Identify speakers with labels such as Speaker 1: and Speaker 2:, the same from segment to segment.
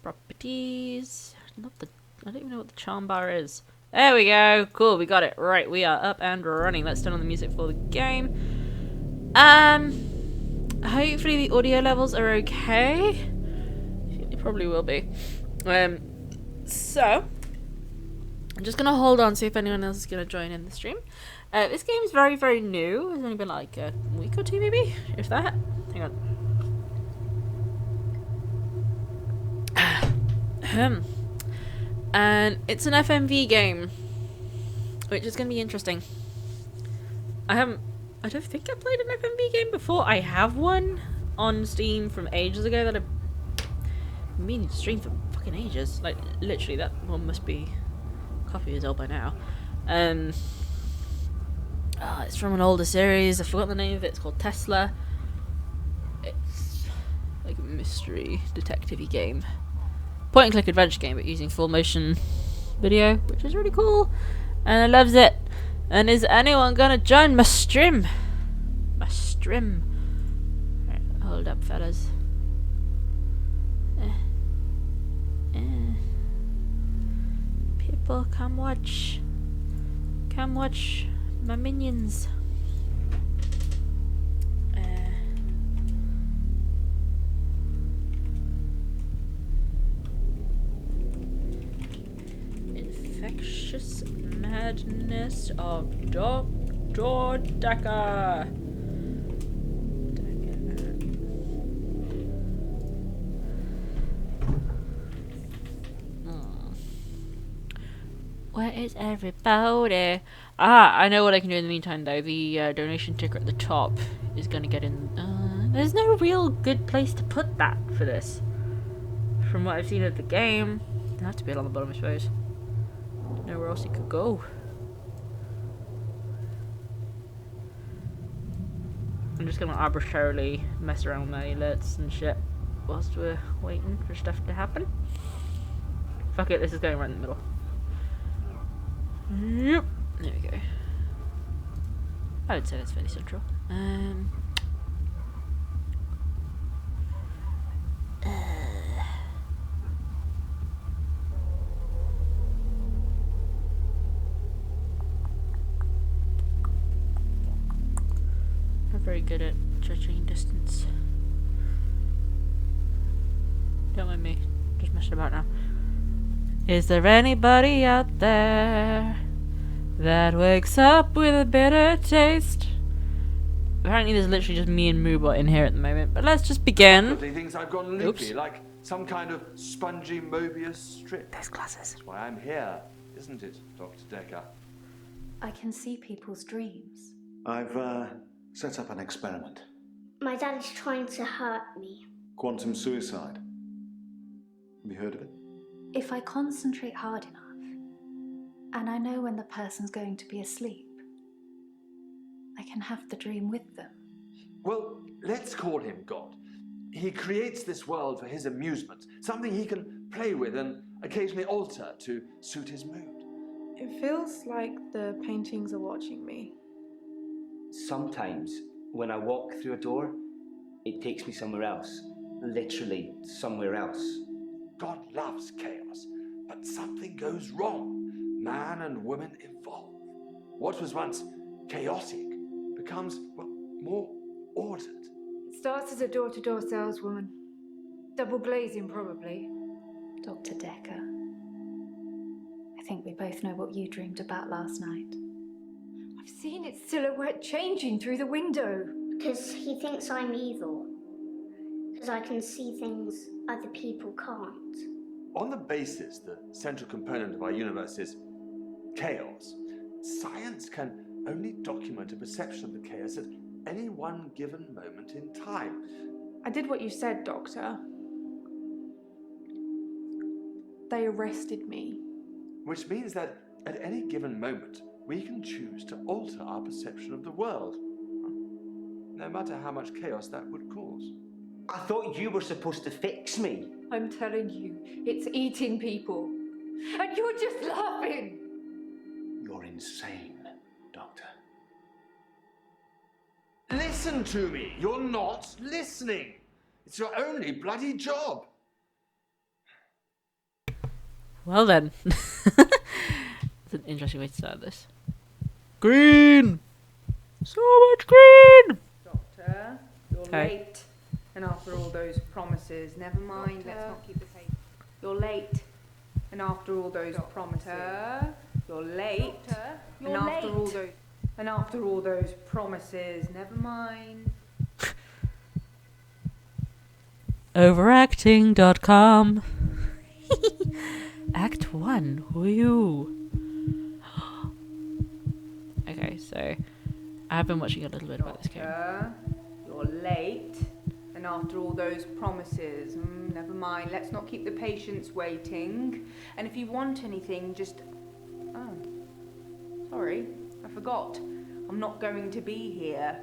Speaker 1: Properties. I don't even know what the charm bar is. There we go. Cool, we got it. Right, we are up and running. Let's turn on the music for the game. Hopefully the audio levels are okay. It probably will be. So I'm just gonna hold on, see if anyone else is gonna join in the stream. This game is very, very new. It's only been like a week or two, maybe, if that. Hang on. And it's an FMV game, which is gonna be interesting. I don't think I played an FMV game before. I have one on Steam from ages ago that I've been meaning to stream for fucking ages. Like, literally, that one must be a couple years old by now. It's from an older series. I forgot the name of it. It's called Tesla. It's like a mystery detective-y game. Point and click adventure game, but using full motion video, which is really cool. And I loves it. And is anyone gonna join my stream? My stream. Right, hold up, fellas. People, come watch. Come watch my minions. Infectious madness of Dekker. Where is everybody? I know what I can do in the meantime though. The donation ticker at the top is gonna get in. There's no real good place to put that for this. From what I've seen of the game, it'd have to be along the bottom, I suppose. Nowhere else you could go. I'm just gonna arbitrarily mess around with my alerts and shit whilst we're waiting for stuff to happen. Fuck it, this is going right in the middle. Yep. There we go. I would say that's fairly central. I'm very good at judging distance. Don't mind me, just messing about now. Is there anybody out there that wakes up with a bitter taste? Apparently there's literally just me and Moobot in here at the moment, but let's just begin.
Speaker 2: He thinks I've gone loopy, like some kind of spongy Mobius strip.
Speaker 1: There's glasses.
Speaker 2: That's why I'm here, isn't it, Dr. Dekker?
Speaker 3: I can see people's dreams.
Speaker 4: I've set up an experiment.
Speaker 5: My dad is trying to hurt me.
Speaker 4: Quantum suicide. Have you heard of it?
Speaker 3: If I concentrate hard enough, and I know when the person's going to be asleep, I can have the dream with them.
Speaker 2: Well, let's call him God. He creates this world for his amusement, something he can play with and occasionally alter to suit his mood.
Speaker 6: It feels like the paintings are watching me.
Speaker 7: Sometimes, when I walk through a door, it takes me somewhere else. Literally, somewhere else.
Speaker 2: God loves chaos, but something goes wrong. Man and woman evolve. What was once chaotic becomes, well, more ordered.
Speaker 8: It starts as a door-to-door saleswoman. Double glazing, probably.
Speaker 3: Dr. Dekker, I think we both know what you dreamed about last night.
Speaker 8: I've seen its silhouette changing through the window.
Speaker 5: Because he thinks I'm evil. Because I can see things other people can't.
Speaker 2: On the basis the central component of our universe is chaos, science can only document a perception of the chaos at any one given moment in time.
Speaker 6: I did what you said, Doctor. They arrested me.
Speaker 2: Which means that at any given moment, we can choose to alter our perception of the world, no matter how much chaos that would cause.
Speaker 7: I thought you were supposed to fix me.
Speaker 8: I'm telling you, it's eating people. And you're just laughing.
Speaker 4: You're insane, Doctor.
Speaker 2: Listen to me! You're not listening! It's your only bloody job!
Speaker 1: Well then. It's an interesting way to start this. Green! So much green!
Speaker 8: Doctor, you're
Speaker 1: Okay.
Speaker 8: late. And after all those promises, never mind, let's not keep the pace. You're late. And after all those promises, you're late. And after all those promises, never mind.
Speaker 1: Overacting.com. Act 1. Who are you? Okay, so I've been watching a little bit about this game.
Speaker 8: Doctor, you're late. And after all those promises, never mind, let's not keep the patients waiting. And if you want anything, just... Oh, sorry, I forgot. I'm not going to be here.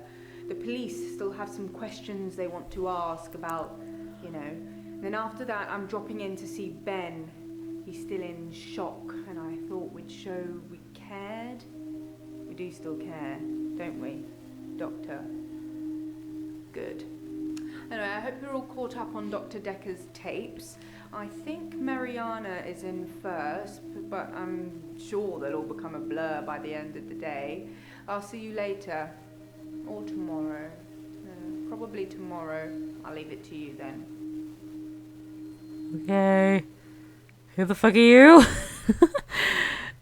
Speaker 8: The police still have some questions they want to ask about, you know. And then after that, I'm dropping in to see Ben. He's still in shock, and I thought we'd show we cared. We do still care, don't we, Doctor? Good. Anyway, I hope you're all caught up on Dr. Dekker's tapes. I think Mariana is in first, but I'm sure they'll all become a blur by the end of the day. I'll see you later. Or tomorrow. Probably tomorrow. I'll leave it to you then.
Speaker 1: Okay. Who the fuck are you?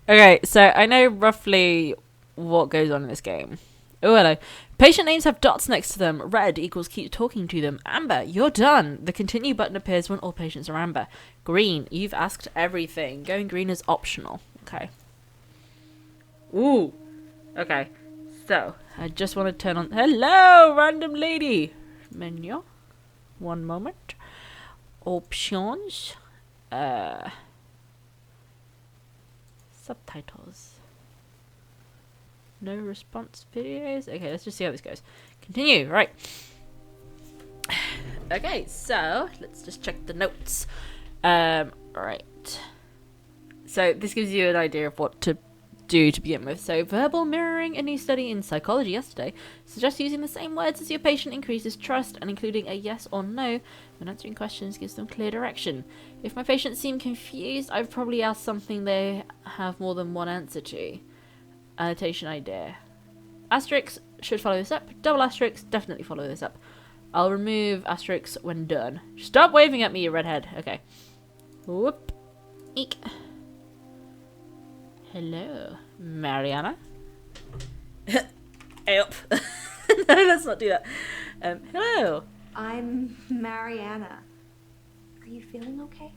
Speaker 1: Okay, so I know roughly what goes on in this game. Oh, hello. Patient names have dots next to them. Red equals keep talking to them. Amber, you're done. The continue button appears when all patients are amber. Green, you've asked everything. Going green is optional. Okay. Ooh. Okay. So, I just want to turn on... Hello, random lady. Menu. One moment. Options. Subtitles. No response videos. Okay, let's just see how this goes. Continue. Right. Okay, so let's just check the notes. Right. So this gives you an idea of what to do to begin with. So verbal mirroring, a new study in psychology yesterday, suggests using the same words as your patient increases trust, and including a yes or no when answering questions gives them clear direction. If my patients seem confused, I've probably asked something they have more than one answer to. Annotation idea. Asterisk should follow this up. Double asterisk definitely follow this up. I'll remove asterisks when done. Stop waving at me, you redhead. Okay. Whoop. Eek. Hello, Mariana. Hey up. No, let's not do that. Hello.
Speaker 3: I'm Mariana. Are you feeling okay?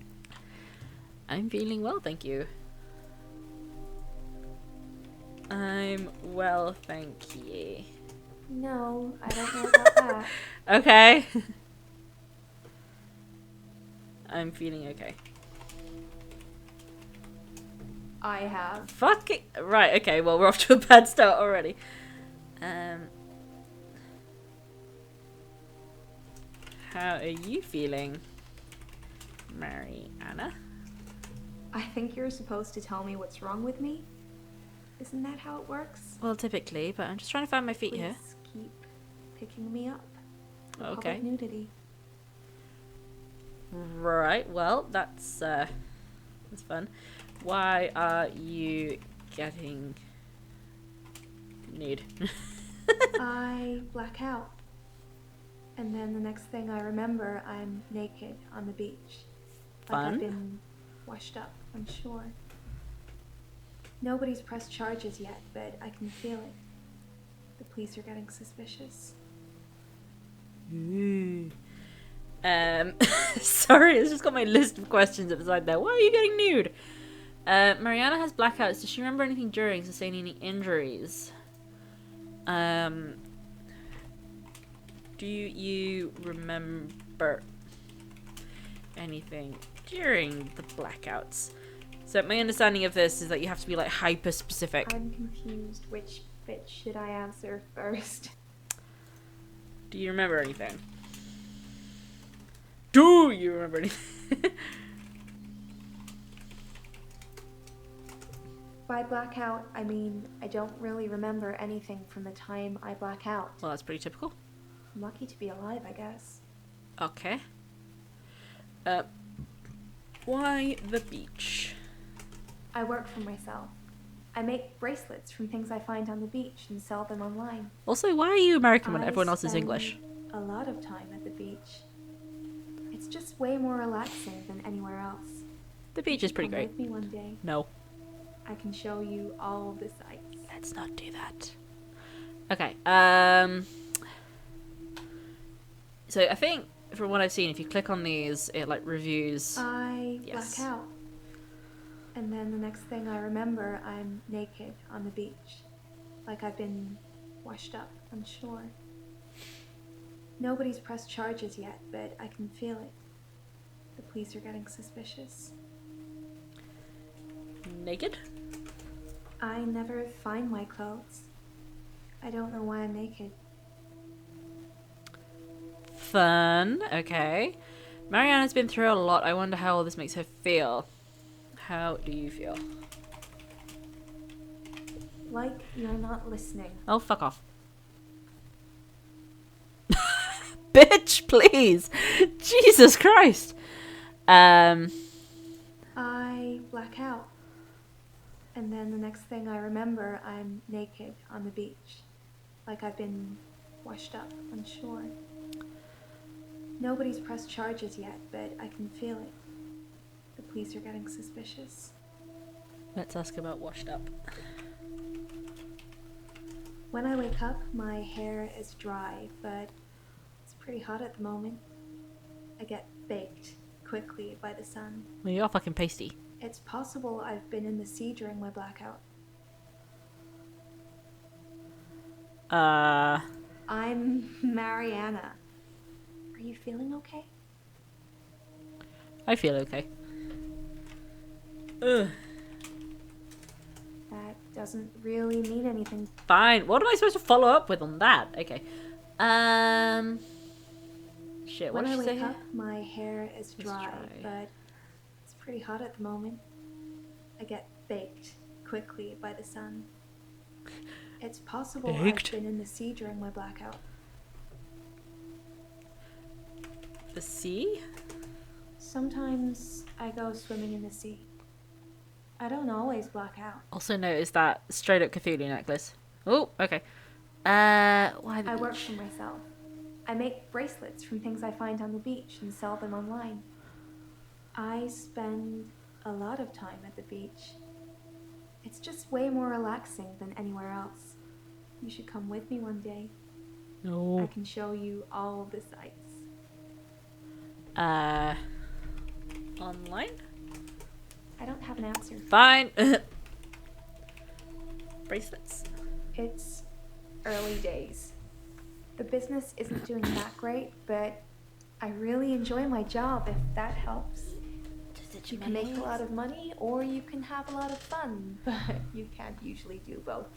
Speaker 1: I'm feeling well, thank you. I'm well, thank you.
Speaker 3: No, I don't know about that.
Speaker 1: Okay. I'm feeling okay.
Speaker 3: I have.
Speaker 1: Fuck it. Right, okay, well, we're off to a bad start already. How are you feeling, Mariana?
Speaker 3: I think you're supposed to tell me what's wrong with me. Isn't that how it works?
Speaker 1: Well, typically, but I'm just trying to find my feet here.
Speaker 3: Please keep picking me up. For
Speaker 1: Okay.
Speaker 3: public nudity.
Speaker 1: Right, well, that's fun. Why are you getting nude?
Speaker 3: I black out. And then the next thing I remember, I'm naked on the beach. Like
Speaker 1: Fun.
Speaker 3: I've been washed up, I'm sure. Nobody's pressed charges yet, but I can feel it. The police are getting suspicious.
Speaker 1: Sorry, it's just got my list of questions upside there. Why are you getting nude? Mariana has blackouts. Does she remember anything during sustaining any injuries? Do you remember anything during the blackouts? So my understanding of this is that you have to be like hyper specific.
Speaker 3: I'm confused. Which bit should I answer first?
Speaker 1: Do you remember anything? Do you remember anything?
Speaker 3: By blackout, I mean I don't really remember anything from the time I black out.
Speaker 1: Well, that's pretty typical.
Speaker 3: I'm lucky to be alive, I guess.
Speaker 1: Okay. Why the beach?
Speaker 6: I work for myself. I make bracelets from things I find on the beach and sell them online.
Speaker 1: Also, why are you American when
Speaker 6: I
Speaker 1: everyone else is
Speaker 6: spend
Speaker 1: English?
Speaker 6: a lot of time at the beach. It's just way more relaxing than anywhere else.
Speaker 1: The beach is pretty
Speaker 6: Come
Speaker 1: great.
Speaker 6: with me one day.
Speaker 1: No.
Speaker 6: I can show you all the sights.
Speaker 1: Let's not do that. Okay, so I think from what I've seen, if you click on these, it like reviews.
Speaker 6: I
Speaker 1: Yes.
Speaker 6: black out. And then the next thing I remember, I'm naked on the beach. Like I've been washed up on shore. Nobody's pressed charges yet, but I can feel it. The police are getting suspicious.
Speaker 1: Naked?
Speaker 6: I never find my clothes. I don't know why I'm naked.
Speaker 1: Fun. Okay. Mariana's been through a lot. I wonder how all this makes her feel. How do you feel?
Speaker 6: Like you're not listening.
Speaker 1: Oh, fuck off. Bitch, please. Jesus Christ.
Speaker 6: I black out. And then the next thing I remember, I'm naked on the beach. Like I've been washed up on shore. Nobody's pressed charges yet, but I can feel it. The police are getting suspicious.
Speaker 1: Let's ask about washed up.
Speaker 6: When I wake up, my hair is dry, but it's pretty hot at the moment. I get baked quickly by the sun.
Speaker 1: Well, you're fucking pasty.
Speaker 6: It's possible I've been in the sea during my blackout. I'm Mariana. Are you feeling okay?
Speaker 1: I feel okay. Ugh.
Speaker 6: That doesn't really mean anything.
Speaker 1: Fine. What am I supposed to follow up with on that? Okay. Shit, what
Speaker 6: When
Speaker 1: did
Speaker 6: I
Speaker 1: she say
Speaker 6: wake
Speaker 1: here?
Speaker 6: up, my hair is dry,
Speaker 1: dry.
Speaker 6: but it's pretty hot at the moment. I get baked quickly by the sun. It's possible
Speaker 1: Baked?
Speaker 6: I've been in the sea during my blackout.
Speaker 1: The sea?
Speaker 6: Sometimes I go swimming in the sea. I don't always black out.
Speaker 1: Also notice that straight up Cthulhu necklace. Oh, okay. Why the
Speaker 6: I work
Speaker 1: beach?
Speaker 6: for myself. I make bracelets from things I find on the beach and sell them online. I spend a lot of time at the beach. It's just way more relaxing than anywhere else. You should come with me one day. I
Speaker 1: No.
Speaker 6: can show you all the sights.
Speaker 1: Online?
Speaker 6: I don't have an answer.
Speaker 1: Fine. Bracelets.
Speaker 6: It's early days. The business isn't doing that great, but I really enjoy my job if that helps. You can make a lot of money or you can have a lot of fun, but you can't usually do both.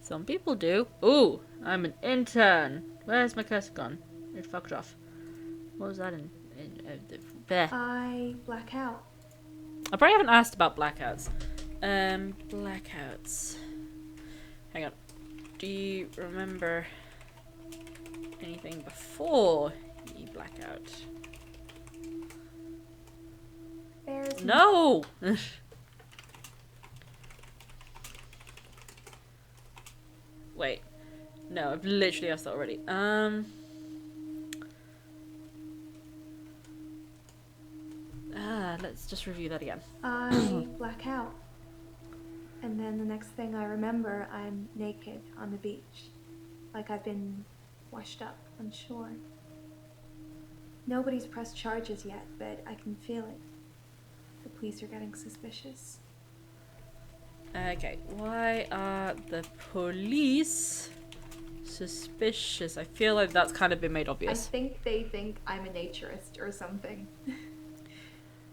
Speaker 1: Some people do. Ooh, I'm an intern. Where's my cursor gone? It fucked off. What was that in there?
Speaker 6: I black out.
Speaker 1: I probably haven't asked about blackouts. Blackouts. Hang on. Do you remember anything before you black out?
Speaker 6: There's
Speaker 1: No! Wait. No, I've literally asked that already. Let's just review that again.
Speaker 6: I black out. And then the next thing I remember, I'm naked on the beach. Like I've been washed up on shore. Nobody's pressed charges yet, but I can feel it. The police are getting suspicious.
Speaker 1: Okay, why are the police suspicious? I feel like that's kind of been made
Speaker 6: I
Speaker 1: obvious.
Speaker 6: think they think I'm a naturist or something.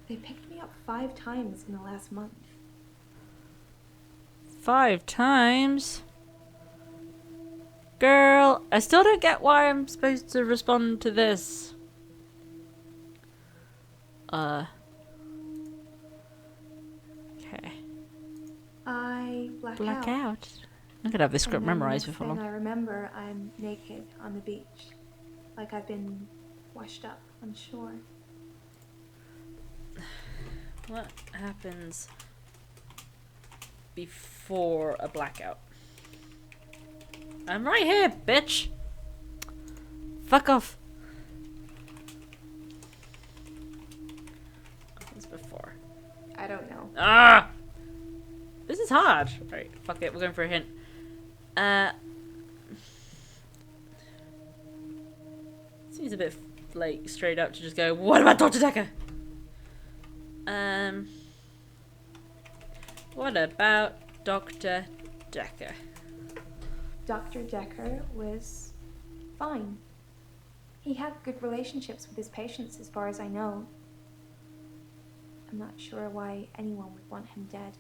Speaker 6: They picked me up 5 times in the last month.
Speaker 1: 5 times? Girl, I still don't get why I'm supposed to respond to this. Okay.
Speaker 6: I black
Speaker 1: Black
Speaker 6: out.
Speaker 1: out. I'm gonna have this script
Speaker 6: And then the
Speaker 1: memorized
Speaker 6: next
Speaker 1: before
Speaker 6: thing
Speaker 1: long.
Speaker 6: I remember, I'm naked on the beach. Like I've been washed up on shore.
Speaker 1: What happens before a blackout? I'm right here, bitch! Fuck off! What's before?
Speaker 6: I don't know.
Speaker 1: Ah! This is hard. Right, fuck it, we're going for a hint. Seems a bit like straight up to just go, what about Dr. Dekker? What about Dr. Dekker?
Speaker 6: Dr. Dekker was fine. He had good relationships with his patients as far as I know. I'm not sure why anyone would want him dead.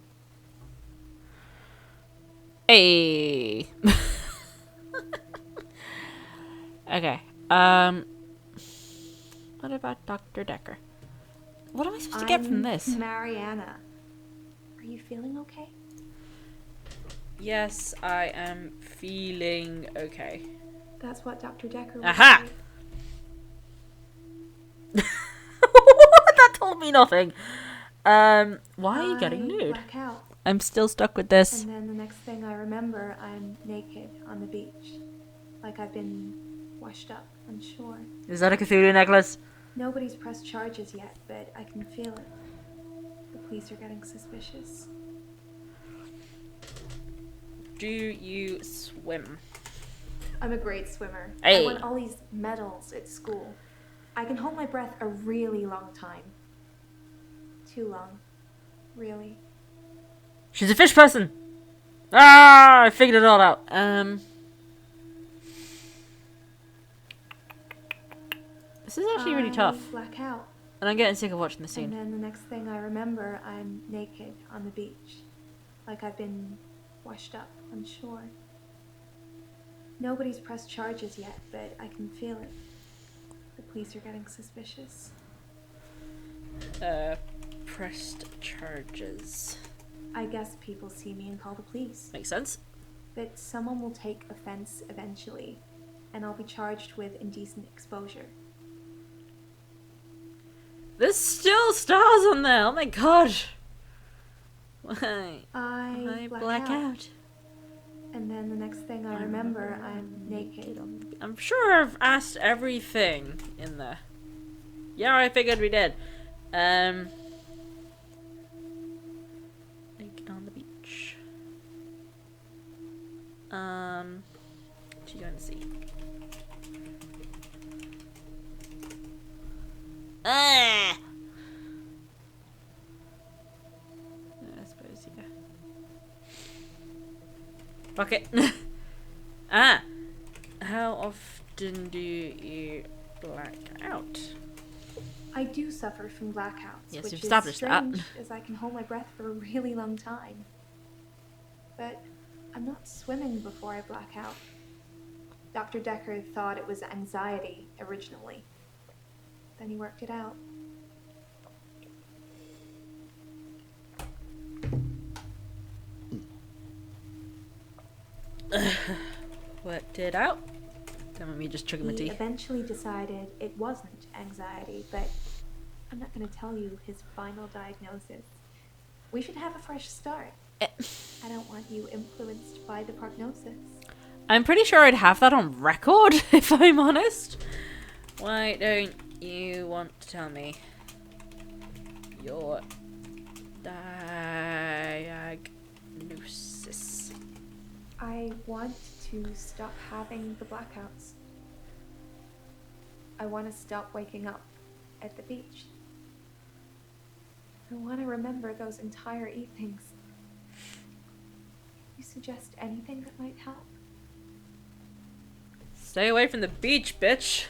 Speaker 1: Hey. Okay. What about Dr. Dekker? What am I supposed to get from this?
Speaker 6: Mariana. Are you feeling okay?
Speaker 1: Yes, I am feeling okay.
Speaker 6: That's what Dr. Dekker was.
Speaker 1: Aha! That told me nothing. Why are you getting nude?
Speaker 6: Black out.
Speaker 1: I'm still stuck with this.
Speaker 6: And then the next thing I remember, I'm naked on the beach. Like I've been washed up on shore.
Speaker 1: Is that a Cthulhu necklace?
Speaker 6: Nobody's pressed charges yet, but I can feel it. The police are getting suspicious.
Speaker 1: Do you swim?
Speaker 6: I'm a great swimmer.
Speaker 1: Hey.
Speaker 6: I won all these medals at school. I can hold my breath a really long time. Too long. Really.
Speaker 1: She's a fish person! Ah! I figured it all out. This is actually really tough.
Speaker 6: Black out.
Speaker 1: And I'm getting sick of watching the
Speaker 6: And
Speaker 1: scene.
Speaker 6: then the next thing I remember, I'm naked on the beach. Like I've been washed up on shore. Nobody's pressed charges yet, but I can feel it. The police are getting suspicious.
Speaker 1: Pressed charges.
Speaker 6: I guess people see me and call the police.
Speaker 1: Makes sense.
Speaker 6: But someone will take offense eventually, and I'll be charged with indecent exposure.
Speaker 1: There's still stars on there. Oh my god. Why?
Speaker 6: I
Speaker 1: black out.
Speaker 6: And then the next thing I remember, I'm naked.
Speaker 1: I'm sure I've asked everything in there. Yeah, I figured we did. Naked on the beach. What you going to see? Ah! I suppose, yeah. Fuck it. Ah! How often do you black out?
Speaker 6: I do suffer from blackouts,
Speaker 1: Yes,
Speaker 6: which
Speaker 1: you've
Speaker 6: is
Speaker 1: established
Speaker 6: strange,
Speaker 1: that.
Speaker 6: as I can hold my breath for a really long time. But I'm not swimming before I black out. Dr. Dekker thought it was anxiety originally. Then he worked it out.
Speaker 1: Worked it out. Don't want me just chugging my
Speaker 6: He
Speaker 1: tea.
Speaker 6: eventually decided it wasn't anxiety, but I'm not going to tell you his final diagnosis. We should have a fresh start. I don't want you influenced by the prognosis.
Speaker 1: I'm pretty sure I'd have that on record, if I'm honest. Why don't you want to tell me your diagnosis?
Speaker 6: I want to stop having the blackouts. I want to stop waking up at the beach. I want to remember those entire evenings. You suggest anything that might help?
Speaker 1: Stay away from the beach, bitch.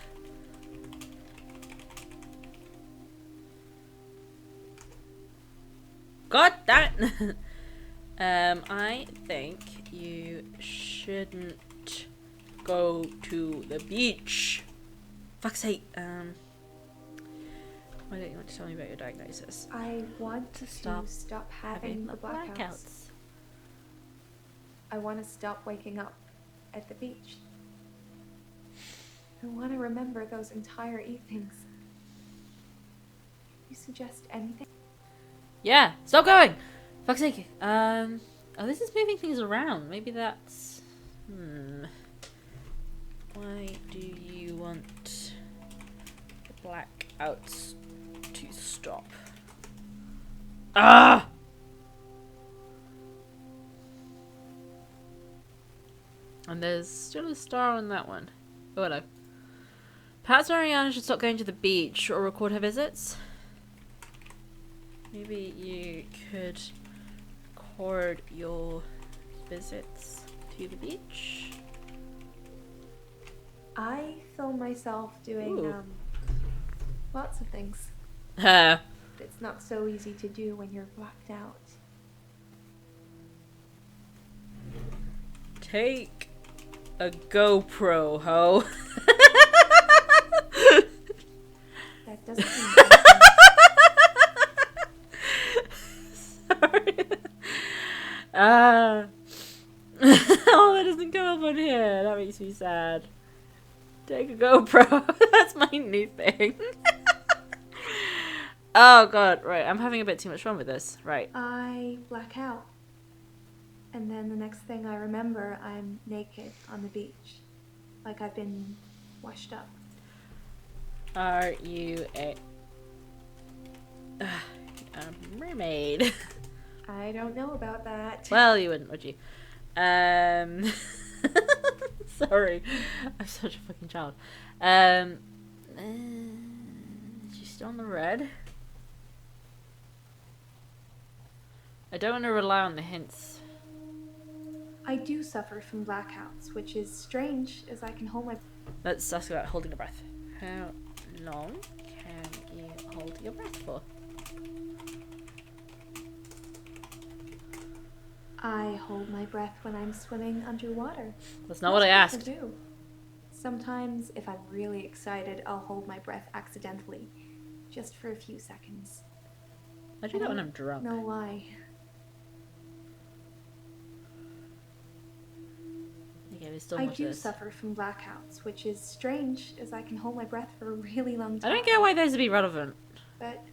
Speaker 1: Got that. I think you shouldn't go to the beach. Fuck's sake. Why don't you want to tell me about your diagnosis?
Speaker 6: I want to stop having the blackouts. I want to stop waking up at the beach. I want to remember those entire evenings. You suggest anything?
Speaker 1: Yeah, stop going. Fuck's sake. I Oh, this is moving things around. Maybe that's... Why do you want the blackouts to stop? Ah! And there's still a star on that one. Oh, hello. Perhaps Mariana should stop going to the beach or record her visits. Maybe you could record your visits to the beach.
Speaker 6: I film myself doing
Speaker 1: Ooh.
Speaker 6: lots of things. It's not so easy to do when you're blacked out.
Speaker 1: Take a GoPro, ho.
Speaker 6: That doesn't mean
Speaker 1: Sorry. Oh, that doesn't come up on here. That makes me sad. Take a GoPro. That's my new thing. Oh god, right. I'm having a bit too much fun with this. Right.
Speaker 6: I black out. And then the next thing I remember, I'm naked on the beach. Like I've been washed up.
Speaker 1: Are you a mermaid?
Speaker 6: I don't know about that.
Speaker 1: Well, you wouldn't, would you? Sorry. I'm such a fucking child. She's still on the red. I don't want to rely on the hints.
Speaker 6: I do suffer from blackouts, which is strange as I can hold my...
Speaker 1: Let's ask about holding your breath. How long can you hold your breath for?
Speaker 6: I hold my breath when I'm swimming underwater.
Speaker 1: That's not what I asked.
Speaker 6: I do. Sometimes, if I'm really excited, I'll hold my breath accidentally, just for a few seconds.
Speaker 1: I do that when I'm drunk.
Speaker 6: No why.
Speaker 1: Okay, there's still
Speaker 6: I
Speaker 1: more to
Speaker 6: do
Speaker 1: this.
Speaker 6: suffer from blackouts, which is strange as I can hold my breath for a really long time.
Speaker 1: I don't get why those would be relevant.
Speaker 6: But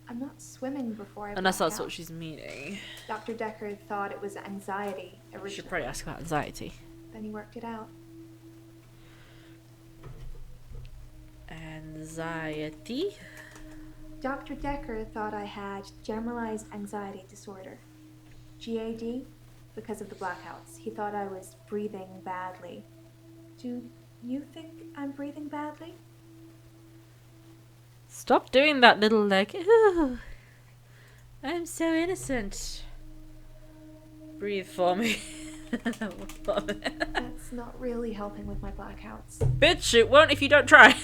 Speaker 6: I'm not swimming before I
Speaker 1: Unless
Speaker 6: black
Speaker 1: that's
Speaker 6: out.
Speaker 1: what she's meaning.
Speaker 6: Dr. Dekker thought it was anxiety
Speaker 1: We
Speaker 6: originally.
Speaker 1: should probably ask about anxiety.
Speaker 6: Then he worked it out.
Speaker 1: Anxiety?
Speaker 6: Dr. Dekker thought I had generalized anxiety disorder. GAD, because of the blackouts. He thought I was breathing badly. Do you think I'm breathing badly?
Speaker 1: Stop doing that little like, ooh, I'm so innocent. Breathe for me.
Speaker 6: That's not really helping with my blackouts.
Speaker 1: Bitch, it won't if you don't try.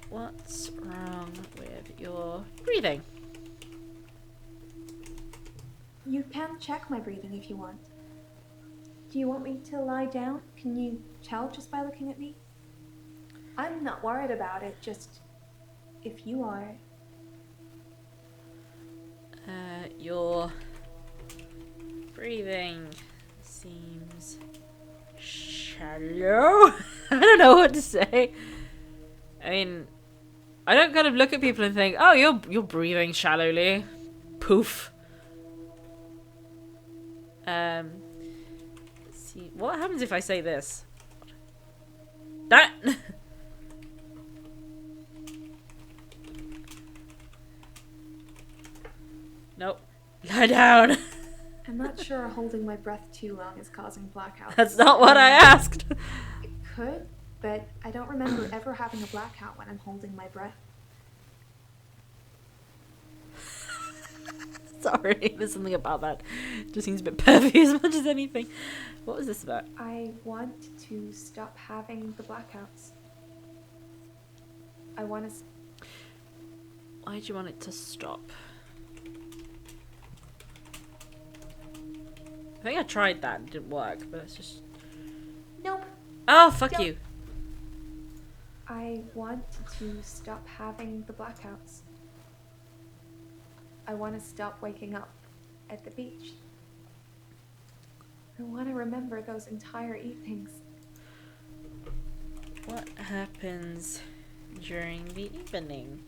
Speaker 1: What's wrong with your breathing?
Speaker 6: You can check my breathing if you want. Do you want me to lie down? Can you tell just by looking at me? I'm not worried about it, just if you are.
Speaker 1: Your breathing seems shallow. I don't know what to say. I mean, I don't kind of look at people and think, oh, you're breathing shallowly. Poof. Let's see, what happens if I say this? That. Nope. Lie down.
Speaker 6: I'm not sure holding my breath too long is causing blackouts.
Speaker 1: That's not what I asked.
Speaker 6: It could, but I don't remember ever having a blackout when I'm holding my breath.
Speaker 1: Sorry, there's something about that. It just seems a bit pervy as much as anything. What was this about?
Speaker 6: I want to stop having the blackouts. I want to...
Speaker 1: Why do you want it to stop? I think I tried that and it didn't work, but it's just...
Speaker 6: Nope.
Speaker 1: Oh, fuck
Speaker 6: Don't.
Speaker 1: you.
Speaker 6: I want to stop having the blackouts. I want to stop waking up at the beach. I want to remember those entire evenings.
Speaker 1: What happens during the evening?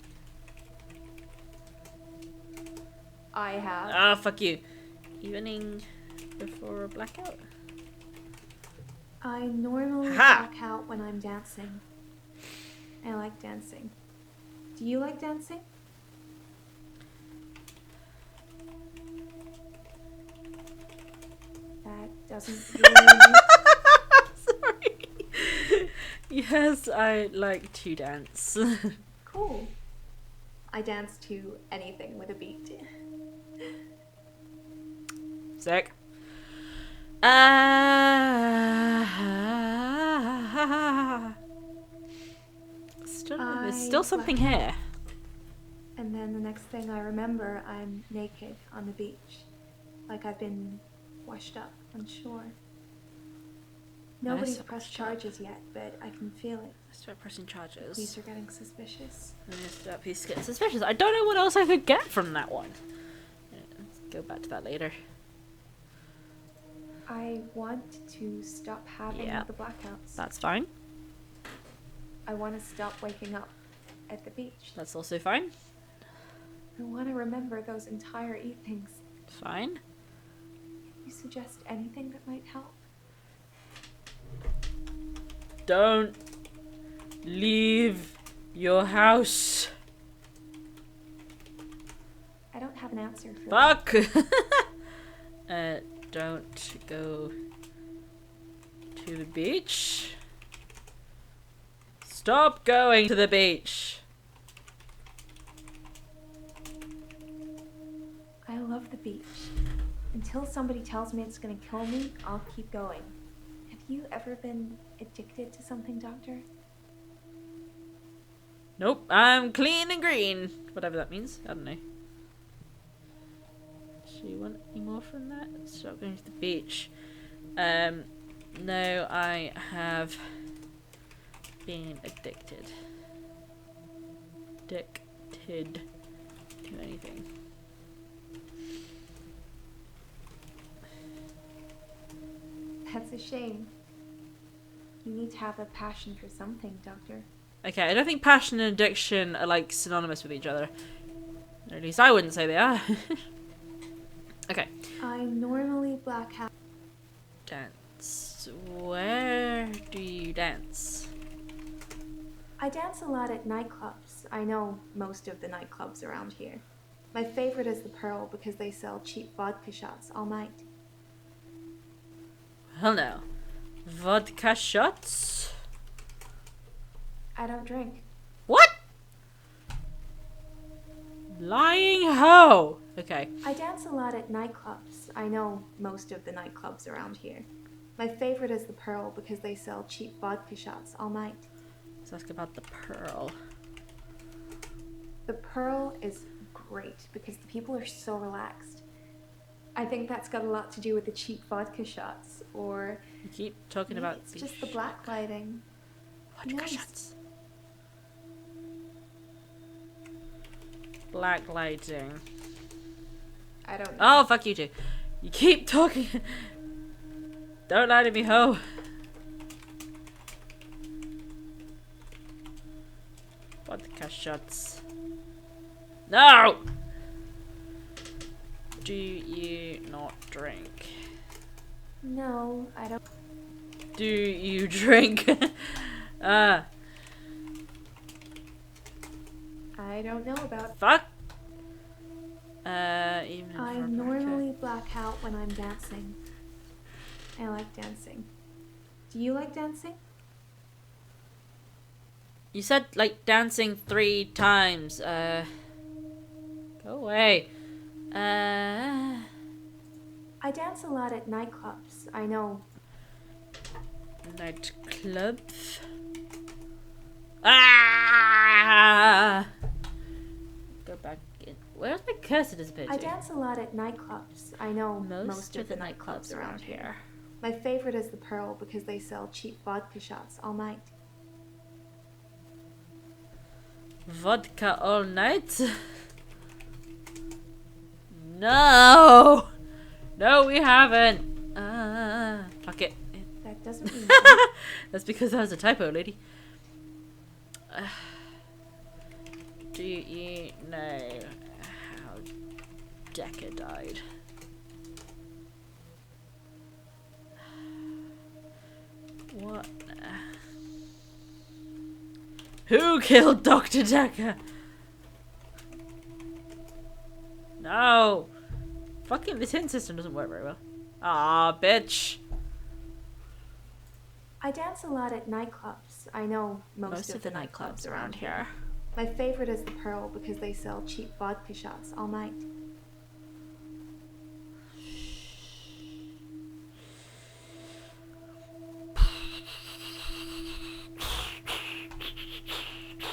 Speaker 6: I have.
Speaker 1: Ah, fuck you. Evening before blackout?
Speaker 6: I normally
Speaker 1: Ha!
Speaker 6: black out when I'm dancing. I like dancing. Do you like dancing? That doesn't really...
Speaker 1: Sorry. Yes, I like to dance.
Speaker 6: Cool. I dance to anything with a beat.
Speaker 1: Sick. There's still something here.
Speaker 6: And then the next thing I remember, I'm naked on the beach. Like I've been washed up on shore. Nobody's pressed charges yet, but I can feel it.
Speaker 1: Let's start pressing charges.
Speaker 6: Police are getting suspicious.
Speaker 1: Police getting suspicious. I don't know what else I could get from that one. Yeah, let's go back to that later.
Speaker 6: I want to stop having the blackouts.
Speaker 1: That's fine.
Speaker 6: I want to stop waking up at the beach.
Speaker 1: That's also fine.
Speaker 6: I want to remember those entire evenings.
Speaker 1: Fine.
Speaker 6: Can you suggest anything that might help?
Speaker 1: Don't leave your house.
Speaker 6: I don't have an answer for
Speaker 1: Fuck! Don't go to the beach. Stop going to the beach.
Speaker 6: I love the beach. Until somebody tells me it's gonna kill me, I'll keep going. Have you ever been addicted to something, Doctor?
Speaker 1: Nope, I'm clean and green. Whatever that means. I don't know. Do you want any more from that? Stop going to the beach. No, I have been addicted. Addicted to anything.
Speaker 6: That's a shame. You need to have a passion for something, Doctor.
Speaker 1: Okay, I don't think passion and addiction are like synonymous with each other. Or at least I wouldn't say they are. Okay.
Speaker 6: I normally black out.
Speaker 1: Dance. Where do you dance?
Speaker 6: I dance a lot at nightclubs. I know most of the nightclubs around here. My favorite is the Pearl because they sell cheap vodka shots all night.
Speaker 1: Hell no. Vodka shots?
Speaker 6: I don't drink.
Speaker 1: What? Lying hoe. Okay.
Speaker 6: I dance a lot at nightclubs. I know most of the nightclubs around here. My favorite is the Pearl because they sell cheap vodka shots all night.
Speaker 1: Let's ask about the Pearl.
Speaker 6: The Pearl is great because the people are so relaxed. I think that's got a lot to do with the cheap vodka shots, or
Speaker 1: You keep talking about
Speaker 6: it's just the black lighting.
Speaker 1: vodka
Speaker 6: Nice.
Speaker 1: shots. Black lighting.
Speaker 6: I don't know.
Speaker 1: Oh, fuck you two. You keep talking. Don't lie to me, ho. Vodka shots. No! Do you not drink?
Speaker 6: No, I don't.
Speaker 1: Do you drink?
Speaker 6: I don't know about.
Speaker 1: Fuck. Even
Speaker 6: I
Speaker 1: for
Speaker 6: normally black out when I'm dancing. I like dancing. Do you like dancing?
Speaker 1: You said like dancing 3 times. Go away.
Speaker 6: I dance a lot at nightclubs. I know.
Speaker 1: Nightclub. Ah! Go back in. Where's my cursor disappeared
Speaker 6: I
Speaker 1: to?
Speaker 6: dance a lot at nightclubs. I know
Speaker 1: Most of the nightclubs around here.
Speaker 6: My favorite is the Pearl because they sell cheap vodka shots all night.
Speaker 1: Vodka all night? No! No, we haven't. Fuck it.
Speaker 6: That doesn't mean
Speaker 1: That's because that was a typo, lady. Do you know Dekker died. What? Who killed Dr. Dekker? No! Fucking this hint system doesn't work very well. Ah, bitch!
Speaker 6: I dance a lot at nightclubs. I know most
Speaker 1: of the nightclubs around here.
Speaker 6: My favorite is the Pearl because they sell cheap vodka shots all night.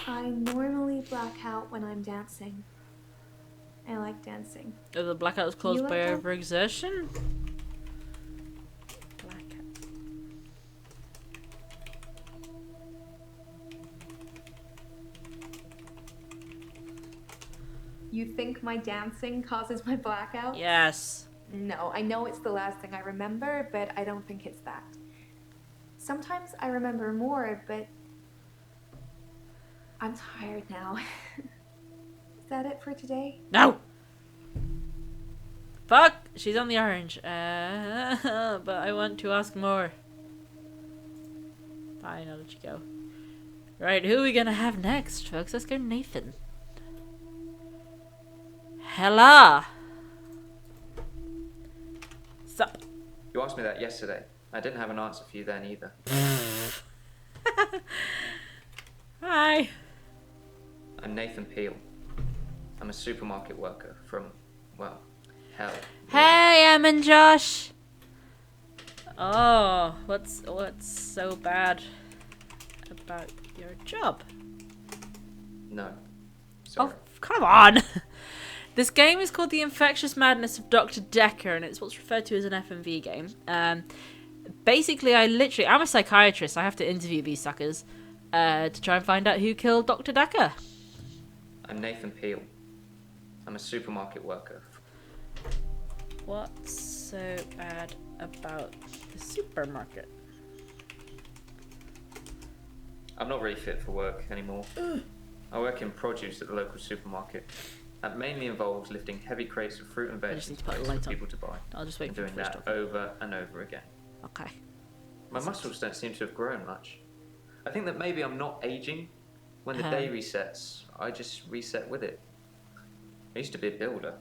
Speaker 6: I normally black out when I'm dancing. I like dancing.
Speaker 1: Are the blackouts caused by
Speaker 6: like
Speaker 1: overexertion? Blackout.
Speaker 6: You think my dancing causes my blackout?
Speaker 1: Yes.
Speaker 6: No, I know it's the last thing I remember, but I don't think it's that. Sometimes I remember more, but I'm tired now. Is that it for today?
Speaker 1: No! Fuck! She's on the orange. But I want to ask more. Fine, I'll let you go. Right, who are we gonna have next, folks? Let's go Nathan. Hella! Sup?
Speaker 9: You asked me that yesterday. I didn't have an answer for you then either.
Speaker 1: Hi.
Speaker 9: I'm Nathan Peel. I'm a supermarket worker from, well, hell.
Speaker 1: Hey, Em and Josh. Oh, what's so bad about your job?
Speaker 9: No. Sorry.
Speaker 1: Oh, come on. This game is called The Infectious Madness of Dr. Dekker, and it's what's referred to as an FMV game. Basically, I'm a psychiatrist. I have to interview these suckers to try and find out who killed Dr. Dekker.
Speaker 9: I'm Nathan Peel. I'm a supermarket worker.
Speaker 1: What's so bad about the supermarket?
Speaker 9: I'm not really fit for work anymore. I work in produce at the local supermarket. That mainly involves lifting heavy crates of fruit and veg
Speaker 1: just need
Speaker 9: into
Speaker 1: to put a
Speaker 9: places
Speaker 1: light
Speaker 9: for
Speaker 1: on.
Speaker 9: people to buy.
Speaker 1: I'll just wait
Speaker 9: and
Speaker 1: for
Speaker 9: doing
Speaker 1: the
Speaker 9: that
Speaker 1: first
Speaker 9: over and over again.
Speaker 1: Okay.
Speaker 9: My muscles don't seem to have grown much. I think that maybe I'm not aging. When the day resets, I just reset with it. I used to be a builder.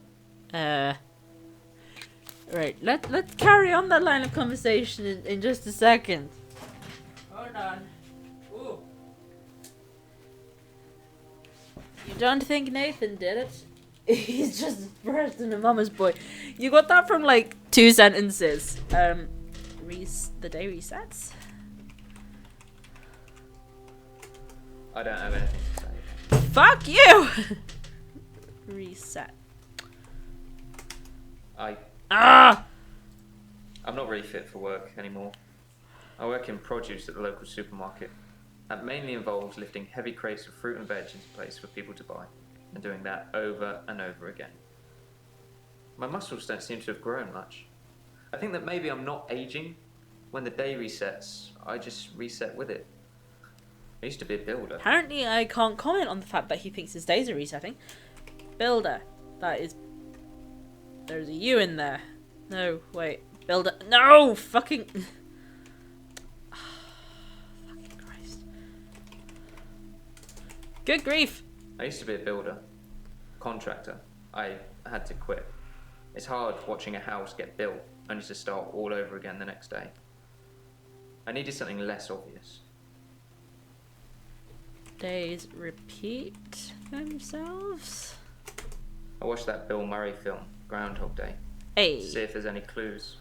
Speaker 1: Right, let's carry on that line of conversation in just a second. Hold on. Ooh. You don't think Nathan did it? He's just depressed and a mama's boy. You got that from like 2 sentences. The day resets?
Speaker 9: I don't have anything to say.
Speaker 1: Fuck you! Reset. I'm
Speaker 9: not really fit for work anymore. I work in produce at the local supermarket. That mainly involves lifting heavy crates of fruit and veg into place for people to buy, and doing that over and over again. My muscles don't seem to have grown much. I think that maybe I'm not aging. When the day resets, I just reset with it. I used to be a builder.
Speaker 1: Apparently, I can't comment on the fact that he thinks his days are resetting. Builder. That is... There's a U in there. No, wait. Builder. No! Fucking... Fucking Christ. Good grief.
Speaker 9: I used to be a builder. Contractor. I had to quit. It's hard watching a house get built, only to start all over again the next day. I needed something less obvious.
Speaker 1: Days repeat themselves.
Speaker 9: I watched that Bill Murray film, Groundhog Day.
Speaker 1: Hey.
Speaker 9: To see if there's any clues.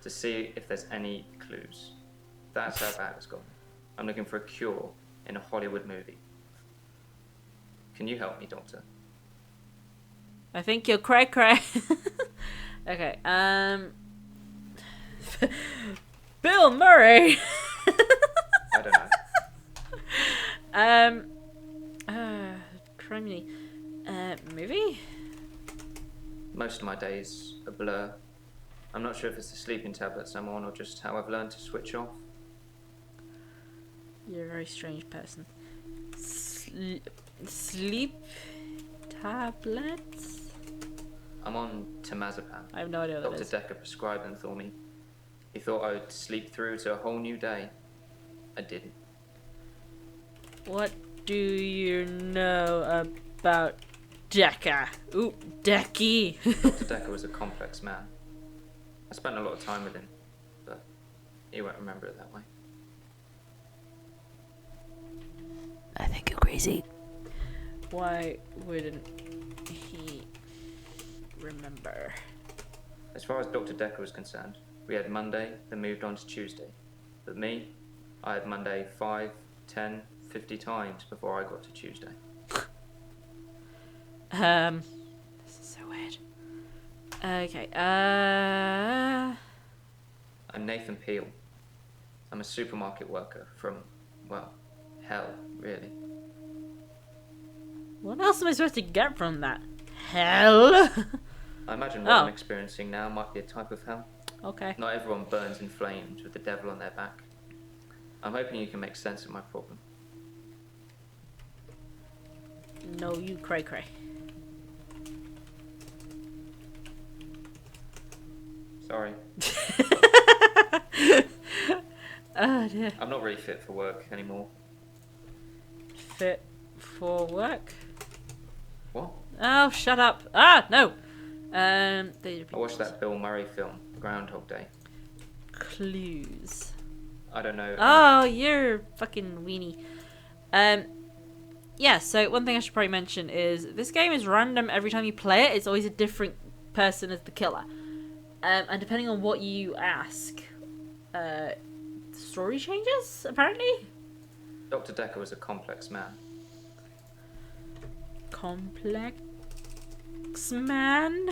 Speaker 9: To see if there's any clues. That's how bad it's gotten. I'm looking for a cure in a Hollywood movie. Can you help me, Doctor?
Speaker 1: I think you're cray. Okay, Bill Murray.
Speaker 9: I don't know.
Speaker 1: Criminy. Movie?
Speaker 9: Most of my days a blur. I'm not sure if it's the sleeping tablets I'm on or just how I've learned to switch off.
Speaker 1: You're a very strange person. Sleep tablets?
Speaker 9: I'm on temazepam.
Speaker 1: I have no idea what that
Speaker 9: Dr.
Speaker 1: is.
Speaker 9: Dekker prescribed them for me. He thought I would sleep through to a whole new day. I didn't.
Speaker 1: What do you know about Dekker? Ooh, Decky.
Speaker 9: Dr. Dekker was a complex man. I spent a lot of time with him, but he won't remember it that way.
Speaker 1: I think you're crazy. Why wouldn't he remember?
Speaker 9: As far as Dr. Dekker was concerned, we had Monday, then moved on to Tuesday. But me, I had Monday 5, 10, 50 times before I got to Tuesday.
Speaker 1: This is so weird. Okay,
Speaker 9: I'm Nathan Peel. I'm a supermarket worker from, well, hell, really.
Speaker 1: what else am I supposed to get from that? Hell?
Speaker 9: I imagine what I'm experiencing now might be a type of hell.
Speaker 1: Okay.
Speaker 9: Not everyone burns in flames with the devil on their back. I'm hoping you can make sense of my problem.
Speaker 1: No, you cray cray.
Speaker 9: Sorry.
Speaker 1: Oh dear.
Speaker 9: I'm not really fit for work anymore.
Speaker 1: Fit for work?
Speaker 9: What?
Speaker 1: Oh, shut up. Ah, no.
Speaker 9: I watched that Bill Murray film, Groundhog Day.
Speaker 1: Clues.
Speaker 9: I don't know.
Speaker 1: Oh, you're fucking weenie. Yeah, so one thing I should probably mention is this game is random every time you play it. It's always a different person as the killer. And depending on what you ask, the story changes, apparently?
Speaker 9: Dr. Dekker was a complex man.
Speaker 1: Complex man?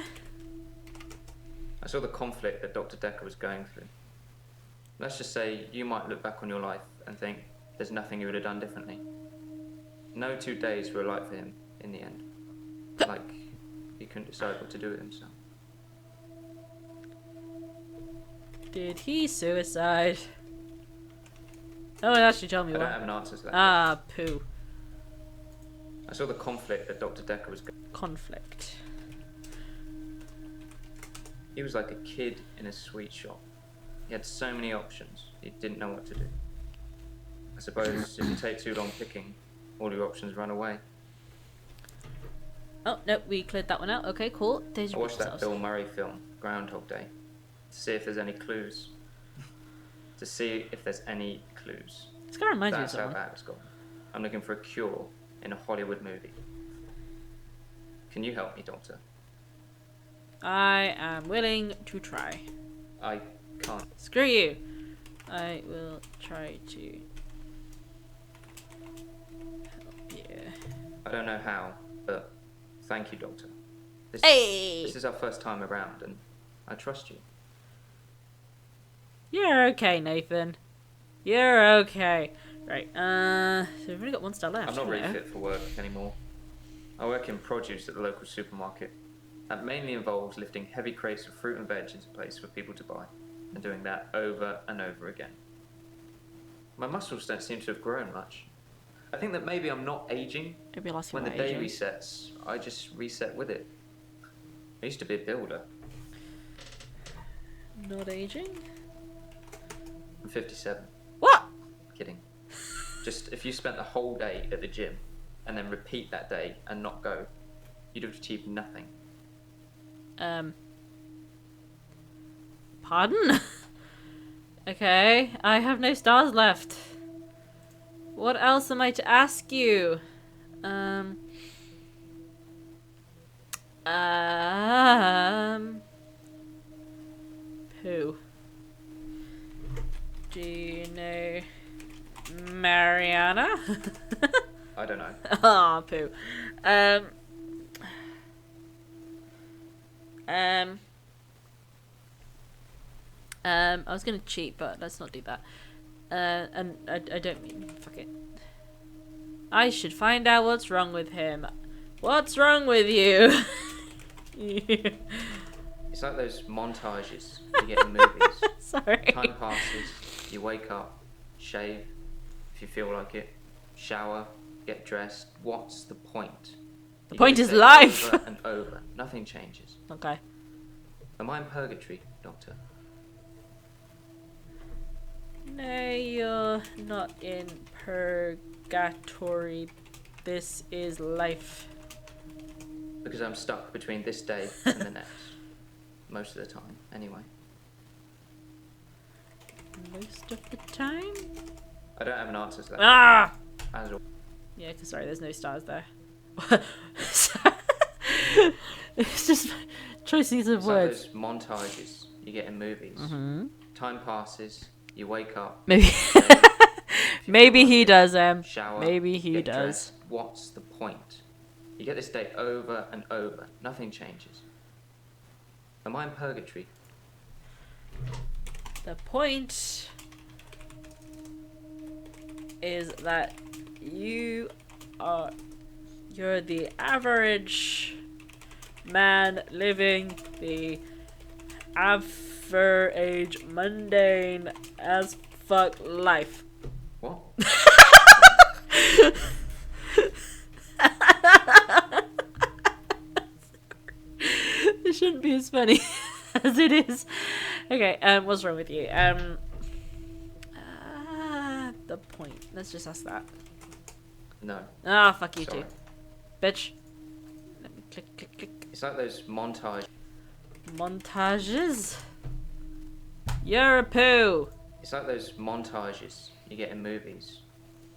Speaker 9: I saw the conflict that Dr. Dekker was going through. Let's just say you might look back on your life and think there's nothing you would have done differently. No 2 days were alike for him in the end. Like, he couldn't decide what to do with himself.
Speaker 1: Did he suicide? Oh, actually tell me
Speaker 9: I
Speaker 1: what.
Speaker 9: don't have an answer to that.
Speaker 1: Ah, poo.
Speaker 9: I saw the conflict that Dr. Dekker was going through.
Speaker 1: Conflict.
Speaker 9: He was like a kid in a sweet shop. He had so many options, he didn't know what to do. I suppose if you take too long picking, all your options run away.
Speaker 1: Oh, no, we cleared that one out. Okay, cool.
Speaker 9: I watched that Bill Murray film, Groundhog Day, to see if there's any clues. To see if there's any clues.
Speaker 1: It's gonna remind you of
Speaker 9: That's how
Speaker 1: someone.
Speaker 9: bad it's got. I'm looking for a cure in a Hollywood movie. Can you help me, Doctor?
Speaker 1: I am willing to try.
Speaker 9: I can't.
Speaker 1: Screw you. I will try to help you.
Speaker 9: I don't know how, but thank you, Doctor.
Speaker 1: Hey!
Speaker 9: This is our first time around, and I trust you.
Speaker 1: You're okay, Nathan. You're okay. Right, so we've only got 1 star left.
Speaker 9: I'm not really
Speaker 1: hello.
Speaker 9: fit for work anymore. I work in produce at the local supermarket. That mainly involves lifting heavy crates of fruit and veg into place for people to buy, and doing that over and over again. My muscles don't seem to have grown much. I think that maybe I'm not aging.
Speaker 1: Maybe I'll ask you
Speaker 9: When the
Speaker 1: about
Speaker 9: day
Speaker 1: aging.
Speaker 9: resets, I just reset with it. I used to be a builder.
Speaker 1: Not aging?
Speaker 9: I'm 57.
Speaker 1: What?
Speaker 9: Kidding. Just if you spent the whole day at the gym and then repeat that day and not go, you'd have achieved nothing.
Speaker 1: Pardon? Okay, I have no stars left. What else am I to ask you? Pooh. Do you know Mariana?
Speaker 9: I don't know.
Speaker 1: Ah, poo. I was gonna cheat, but let's not do that. And I don't mean fuck it. I should find out what's wrong with him. What's wrong with you?
Speaker 9: It's like those montages you get in movies.
Speaker 1: Sorry.
Speaker 9: Time passes, you wake up, shave, if you feel like it, shower, get dressed. What's the point?
Speaker 1: The
Speaker 9: You
Speaker 1: point
Speaker 9: get
Speaker 1: is
Speaker 9: this
Speaker 1: life.
Speaker 9: over and over. Nothing changes.
Speaker 1: Okay.
Speaker 9: Am I in purgatory, Doctor?
Speaker 1: No, you're not in purgatory. This is life.
Speaker 9: Because I'm stuck between this day and the next. Most of the time, anyway.
Speaker 1: Most of the time?
Speaker 9: I don't have an answer to that.
Speaker 1: Ah!
Speaker 9: As al-
Speaker 1: Yeah, 'cause sorry, there's no stars there. It's just choices of
Speaker 9: It's like
Speaker 1: words.
Speaker 9: those montages you get in movies. Time passes, you wake up.
Speaker 1: Maybe. Maybe he does,
Speaker 9: Shower.
Speaker 1: Maybe he
Speaker 9: get
Speaker 1: does.
Speaker 9: dressed. What's the point? You get this day over and over. Nothing changes. Am I in purgatory?
Speaker 1: The point is that you're the average man living the average mundane as fuck life.
Speaker 9: What?
Speaker 1: It shouldn't be as funny as it is. Okay, what's wrong with you? The point. Let's just ask that.
Speaker 9: No.
Speaker 1: Ah, fuck you
Speaker 9: Sorry.
Speaker 1: too. Bitch. Let me click, click, click.
Speaker 9: It's like those montages.
Speaker 1: Montages? You're a poo.
Speaker 9: It's like those montages you get in movies.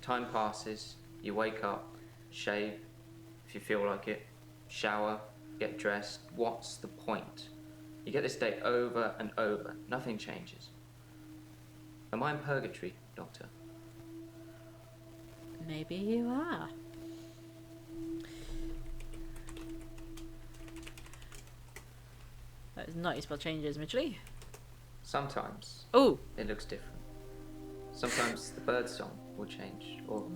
Speaker 9: Time passes, you wake up, shave, if you feel like it, shower, get dressed. What's the point? You get this day over and over. Nothing changes. Am I in purgatory, Doctor?
Speaker 1: Maybe you are. That is not your spell changes, Mitchley.
Speaker 9: Sometimes
Speaker 1: Oh,
Speaker 9: it looks different. Sometimes the bird song will change, or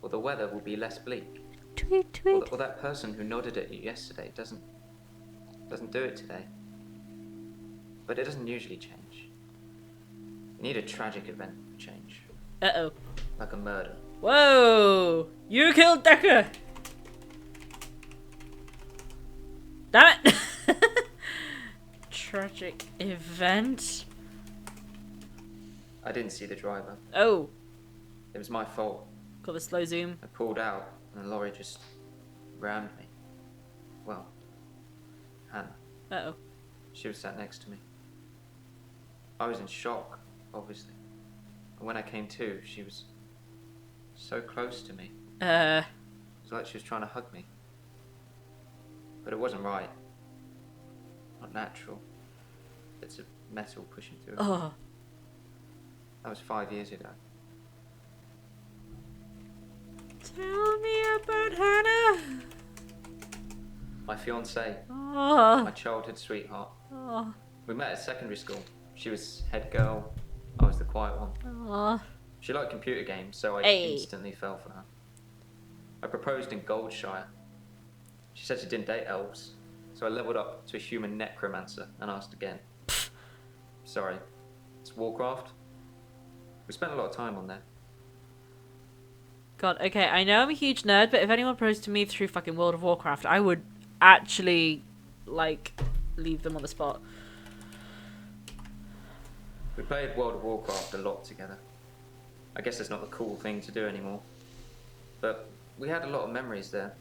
Speaker 9: the weather will be less bleak.
Speaker 1: tweet, tweet.
Speaker 9: Or that person who nodded at you yesterday doesn't do it today. But it doesn't usually change. You need a tragic event to change,
Speaker 1: Uh-oh.
Speaker 9: like a murder.
Speaker 1: Whoa! You killed Dekker! Damn it! Tragic event.
Speaker 9: I didn't see the driver.
Speaker 1: Oh,
Speaker 9: It was my fault.
Speaker 1: got the slow zoom.
Speaker 9: I pulled out and the lorry just rammed me. Well, Hannah.
Speaker 1: Uh-oh.
Speaker 9: She was sat next to me. I was in shock, obviously. And when I came to, she was so close to me. It was like she was trying to hug me. But it wasn't right. Not natural. It's a metal pushing through.
Speaker 1: Oh.
Speaker 9: That was 5 years ago.
Speaker 1: Tell me about Hannah.
Speaker 9: My fiancée,
Speaker 1: Oh.
Speaker 9: my childhood sweetheart.
Speaker 1: Oh.
Speaker 9: We met at secondary school. She was head girl, I was the quiet one.
Speaker 1: Oh.
Speaker 9: She liked computer games, so I
Speaker 1: Hey.
Speaker 9: instantly fell for her. I proposed in Goldshire. She said she didn't date elves, so I leveled up to a human necromancer and asked again. Sorry, it's Warcraft? We spent a lot of time on there.
Speaker 1: God, okay, I know I'm a huge nerd, but if anyone proposed to me through fucking World of Warcraft, I would actually, like, leave them on the spot.
Speaker 9: We played World of Warcraft a lot together. I guess it's not the cool thing to do anymore. But we had a lot of memories there.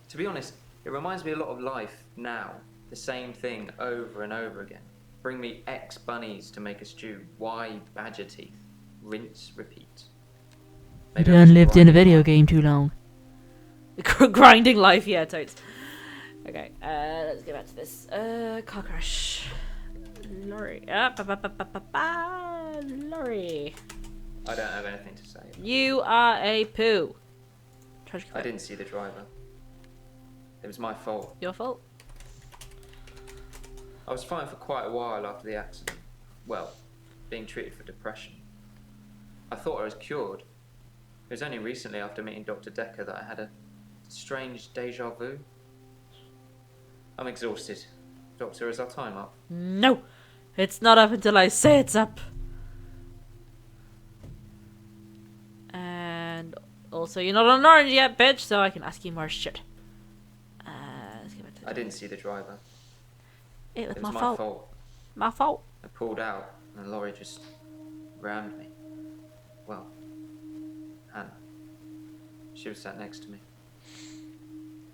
Speaker 9: To be honest, it reminds me a lot of life now. The same thing over and over again. Bring me X bunnies to make a stew. Y badger teeth. Rinse, repeat. Maybe I was grinding.
Speaker 1: game too long. Grinding life, yeah, totes. Okay, let's get back to this. Car crash. Lorry. Lorry.
Speaker 9: I don't have anything to say.
Speaker 1: You are a poo. Tragic
Speaker 9: I didn't see the driver. It was my fault.
Speaker 1: Your fault?
Speaker 9: I was fine for quite a while after the accident. Well, being treated for depression. I thought I was cured. It was only recently after meeting Dr. Dekker that I had a strange deja vu. I'm exhausted. Doctor, is our time up?
Speaker 1: No! It's not up until I say it's up. And also, you're not on orange yet, bitch, so I can ask you more shit.
Speaker 9: I didn't see the driver.
Speaker 1: It was
Speaker 9: It
Speaker 1: my
Speaker 9: was my
Speaker 1: fault.
Speaker 9: fault.
Speaker 1: My fault.
Speaker 9: I pulled out and the lorry just rammed me. Well, Hannah. She was sat next to me.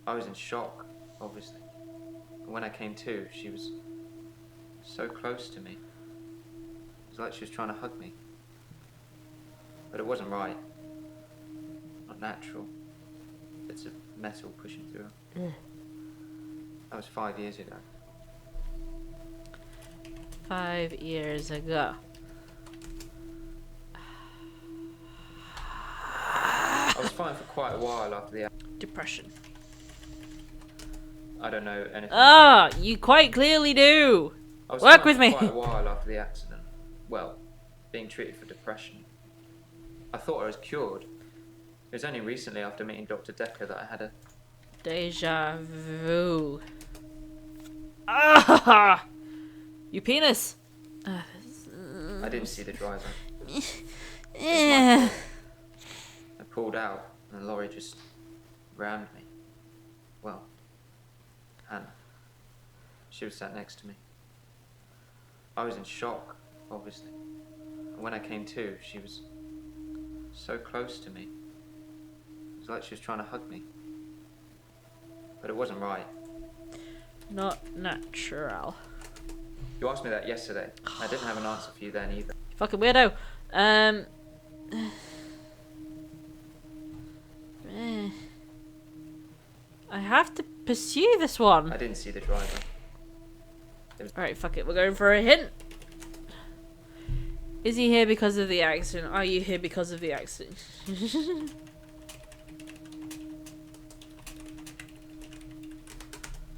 Speaker 9: I was in shock, obviously. And when I came to, she was so close to me. It was like she was trying to hug me. But it wasn't right. Not natural. Bits of metal pushing through her. That was 5 years ago.
Speaker 1: 5 years ago.
Speaker 9: I was fine for quite a while after the
Speaker 1: Depression.
Speaker 9: I don't know anything.
Speaker 1: Ah, you quite clearly do.
Speaker 9: I was
Speaker 1: Work
Speaker 9: fine
Speaker 1: with
Speaker 9: for
Speaker 1: me.
Speaker 9: quite a while after the accident. Well, being treated for depression. I thought I was cured. It was only recently after meeting Dr. Dekker that I had a...
Speaker 1: Deja vu. Ah! You penis.
Speaker 9: I didn't see the driver.
Speaker 1: Yeah.
Speaker 9: I pulled out and the lorry just rammed me. Well, Hannah. She was sat next to me. I was in shock, obviously. And when I came to, she was so close to me. It was like she was trying to hug me. But it wasn't right.
Speaker 1: Not natural.
Speaker 9: You asked me that yesterday. I didn't have an answer for you then either.
Speaker 1: Fucking weirdo. I have to pursue this one.
Speaker 9: I didn't see the driver.
Speaker 1: Alright, fuck it. We're going for a hint. Is he here because of the accident? Are you here because of the accident?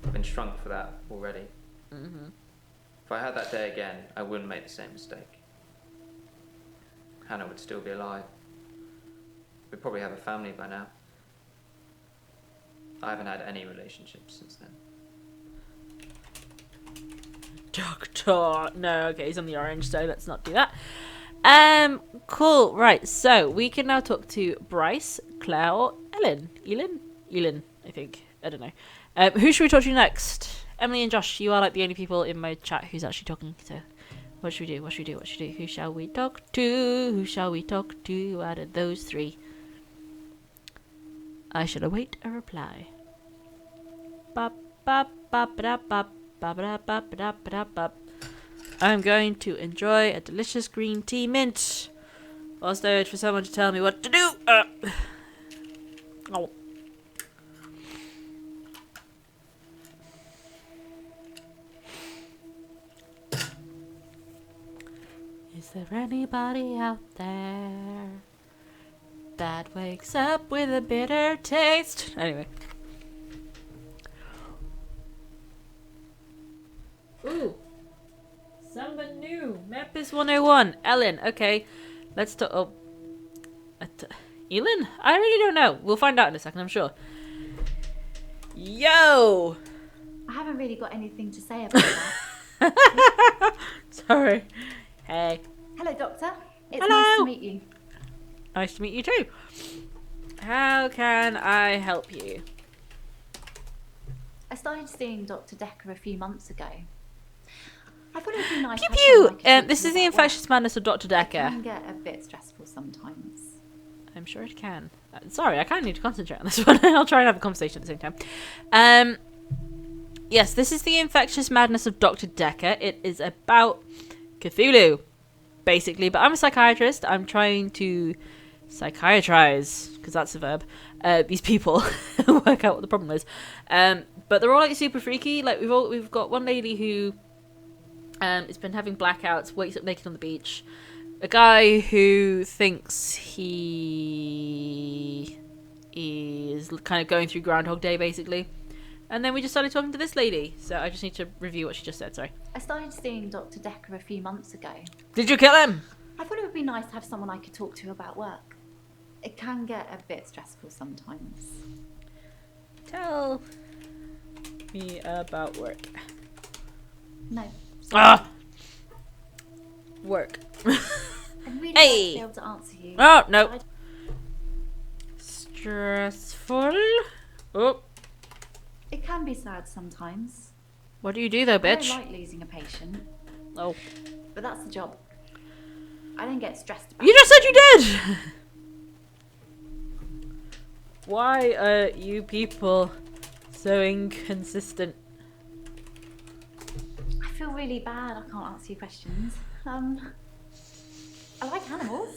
Speaker 9: I've been shrunk for that already.
Speaker 1: Mm-hmm.
Speaker 9: If I had that day again, I wouldn't make the same mistake. Hannah would still be alive. We'd probably have a family by now. I haven't had any relationships since then.
Speaker 1: Doctor. No, okay, he's on the orange, so let's not do that. Cool. Right, so we can now talk to Bryce, Claire, or Ellen, I think. I don't know. Who should we talk to next? Emily and Josh, you are like the only people in my chat who's actually talking, so what should we do? What should we do? What should we do? Who shall we talk to? Who shall we talk to out of those three? I shall await a reply. I'm going to enjoy a delicious green tea mint whilst I wait for someone to tell me what to do. Oh. Is there anybody out there that wakes up with a bitter taste? Anyway. Ooh. Someone new. Mepis 101. Ellen. Okay. Let's talk. Oh. Elin? I really don't know. We'll find out in a second, I'm sure. Yo!
Speaker 3: I haven't really got anything to say about that.
Speaker 1: Sorry. Hey.
Speaker 3: Hello, Doctor. It's
Speaker 1: Hello.
Speaker 3: nice to meet you.
Speaker 1: Nice to meet you too. How can I help you?
Speaker 3: I started seeing Dr. Dekker a few months ago. I thought it would be nice
Speaker 1: Pew
Speaker 3: to have someone I could talk
Speaker 1: This
Speaker 3: to
Speaker 1: is the
Speaker 3: about
Speaker 1: Infectious
Speaker 3: work.
Speaker 1: Madness of Dr.
Speaker 3: It
Speaker 1: Dekker.
Speaker 3: can get a bit stressful sometimes.
Speaker 1: I'm sure it can. Sorry, I kind of need to concentrate on this one. I'll try and have a conversation at the same time. Yes, this is the Infectious Madness of Dr. Dekker. It is about Cthulhu, basically. But I'm a psychiatrist. I'm trying to psychiatrize, because that's a verb, these people, work out what the problem is. But they're all like super freaky. Like we've got one lady who has been having blackouts, wakes up naked on the beach. A guy who thinks he is kind of going through Groundhog Day, basically. And then we just started talking to this lady. So I just need to review what she just said, sorry.
Speaker 3: I started seeing Dr. Dekker a few months ago.
Speaker 1: Did you kill him?
Speaker 3: I thought it would be nice to have someone I could talk to about work. It can get a bit stressful sometimes.
Speaker 1: Tell me about work.
Speaker 3: No.
Speaker 1: Ah! Work.
Speaker 3: I'd really
Speaker 1: Hey!
Speaker 3: like to be able to answer you.
Speaker 1: Oh, no. Stressful. Oh.
Speaker 3: It can be sad sometimes.
Speaker 1: What do you do though,
Speaker 3: I
Speaker 1: bitch?
Speaker 3: don't like losing a patient,
Speaker 1: Oh.
Speaker 3: but that's the job. I don't get stressed about
Speaker 1: You just said you
Speaker 3: it.
Speaker 1: did! Why are you people so inconsistent?
Speaker 3: I feel really bad I can't answer your questions. I like animals.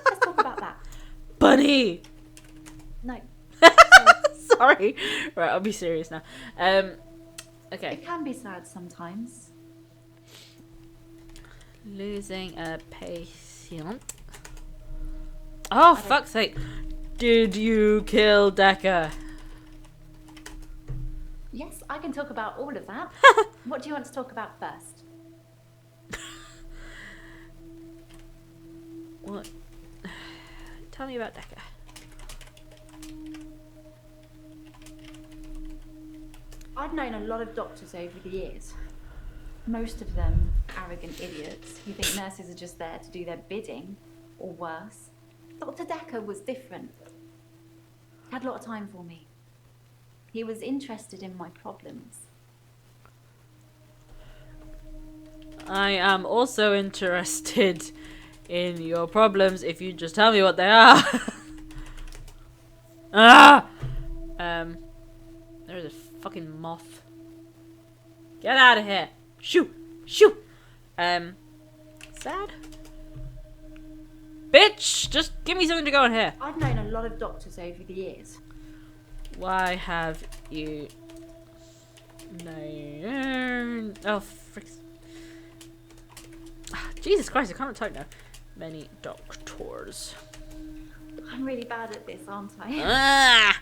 Speaker 3: Let's talk about that.
Speaker 1: Bunny!
Speaker 3: No.
Speaker 1: Sorry. Right, I'll be serious now. Okay.
Speaker 3: It can be sad sometimes.
Speaker 1: Losing a patient. Oh, fuck's sake. Did you kill Dekker?
Speaker 3: Yes, I can talk about all of that. What do you want to talk about first?
Speaker 1: What? Tell me about Dekker.
Speaker 3: I've known a lot of doctors over the years. Most of them arrogant idiots who think nurses are just there to do their bidding, or worse. Dr. Dekker was different. He had a lot of time for me. He was interested in my problems.
Speaker 1: I am also interested in your problems if you just tell me what they are. Ah! There's a fucking moth. Get out of here. Shoo! Shoo! Sad? Bitch! Just give me something to go on here.
Speaker 3: I've known a lot of doctors over the years.
Speaker 1: Why have you... No... Oh, frick. Jesus Christ, I can't type now. Many doctors.
Speaker 3: I'm really bad at this, aren't I?
Speaker 1: Ah!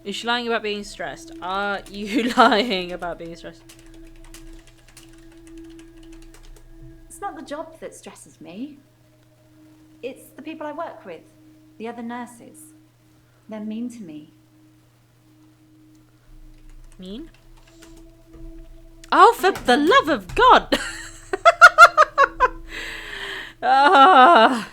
Speaker 1: Is she lying about being stressed? Are you lying about being stressed?
Speaker 3: It's not the job that stresses me. It's the people I work with, the other nurses. They're mean to me.
Speaker 1: Mean? Oh, for the love of God! Ah,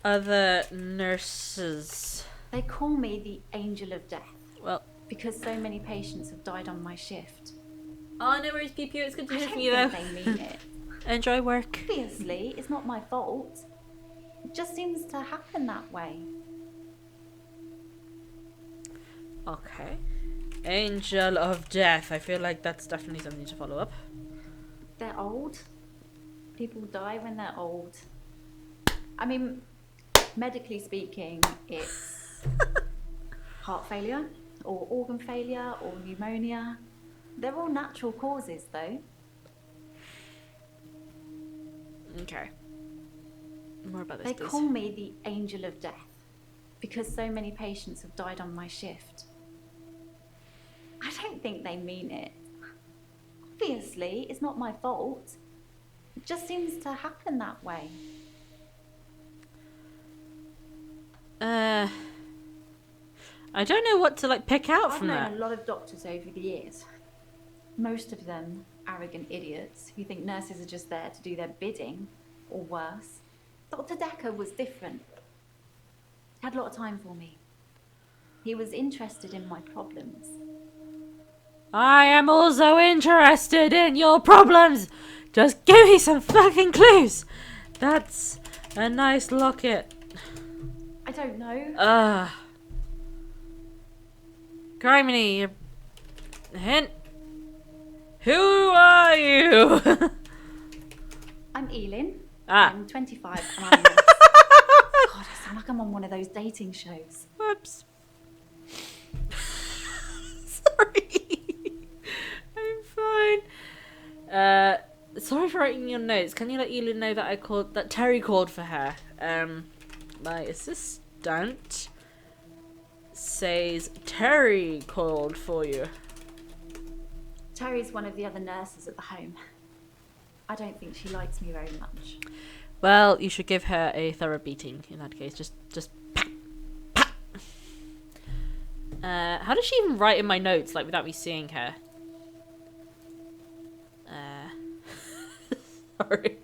Speaker 1: other nurses.
Speaker 3: They call me the angel of death.
Speaker 1: Well,
Speaker 3: because so many patients have died on my shift.
Speaker 1: Oh, no worries, PP. It's good to
Speaker 3: I
Speaker 1: hear
Speaker 3: don't
Speaker 1: from you, though.
Speaker 3: think they mean it.
Speaker 1: Enjoy work.
Speaker 3: Obviously, it's not my fault. It just seems to happen that way.
Speaker 1: Okay. Angel of Death. I feel like that's definitely something to follow up.
Speaker 3: They're old. People die when they're old. I mean, medically speaking, it's heart failure, or organ failure, or pneumonia. They're all natural causes, though.
Speaker 1: Okay. More about this,
Speaker 3: They
Speaker 1: please.
Speaker 3: call me the angel of death because so many patients have died on my shift. I don't think they mean it. Obviously, it's not my fault. It just seems to happen that way.
Speaker 1: I don't know what to pick out
Speaker 3: I've
Speaker 1: from
Speaker 3: known
Speaker 1: that.
Speaker 3: a lot of doctors over the years. Most of them arrogant idiots who think nurses are just there to do their bidding, or worse. Dr. Dekker was different. He had a lot of time for me. He was interested in my problems.
Speaker 1: I am also interested in your problems. Just give me some fucking clues. That's a nice locket.
Speaker 3: I don't know.
Speaker 1: Criminy. Hint. Who are you?
Speaker 3: I'm Elin.
Speaker 1: Ah.
Speaker 3: I'm 25 and I'm... God, I sound like I'm on one of those dating shows.
Speaker 1: Whoops. Sorry. I'm fine. Sorry for writing your notes. Can you let Elin know that Terry called for her? My assistant says Terry called for you.
Speaker 3: Terry's one of the other nurses at the home. I don't think she likes me very much.
Speaker 1: Well, you should give her a thorough beating in that case. Just pat, pat. How does she even write in my notes, without me seeing her? Sorry.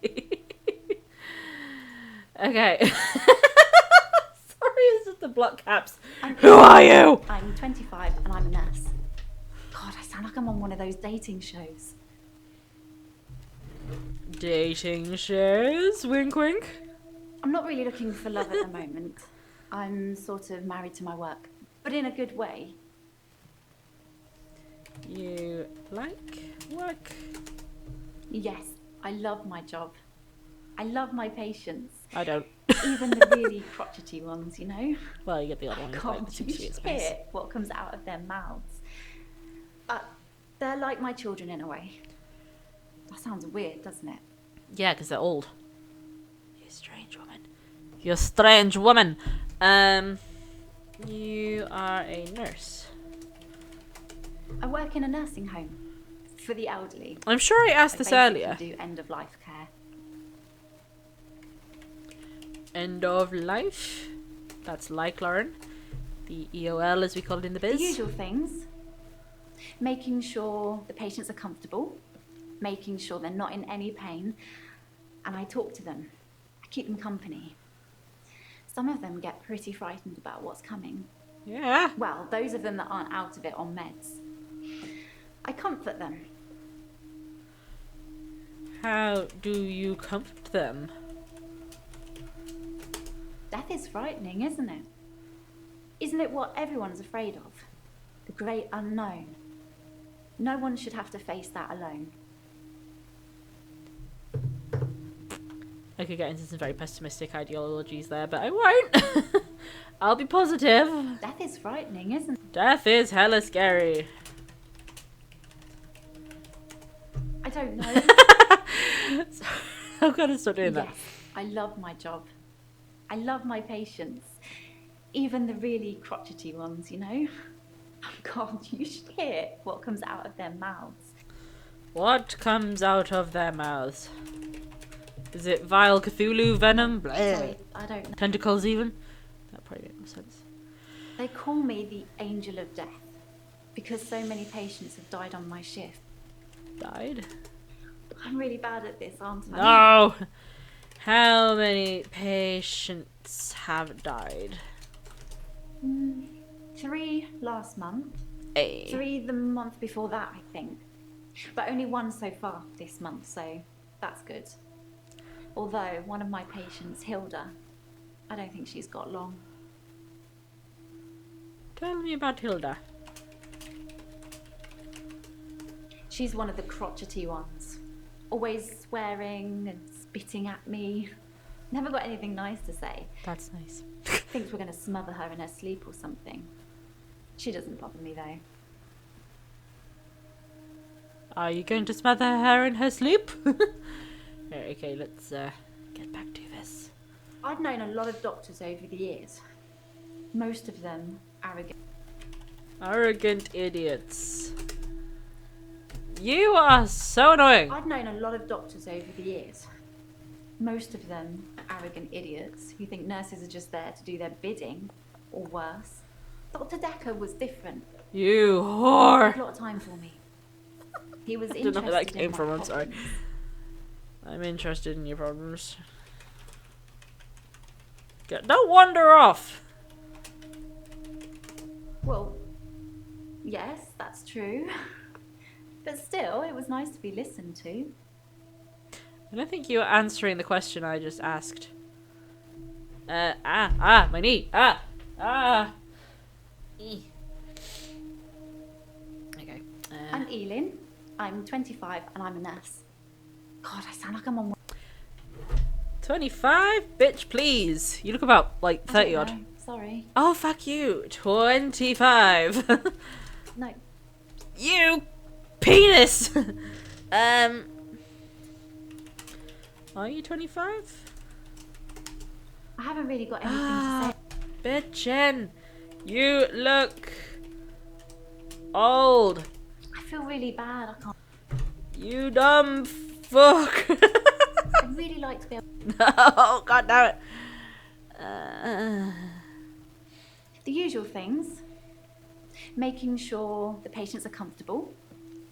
Speaker 1: Okay. Sorry, it's just the block caps. Who are you?
Speaker 3: I'm 25 and I'm a nurse. God, I sound like I'm on one of those dating shows.
Speaker 1: Dating shows? Wink wink.
Speaker 3: I'm not really looking for love at the moment. I'm sort of married to my work, but in a good way.
Speaker 1: You like work?
Speaker 3: Yes, I love my job. I love my patients.
Speaker 1: I don't.
Speaker 3: Even the really crotchety ones, you know?
Speaker 1: Well, you get the other one. It's like
Speaker 3: God,
Speaker 1: 6
Speaker 3: you
Speaker 1: feet
Speaker 3: should
Speaker 1: space.
Speaker 3: hear what comes out of their mouths. They're like my children in a way. That sounds weird, doesn't it?
Speaker 1: Yeah, because they're old. You strange woman. You strange woman. You are a nurse.
Speaker 3: I work in a nursing home for the elderly.
Speaker 1: I'm sure I asked this earlier.
Speaker 3: I do end of life care.
Speaker 1: End of life. That's like Lauren. The EOL, as we call it in the biz.
Speaker 3: The usual things. Making sure the patients are comfortable. Making sure they're not in any pain. And I talk to them. I keep them company. Some of them get pretty frightened about what's coming.
Speaker 1: Yeah.
Speaker 3: Well, those of them that aren't out of it on meds. I comfort them.
Speaker 1: How do you comfort them?
Speaker 3: Death is frightening, isn't it? Isn't it what everyone's afraid of? The great unknown. No one should have to face that alone.
Speaker 1: I could get into some very pessimistic ideologies there, but I won't. I'll be positive.
Speaker 3: Death is frightening, isn't it?
Speaker 1: Death is hella scary.
Speaker 3: I don't know.
Speaker 1: I'm gonna stop doing that.
Speaker 3: Yes, I love my job. I love my patients. Even the really crotchety ones, you know? Oh God, you should hear what comes out of their mouths.
Speaker 1: What comes out of their mouths? Is it vile Cthulhu venom? Bleh.
Speaker 3: Sorry, I don't know.
Speaker 1: Tentacles even? That probably makes more sense.
Speaker 3: They call me the angel of death because so many patients have died on my shift.
Speaker 1: Died?
Speaker 3: I'm really bad at this, aren't I?
Speaker 1: No! How many patients have died?
Speaker 3: 3 last month.
Speaker 1: Hey.
Speaker 3: 3 the month before that, I think. But only 1 so far this month, so that's good. Although one of my patients, Hilda, I don't think she's got long.
Speaker 1: Tell me about Hilda.
Speaker 3: She's one of the crotchety ones. Always swearing and spitting at me. Never got anything nice to say.
Speaker 1: That's nice.
Speaker 3: Thinks we're going to smother her in her sleep or something. She doesn't bother me though.
Speaker 1: Are you going to smother her in her sleep? Okay, let's get back to this.
Speaker 3: I've known a lot of doctors over the years. Most of them arrogant.
Speaker 1: Arrogant idiots. You are so annoying.
Speaker 3: I've known a lot of doctors over the years. Most of them arrogant idiots who think nurses are just there to do their bidding, or worse. Dr. Dekker was different.
Speaker 1: You
Speaker 3: He
Speaker 1: whore.
Speaker 3: had a lot of time for me. He was
Speaker 1: I don't know
Speaker 3: interested
Speaker 1: where that came
Speaker 3: in my
Speaker 1: from, I'm sorry.
Speaker 3: problems.
Speaker 1: I'm interested in your problems. Don't wander off.
Speaker 3: Well, yes, that's true. But still, it was nice to be listened to.
Speaker 1: I don't think you were answering the question I just asked. My knee. Okay.
Speaker 3: I'm Elin. I'm 25 and I'm a nurse. God, I sound like I'm on
Speaker 1: 25? Bitch, please. You look about, like, 30 odd.
Speaker 3: Sorry.
Speaker 1: Oh, fuck you. 25.
Speaker 3: No.
Speaker 1: You penis! Are you 25?
Speaker 3: I haven't really got anything to say.
Speaker 1: Bitchin'. You look old.
Speaker 3: I feel really bad. I can't.
Speaker 1: You dumb fuck.
Speaker 3: I'd really like to be able.
Speaker 1: No, god damn it.
Speaker 3: The usual things. Making sure the patients are comfortable.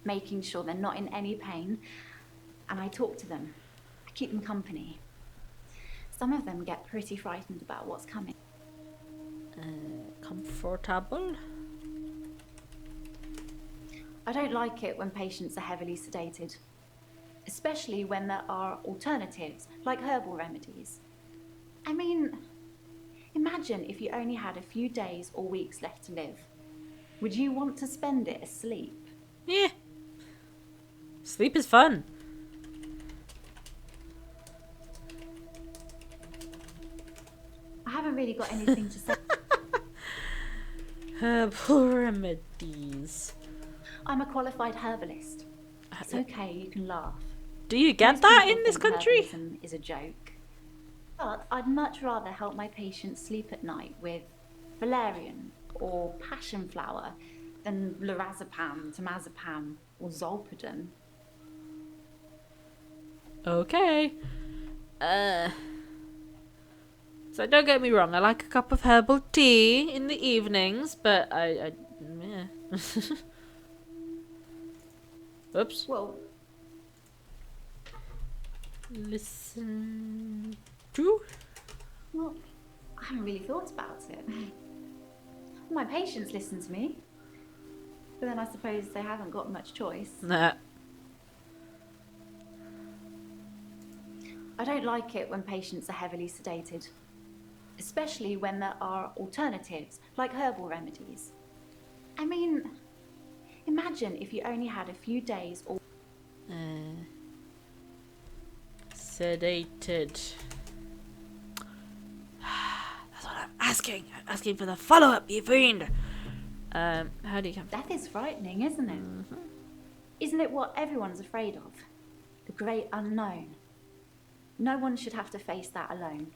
Speaker 3: Making sure they're not in any pain. And I talk to them. I keep them company. Some of them get pretty frightened about what's coming.
Speaker 1: Comfortable.
Speaker 3: I don't like it when patients are heavily sedated, especially when there are alternatives like herbal remedies. I mean, imagine if you only had a few days or weeks left to live. Would you want to spend it asleep?
Speaker 1: Yeah. Sleep is fun.
Speaker 3: I haven't really got anything to say.
Speaker 1: Herbal remedies.
Speaker 3: I'm a qualified herbalist. It's okay, you can laugh.
Speaker 1: Do you get
Speaker 3: Most
Speaker 1: that
Speaker 3: people
Speaker 1: in this
Speaker 3: think
Speaker 1: country?
Speaker 3: herbalism is a joke. But I'd much rather help my patients sleep at night with valerian or passion flower than lorazepam, temazepam, or zolpidem.
Speaker 1: Okay. So don't get me wrong, I like a cup of herbal tea in the evenings, but yeah. Oops.
Speaker 3: Well,
Speaker 1: Listen to?
Speaker 3: well, I haven't really thought about it. My patients listen to me. But then I suppose they haven't got much choice.
Speaker 1: Nah.
Speaker 3: I don't like it when patients are heavily sedated, especially when there are alternatives like herbal remedies. I mean, imagine if you only had a few days or
Speaker 1: Sedated. That's what I'm asking. I'm asking for the follow-up, you fiend. How do you come?
Speaker 3: death is frightening, isn't it? Isn't it what everyone's afraid of? The great unknown. No one should have to face that alone.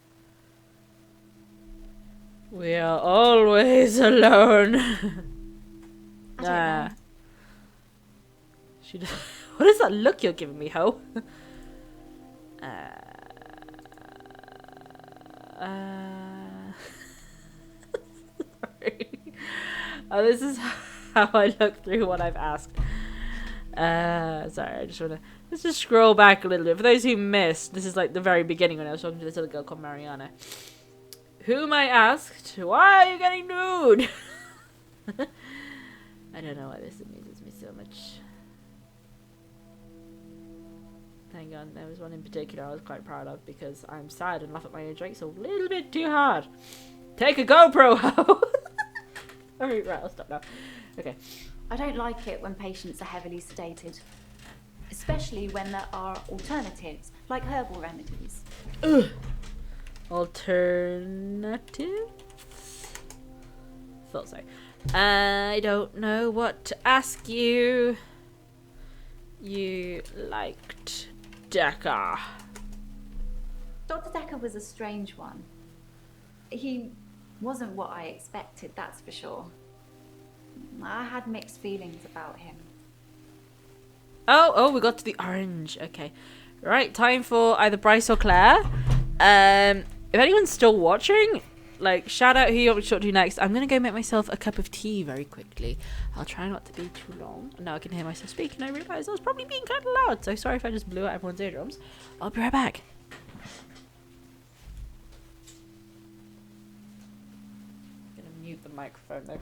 Speaker 1: We are always alone.
Speaker 3: I don't know.
Speaker 1: She what is that look you're giving me, ho? Sorry. Oh, this is how I look through what I've asked. Sorry, I just wanna let's just scroll back a little bit. For those who missed, this is like the very beginning when I was talking to this little girl called Mariana. Whom I asked, why are you getting nude? I don't know why this amuses me so much. Hang on, there was one in particular I was quite proud of because I'm sad and laugh at my own jokes a little bit too hard. Take a GoPro, ho! Alright, right, I'll stop now. Okay.
Speaker 3: I don't like it when patients are heavily sedated, especially when there are alternatives like herbal remedies.
Speaker 1: Ugh. Alternatives? Thought so. I don't know what to ask you. You liked Dekker.
Speaker 3: Dr. Dekker was a strange one. He wasn't what I expected, that's for sure. I had mixed feelings about him.
Speaker 1: Oh, we got to the orange. Okay. Right, time for either Bryce or Claire. If anyone's still watching, like, shout out who you want me to talk to next. I'm going to go make myself a cup of tea very quickly. I'll try not to be too long. Now I can hear myself speak and I realise I was probably being kind of loud. So sorry if I just blew out everyone's eardrums. I'll be right back. I'm going to mute the microphone though.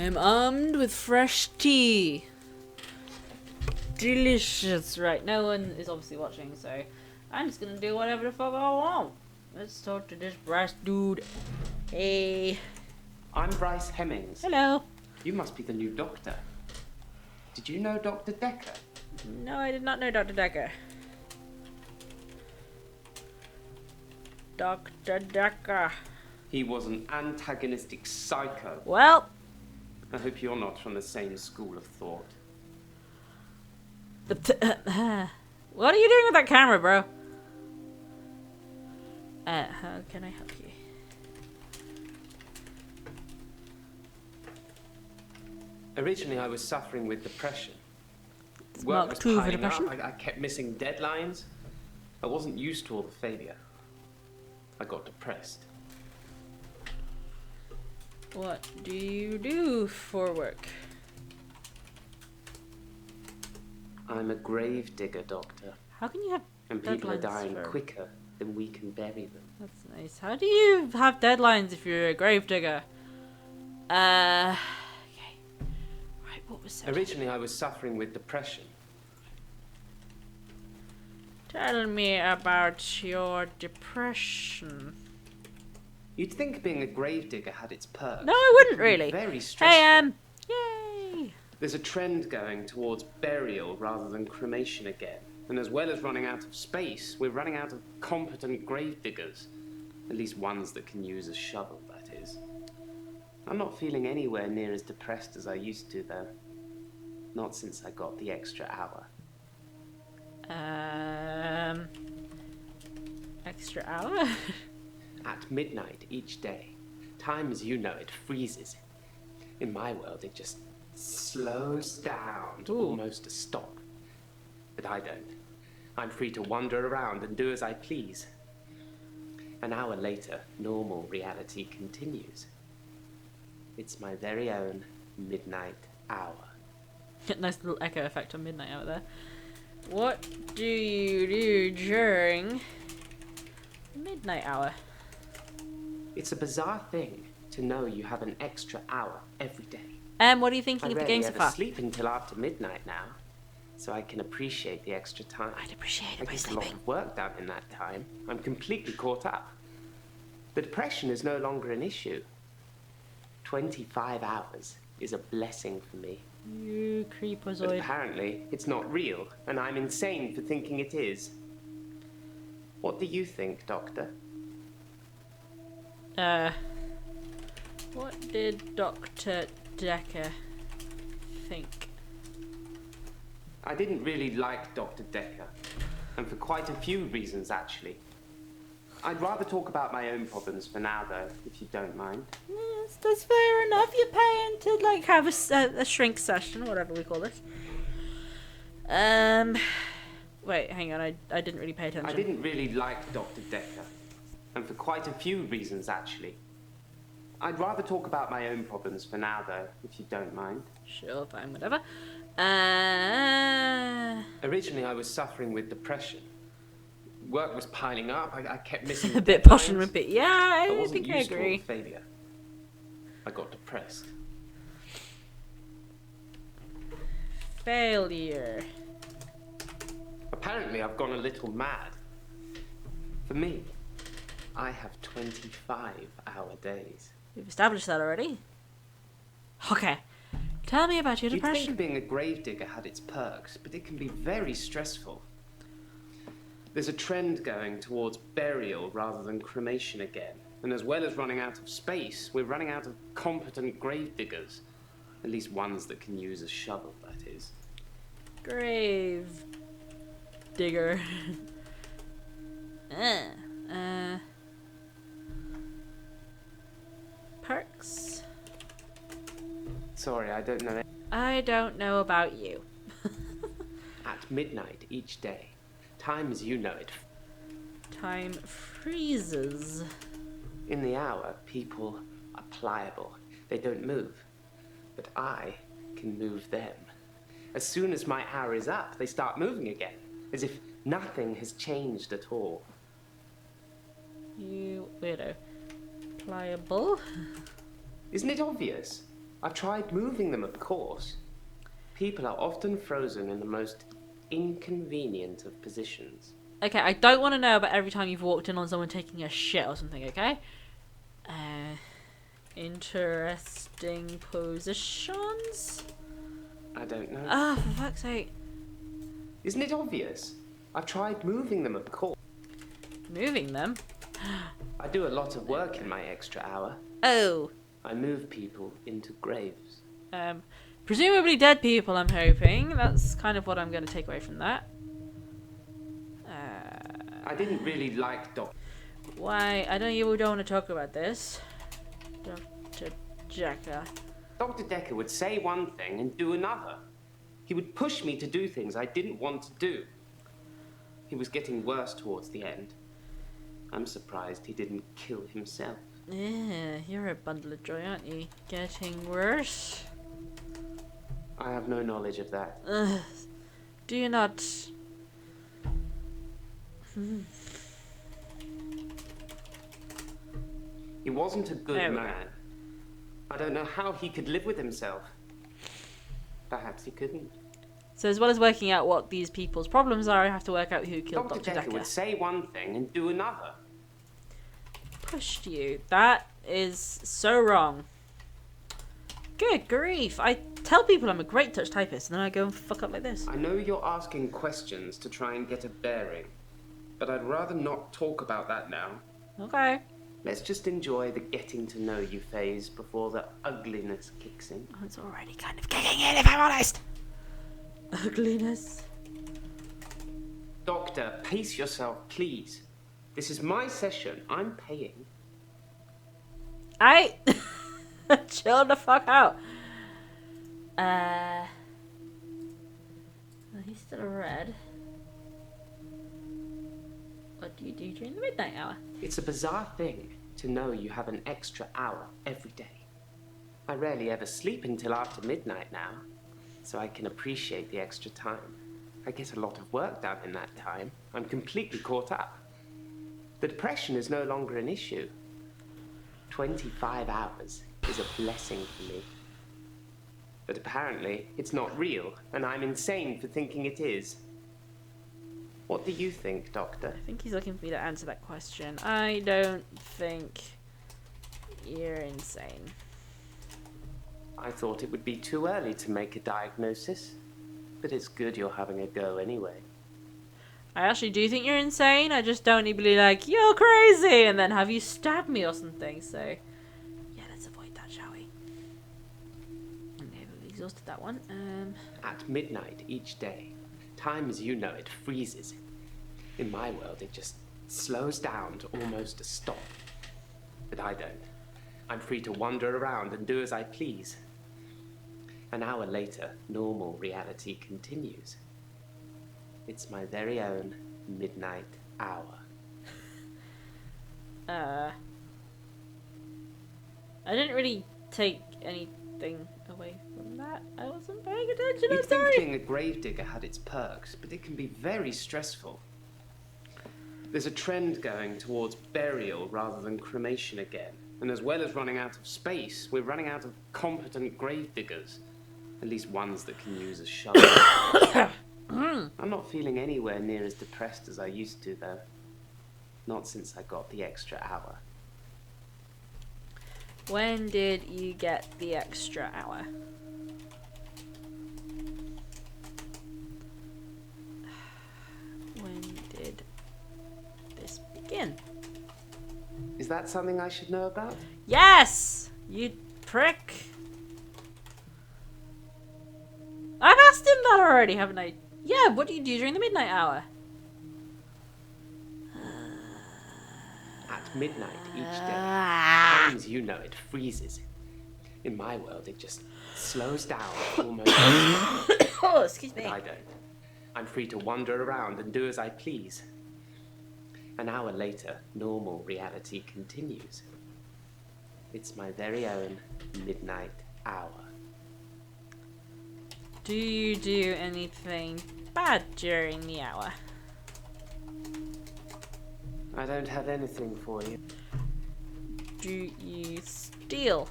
Speaker 1: am armed with fresh tea. Delicious. Right, no one is obviously watching, so I'm just gonna do whatever the fuck I want. Let's talk to this brass dude. Hey.
Speaker 10: I'm Bryce Hemmings.
Speaker 1: Hello.
Speaker 10: You must be the new doctor. Did you know Dr. Dekker?
Speaker 1: No, I did not know Dr. Dekker. Dr. Dekker.
Speaker 10: He was an antagonistic psycho.
Speaker 1: Well.
Speaker 10: I hope you're not from the same school of thought.
Speaker 1: What are you doing with that camera, bro? How can I help you?
Speaker 10: Originally, I was suffering with depression.
Speaker 1: It's
Speaker 10: Work
Speaker 1: Mark
Speaker 10: was
Speaker 1: 2 for
Speaker 10: piling
Speaker 1: depression.
Speaker 10: up. I kept missing deadlines. I wasn't used to all the failure. I got depressed.
Speaker 1: What do you do for work?
Speaker 10: I'm a grave digger, Doctor.
Speaker 1: How can you have
Speaker 10: And people are
Speaker 1: deadlines
Speaker 10: dying
Speaker 1: for-
Speaker 10: quicker than we can bury them.
Speaker 1: That's nice. How do you have deadlines if you're a gravedigger? Okay. Right, what was that?
Speaker 10: Originally, I was suffering with depression.
Speaker 1: Tell me about your depression.
Speaker 10: You'd think being a gravedigger had its perks.
Speaker 1: No, I
Speaker 10: but it
Speaker 1: wouldn't
Speaker 10: can be
Speaker 1: really.
Speaker 10: Very stressful.
Speaker 1: Hey, yay!
Speaker 10: There's a trend going towards burial rather than cremation again. And as well as running out of space, we're running out of competent gravediggers. At least ones that can use a shovel, that is. I'm not feeling anywhere near as depressed as I used to, though. Not since I got the extra hour.
Speaker 1: Extra hour?
Speaker 10: At midnight each day. Time as you know it freezes. In my world, it just slows down to
Speaker 1: Ooh.
Speaker 10: almost a stop. But I don't. I'm free to wander around and do as I please. An hour later, normal reality continues. It's my very own midnight hour.
Speaker 1: Nice little echo effect on midnight out there. What do you do during midnight hour?
Speaker 10: It's a bizarre thing to know you have an extra hour every day.
Speaker 1: What are you thinking
Speaker 10: I
Speaker 1: of the
Speaker 10: rarely
Speaker 1: game so
Speaker 10: ever
Speaker 1: far?
Speaker 10: sleep until after midnight now, so I can appreciate the extra time.
Speaker 1: I'd appreciate
Speaker 10: I
Speaker 1: it by
Speaker 10: get a lot
Speaker 1: sleeping.
Speaker 10: of work done in that time. I'm completely caught up. The depression is no longer an issue. 25 hours is a blessing for me.
Speaker 1: You
Speaker 10: But
Speaker 1: creepazoid.
Speaker 10: apparently, it's not real, and I'm insane for thinking it is. What do you think, Doctor?
Speaker 1: What did Dr. Dekker think?
Speaker 10: I didn't really like Dr. Dekker, and for quite a few reasons, actually. I'd rather talk about my own problems for now, though, if you don't mind.
Speaker 1: Yes, that's fair enough. You're paying to like have a shrink session, whatever we call this. Wait, hang on. I didn't really pay attention.
Speaker 10: I didn't really like Dr. Dekker, and for quite a few reasons, actually. I'd rather talk about my own problems for now, though, if you don't mind.
Speaker 1: Sure, fine, whatever.
Speaker 10: Originally, I was suffering with depression. Work was piling up. I kept missing
Speaker 1: A bit posh and
Speaker 10: deadlines.
Speaker 1: repeat. Yeah, I
Speaker 10: wasn't
Speaker 1: think I
Speaker 10: used to all
Speaker 1: agree.
Speaker 10: the failure. I got depressed.
Speaker 1: Failure.
Speaker 10: Apparently, I've gone a little mad. For me, I have 25-hour days.
Speaker 1: We've established that already. Okay. Tell me about your
Speaker 10: You'd
Speaker 1: depression.
Speaker 10: think being a gravedigger had its perks, but it can be very stressful. There's a trend going towards burial rather than cremation again. And as well as running out of space, we're running out of competent gravediggers. At least ones that can use a shovel, that is.
Speaker 1: Grave digger. Perks?
Speaker 10: Sorry, I don't know.
Speaker 1: I don't know about you.
Speaker 10: At midnight each day. Time as you know it.
Speaker 1: Time freezes.
Speaker 10: In the hour, people are pliable. They don't move. But I can move them. As soon as my hour is up, they start moving again, as if nothing has changed at all.
Speaker 1: You weirdo. Pliable.
Speaker 10: Isn't it obvious? I've tried moving them, of course. People are often frozen in the most inconvenient of positions.
Speaker 1: Okay, I don't want to know about every time you've walked in on someone taking a shit or something, okay? Interesting positions?
Speaker 10: I don't know.
Speaker 1: Ah, for fuck's sake.
Speaker 10: Isn't it obvious? I've tried moving them, of course.
Speaker 1: Moving them?
Speaker 10: I do a lot of work in my extra hour.
Speaker 1: Oh.
Speaker 10: I move people into graves.
Speaker 1: Presumably dead people, I'm hoping. That's kind of what I'm going to take away from that.
Speaker 10: I didn't really like Dr.
Speaker 1: Why? I know you don't want to talk about this. Dr. Dekker.
Speaker 10: Dr. Dekker would say one thing and do another. He would push me to do things I didn't want to do. He was getting worse towards the end. I'm surprised he didn't kill himself.
Speaker 1: Yeah, you're a bundle of joy, aren't you? Getting worse?
Speaker 10: I have no knowledge of that.
Speaker 1: Do you not...
Speaker 10: He wasn't a good
Speaker 1: There we go.
Speaker 10: man. I don't know how he could live with himself. Perhaps he couldn't.
Speaker 1: So as well as working out what these people's problems are, I have to work out who killed
Speaker 10: Dr.
Speaker 1: Dr.
Speaker 10: Dekker would
Speaker 1: Dekker.
Speaker 10: say one thing and do another.
Speaker 1: Pushed you. That is so wrong. Good grief. I tell people I'm a great touch typist and then I go and fuck up like this.
Speaker 10: I know you're asking questions to try and get a bearing, but I'd rather not talk about that now.
Speaker 1: Okay.
Speaker 10: Let's just enjoy the getting to know you phase before the ugliness kicks in.
Speaker 1: Oh, it's already kind of kicking in, if I'm honest. Ugliness.
Speaker 10: Doctor, pace yourself, please. This is my session. I'm paying.
Speaker 1: Chill the fuck out. He's still red. What do you do during the midnight hour?
Speaker 10: It's a bizarre thing to know you have an extra hour every day. I rarely ever sleep until after midnight now, so I can appreciate the extra time. I get a lot of work done in that time. I'm completely caught up. The depression is no longer an issue. 25 hours is a blessing for me. But apparently, it's not real, and I'm insane for thinking it is. What do you think, Doctor?
Speaker 1: I think he's looking for me to answer that question. I don't think you're insane.
Speaker 10: I thought it would be too early to make a diagnosis, but it's good you're having a go anyway.
Speaker 1: I actually do think you're insane. I just don't need to be like, you're crazy, and then have you stab me or something. So, yeah, let's avoid that, shall we? Okay, we've exhausted that one.
Speaker 10: At midnight each day, time as you know it freezes. In my world, it just slows down to almost a stop. But I don't. I'm free to wander around and do as I please. An hour later, normal reality continues. It's my very own midnight hour.
Speaker 1: I didn't really take anything away from that. I wasn't paying attention, I'm
Speaker 10: You'd think
Speaker 1: sorry.
Speaker 10: being a gravedigger had its perks, but it can be very stressful. There's a trend going towards burial rather than cremation again. And as well as running out of space, we're running out of competent gravediggers. At least ones that can use a shovel. I'm not feeling anywhere near as depressed as I used to, though. Not since I got the extra hour.
Speaker 1: When did you get the extra hour? When did this begin?
Speaker 10: Is that something I should know about?
Speaker 1: Yes! You prick. I've asked him that already, haven't I? Yeah, what do you do during the midnight hour?
Speaker 10: At midnight each day, time as you know it freezes. In my world, it just slows down almost.
Speaker 1: Oh, excuse me.
Speaker 10: But I don't. I'm free to wander around and do as I please. An hour later, normal reality continues. It's my very own midnight hour.
Speaker 1: Do you do anything bad during the hour?
Speaker 10: I don't have anything for you.
Speaker 1: Do you steal?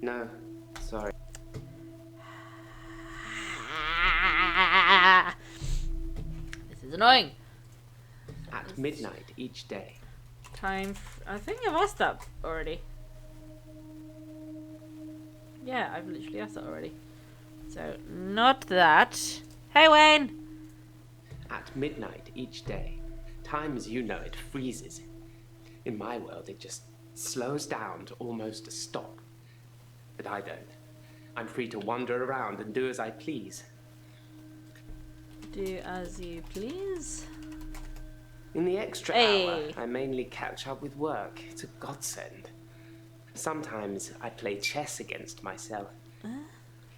Speaker 10: No, sorry.
Speaker 1: This is annoying.
Speaker 10: At midnight each day.
Speaker 1: I think I've asked that already. Yeah, I've literally asked that already. So, not that. Hey, Wayne!
Speaker 10: At midnight each day. Time as you know it freezes. In my world, it just slows down to almost a stop. But I don't. I'm free to wander around and do as I please.
Speaker 1: Do as you please.
Speaker 10: In the extra hour, I mainly catch up with work. It's a godsend. Sometimes I play chess against myself.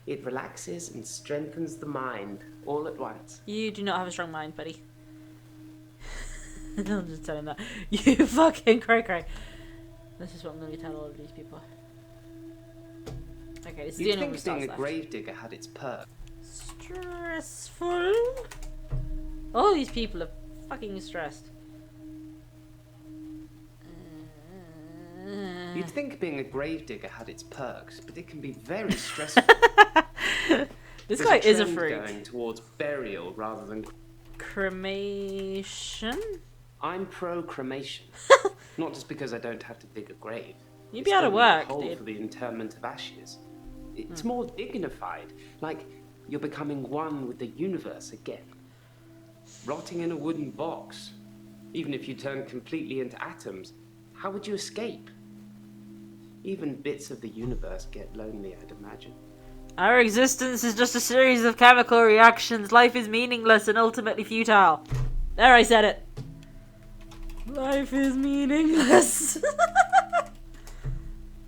Speaker 10: It relaxes and strengthens the mind all at once.
Speaker 1: You do not have a strong mind, buddy. I'm just telling that. You fucking cray. This is what I'm going to tell all of these people. Okay, this is the
Speaker 10: You'd
Speaker 1: only one
Speaker 10: think
Speaker 1: with stars
Speaker 10: being a
Speaker 1: left.
Speaker 10: gravedigger had its perks.
Speaker 1: Stressful. All these people are fucking stressed.
Speaker 10: You'd think being a gravedigger had its perks, but it can be very stressful.
Speaker 1: This
Speaker 10: There's
Speaker 1: guy is a
Speaker 10: trend
Speaker 1: freak.
Speaker 10: going towards burial rather than
Speaker 1: Cremation?
Speaker 10: I'm pro cremation. Not just because I don't have to dig a grave.
Speaker 1: You'd
Speaker 10: It's
Speaker 1: be out of
Speaker 10: still need a
Speaker 1: work,
Speaker 10: hole
Speaker 1: dude.
Speaker 10: for the interment of ashes. It's more dignified, like you're becoming one with the universe again. Rotting in a wooden box, even if you turn completely into atoms, how would you escape? Even bits of the universe get lonely, I'd imagine.
Speaker 1: Our existence is just a series of chemical reactions. Life is meaningless and ultimately futile. There, I said it. Life is meaningless.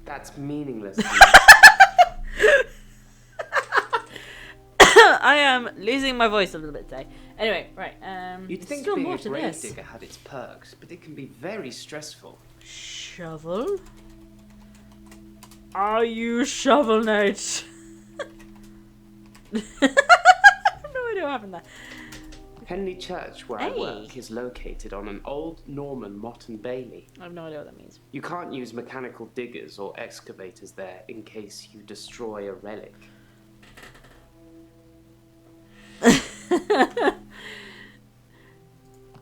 Speaker 10: That's meaningless.
Speaker 1: I am losing my voice a little bit today. Anyway, right.
Speaker 10: You'd
Speaker 1: there's
Speaker 10: think
Speaker 1: still
Speaker 10: being
Speaker 1: more
Speaker 10: a
Speaker 1: to this.
Speaker 10: gravedigger had its perks, but it can be very stressful.
Speaker 1: Shovel? Are you Shovel Knight? I have no idea what happened there.
Speaker 10: Henley Church, where I work, is located on an old Norman motte and bailey.
Speaker 1: I have no idea what that means.
Speaker 10: You can't use mechanical diggers or excavators there in case you destroy a relic.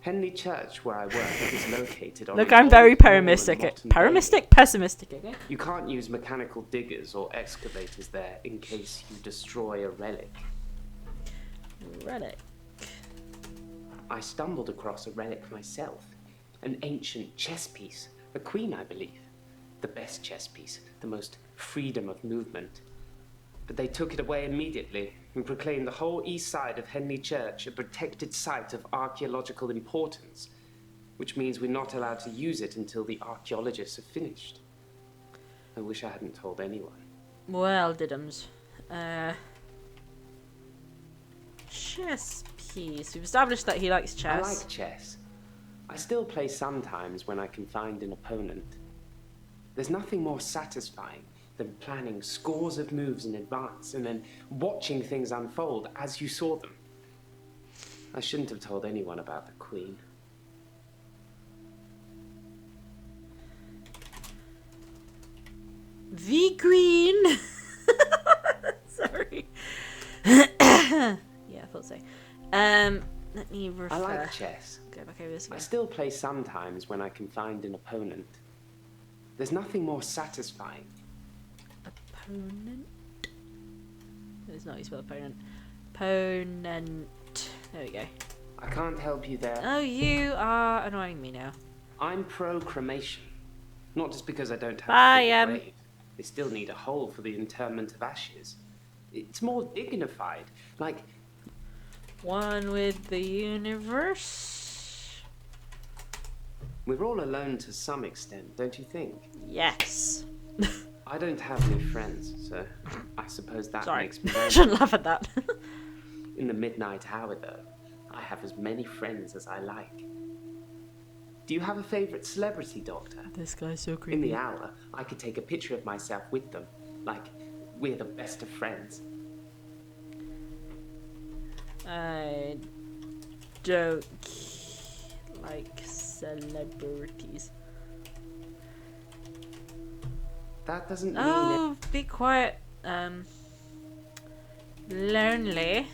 Speaker 10: Henley Church, where I work, is located on
Speaker 1: Look,
Speaker 10: an
Speaker 1: I'm
Speaker 10: old
Speaker 1: very
Speaker 10: Norman
Speaker 1: pessimistic.
Speaker 10: motte and bailey.
Speaker 1: Pessimistic, okay?
Speaker 10: You can't use mechanical diggers or excavators there in case you destroy a relic.
Speaker 1: Relic.
Speaker 10: I stumbled across a relic myself. An ancient chess piece. A queen, I believe. The best chess piece. The most freedom of movement. But they took it away immediately and proclaimed the whole east side of Henley Church a protected site of archaeological importance, which means we're not allowed to use it until the archaeologists have finished. I wish I hadn't told anyone.
Speaker 1: Well, diddums. Chess piece. We've established that he likes chess.
Speaker 10: I like chess. I still play sometimes when I can find an opponent. There's nothing more satisfying than planning scores of moves in advance and then watching things unfold as you saw them. I shouldn't have told anyone about the Queen.
Speaker 1: The Queen! Sorry. Yeah, I thought so. Let me refer.
Speaker 10: I like chess.
Speaker 1: Go back over this again.
Speaker 10: I still play sometimes when I can find an opponent. There's nothing more satisfying.
Speaker 1: Opponent? It's not how you spell opponent. Opponent. There we go.
Speaker 10: I can't help you there.
Speaker 1: Oh, you are annoying me now.
Speaker 10: I'm pro cremation. Not just because I don't have
Speaker 1: Bye,
Speaker 10: a grave. They still need a hole for the interment of ashes. It's more dignified. Like,
Speaker 1: one with the universe?
Speaker 10: we're all alone to some extent, don't you think?
Speaker 1: Yes.
Speaker 10: I don't have any friends, so I suppose that
Speaker 1: Sorry.
Speaker 10: makes me
Speaker 1: I
Speaker 10: very
Speaker 1: shouldn't laugh at that.
Speaker 10: In the midnight hour, though, I have as many friends as I like. Do you have a favourite celebrity, Doctor?
Speaker 1: This guy's so creepy.
Speaker 10: In the hour, I could take a picture of myself with them, like we're the best of friends.
Speaker 1: I don't like celebrities.
Speaker 10: that doesn't mean
Speaker 1: Oh, be quiet. Lonely.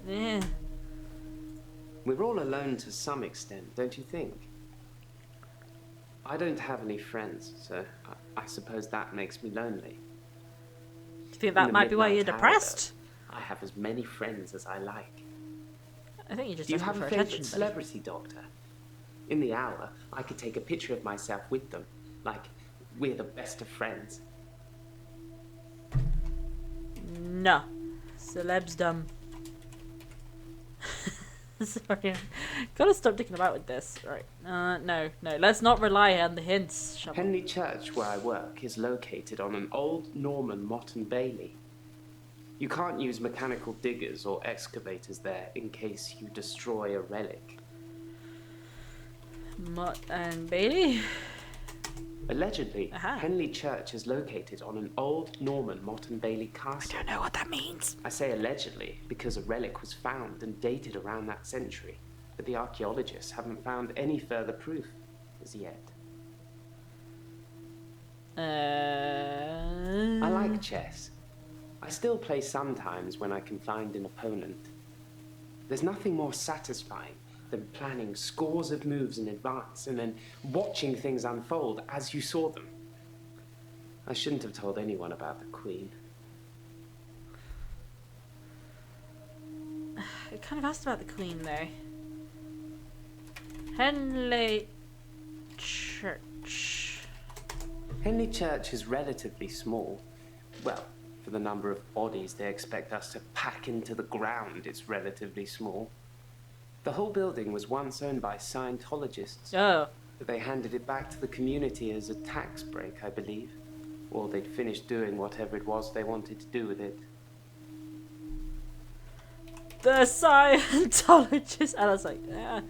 Speaker 1: Yeah.
Speaker 10: We're all alone to some extent, don't you think? I don't have any friends, so I suppose that makes me lonely.
Speaker 1: Do you think that might be why you're depressed?
Speaker 10: I have as many friends as I like.
Speaker 1: I think you just
Speaker 10: Do you
Speaker 1: desperate
Speaker 10: have a
Speaker 1: for
Speaker 10: favourite
Speaker 1: attention, buddy.
Speaker 10: celebrity, Doctor? In the hour, I could take a picture of myself with them, like we're the best of friends.
Speaker 1: No. Celeb's dumb. Sorry. Gotta stop dicking about with this. Right. No. Let's not rely on the hints.
Speaker 10: Henley Church, where I work, is located on an old Norman Motte and Bailey. You can't use mechanical diggers or excavators there in case you destroy a relic.
Speaker 1: Mott and Bailey?
Speaker 10: Allegedly, Henley Church is located on an old Norman Motte and Bailey castle.
Speaker 1: I don't know what that means.
Speaker 10: I say allegedly because a relic was found and dated around that century, but the archaeologists haven't found any further proof as yet. I like chess. I still play sometimes when I can find an opponent. There's nothing more satisfying than planning scores of moves in advance and then watching things unfold as you saw them. I shouldn't have told anyone about the Queen.
Speaker 1: I kind of asked about the Queen, though. Henley Church.
Speaker 10: Henley Church is relatively small. Well, for the number of bodies they expect us to pack into the ground, it's relatively small. The whole building was once owned by Scientologists.
Speaker 1: Oh.
Speaker 10: But they handed it back to the community as a tax break, I believe. Or they'd finished doing whatever it was they wanted to do with it.
Speaker 1: The Scientologist. And I was like, yeah.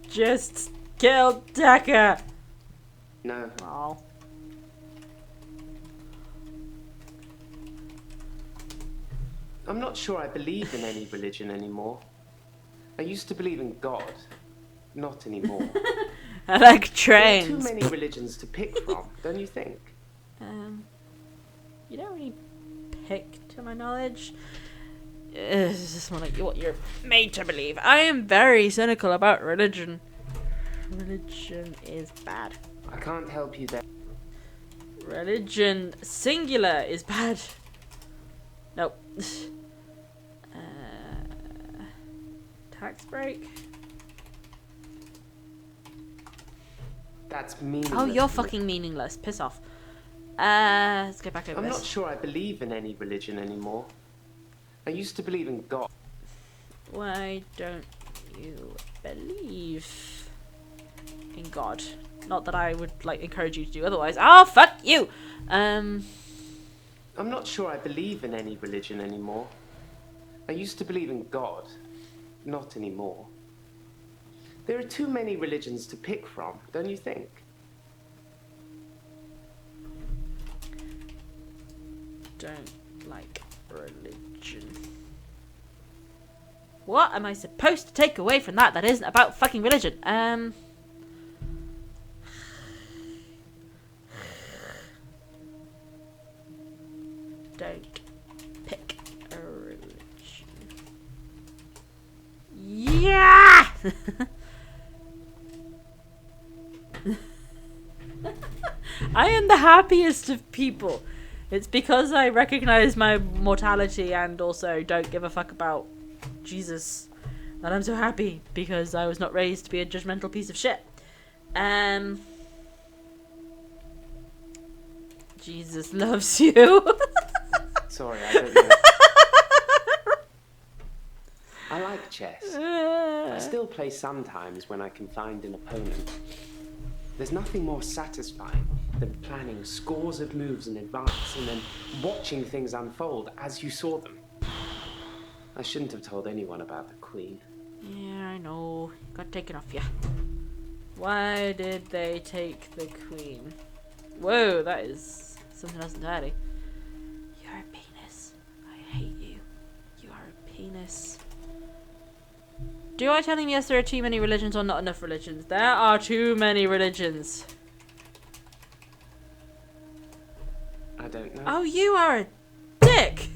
Speaker 1: Just kill Dekker.
Speaker 10: No.
Speaker 1: Oh.
Speaker 10: I'm not sure I believe in any religion anymore. I used to believe in God. Not anymore.
Speaker 1: I like
Speaker 10: There are too
Speaker 1: trains.
Speaker 10: many religions to pick from, don't you think?
Speaker 1: You don't really pick, to my knowledge. It's just more like what you're made to believe. I am very cynical about religion. Religion is bad.
Speaker 10: I can't help you there.
Speaker 1: Religion, singular, is bad. Nope. Tax break.
Speaker 10: That's meaningless.
Speaker 1: Oh, you're fucking meaningless. Piss off. Let's get back over
Speaker 10: I'm
Speaker 1: this.
Speaker 10: not sure I believe in any religion anymore. I used to believe in God.
Speaker 1: Why don't you believe in God? Not that I would like encourage you to do otherwise. Oh, fuck you.
Speaker 10: I'm not sure I believe in any religion anymore. I used to believe in God. Not anymore. There are too many religions to pick from, don't you think?
Speaker 1: Don't like religion. What am I supposed to take away from that isn't about fucking religion? Don't pick a religion. Yeah! I am the happiest of people. It's because I recognize my mortality and also don't give a fuck about Jesus that I'm so happy, because I was not raised to be a judgmental piece of shit. Jesus loves you.
Speaker 10: Sorry, I don't know. I like chess. I still play sometimes when I can find an opponent. There's nothing more satisfying than planning scores of moves in advance and then watching things unfold as you saw them. I shouldn't have told anyone about the Queen.
Speaker 1: Yeah, I know. Got taken off ya. Why did they take the Queen? Whoa, that is something else entirely. You're a penis. I hate you. You are a penis. Do I telling me yes there are too many religions or not enough religions? There are too many religions.
Speaker 10: don't know.
Speaker 1: Oh, you are a dick!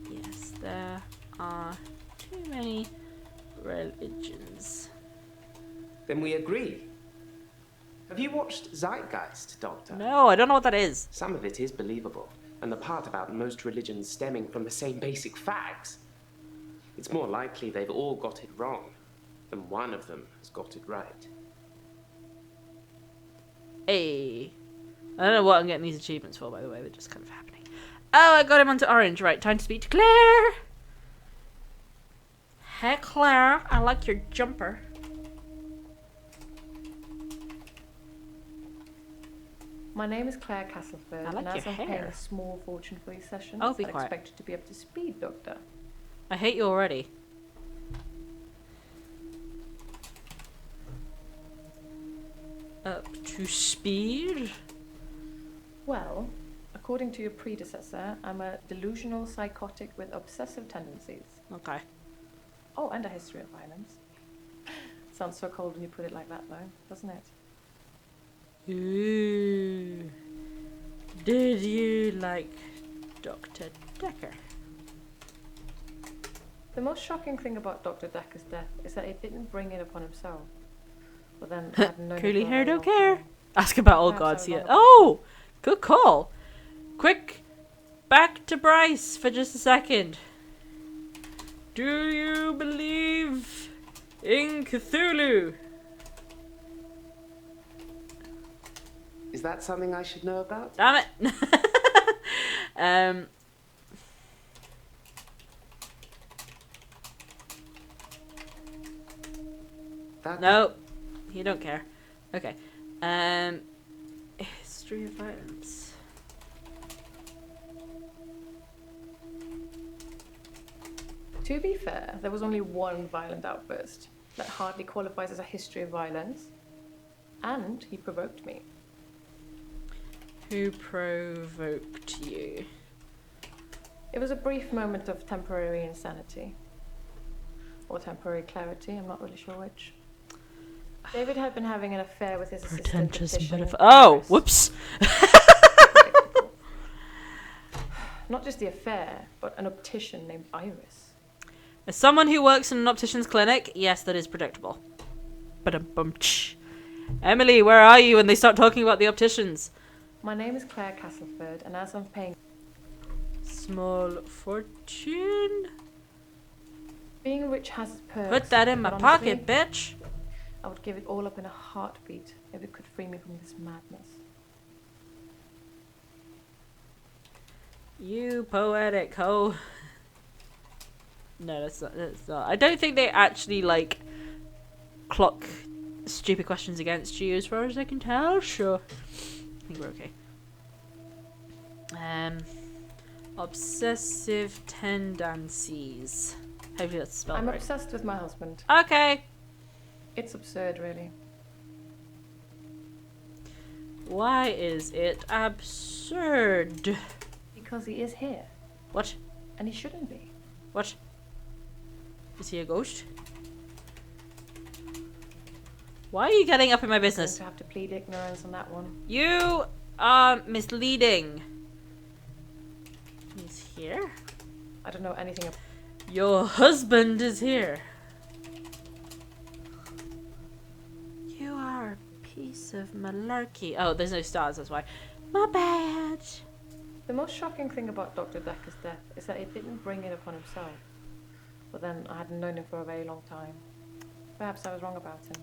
Speaker 1: Yes, there are too many religions.
Speaker 10: Then we agree. Have you watched Zeitgeist, Doctor?
Speaker 1: No, I don't know what that is.
Speaker 10: Some of it is believable, and the part about most religions stemming from the same basic facts. It's more likely they've all got it wrong than one of them has got it right.
Speaker 1: Hey. I don't know what I'm getting these achievements for, by the way. They're just kind of happening. Oh, I got him onto orange. Right, time to speak to Claire. Hey, Claire. I like your jumper.
Speaker 11: My name is Claire Castleford,
Speaker 1: I like
Speaker 11: and as
Speaker 1: your
Speaker 11: I'm paying
Speaker 1: hair.
Speaker 11: a small fortune for these sessions,
Speaker 1: Oh, be
Speaker 11: I
Speaker 1: quiet.
Speaker 11: expect you to be up to speed, Doctor.
Speaker 1: I hate you already. Up to speed?
Speaker 11: Well, according to your predecessor, I'm a delusional psychotic with obsessive tendencies.
Speaker 1: Okay.
Speaker 11: Oh, and a history of violence. Sounds so cold when you put it like that, though, doesn't it?
Speaker 1: Ooh. Did you like Dr. Dekker?
Speaker 11: The most shocking thing about Dr. Dekker's death is that he didn't bring it upon himself. But then, I hadn't known him
Speaker 1: Curly
Speaker 11: for a
Speaker 1: hair
Speaker 11: very
Speaker 1: don't
Speaker 11: long
Speaker 1: care.
Speaker 11: time.
Speaker 1: Ask about all
Speaker 11: Perhaps I
Speaker 1: gods
Speaker 11: was
Speaker 1: here.
Speaker 11: wrong about
Speaker 1: Oh! Good call. Quick! Back to Bryce for just a second. Do you believe in Cthulhu?
Speaker 10: Is that something I should know about?
Speaker 1: Damn it! No, you don't care. Okay. History of violence.
Speaker 11: To be fair, there was only one violent outburst that hardly qualifies as a history of violence. And he provoked me.
Speaker 1: Who provoked you?
Speaker 11: It was a brief moment of temporary insanity. Or temporary clarity, I'm not really sure which. David had been having an affair with his assistant.
Speaker 1: Pretentious
Speaker 11: optician.
Speaker 1: Oh, whoops.
Speaker 11: Not just the affair, but an optician named Iris.
Speaker 1: As someone who works in an optician's clinic, yes, that is predictable. Ba-dum-bum-tsh. Emily, where are you when they start talking about the opticians?
Speaker 11: My name is Claire Castleford, and as I'm paying...
Speaker 1: Small fortune?
Speaker 11: Being rich has its perks.
Speaker 1: Put that in my
Speaker 11: but
Speaker 1: pocket,
Speaker 11: honestly,
Speaker 1: bitch.
Speaker 11: I would give it all up in a heartbeat if it could free me from this madness.
Speaker 1: You poetic hoe. No, that's not. I don't think they actually, like, clock stupid questions against you as far as I can tell. Sure. I think we're okay. Obsessive tendencies. Hopefully that's spelled
Speaker 11: I'm
Speaker 1: right.
Speaker 11: obsessed with my husband.
Speaker 1: Okay.
Speaker 11: It's absurd, really.
Speaker 1: Why is it absurd?
Speaker 11: Because he is here.
Speaker 1: What?
Speaker 11: And he shouldn't be.
Speaker 1: What? Is he a ghost? Why are you getting up in my
Speaker 11: I'm
Speaker 1: business?
Speaker 11: going to have to plead ignorance on that one.
Speaker 1: You are misleading. He's here?
Speaker 11: I don't know anything about...
Speaker 1: Your husband is here. You are a piece of malarkey. Oh, there's no stars, that's why. My bad.
Speaker 11: The most shocking thing about Dr. Dekker's death is that he didn't bring it upon himself. But then, I hadn't known him for a very long time. Perhaps I was wrong about him.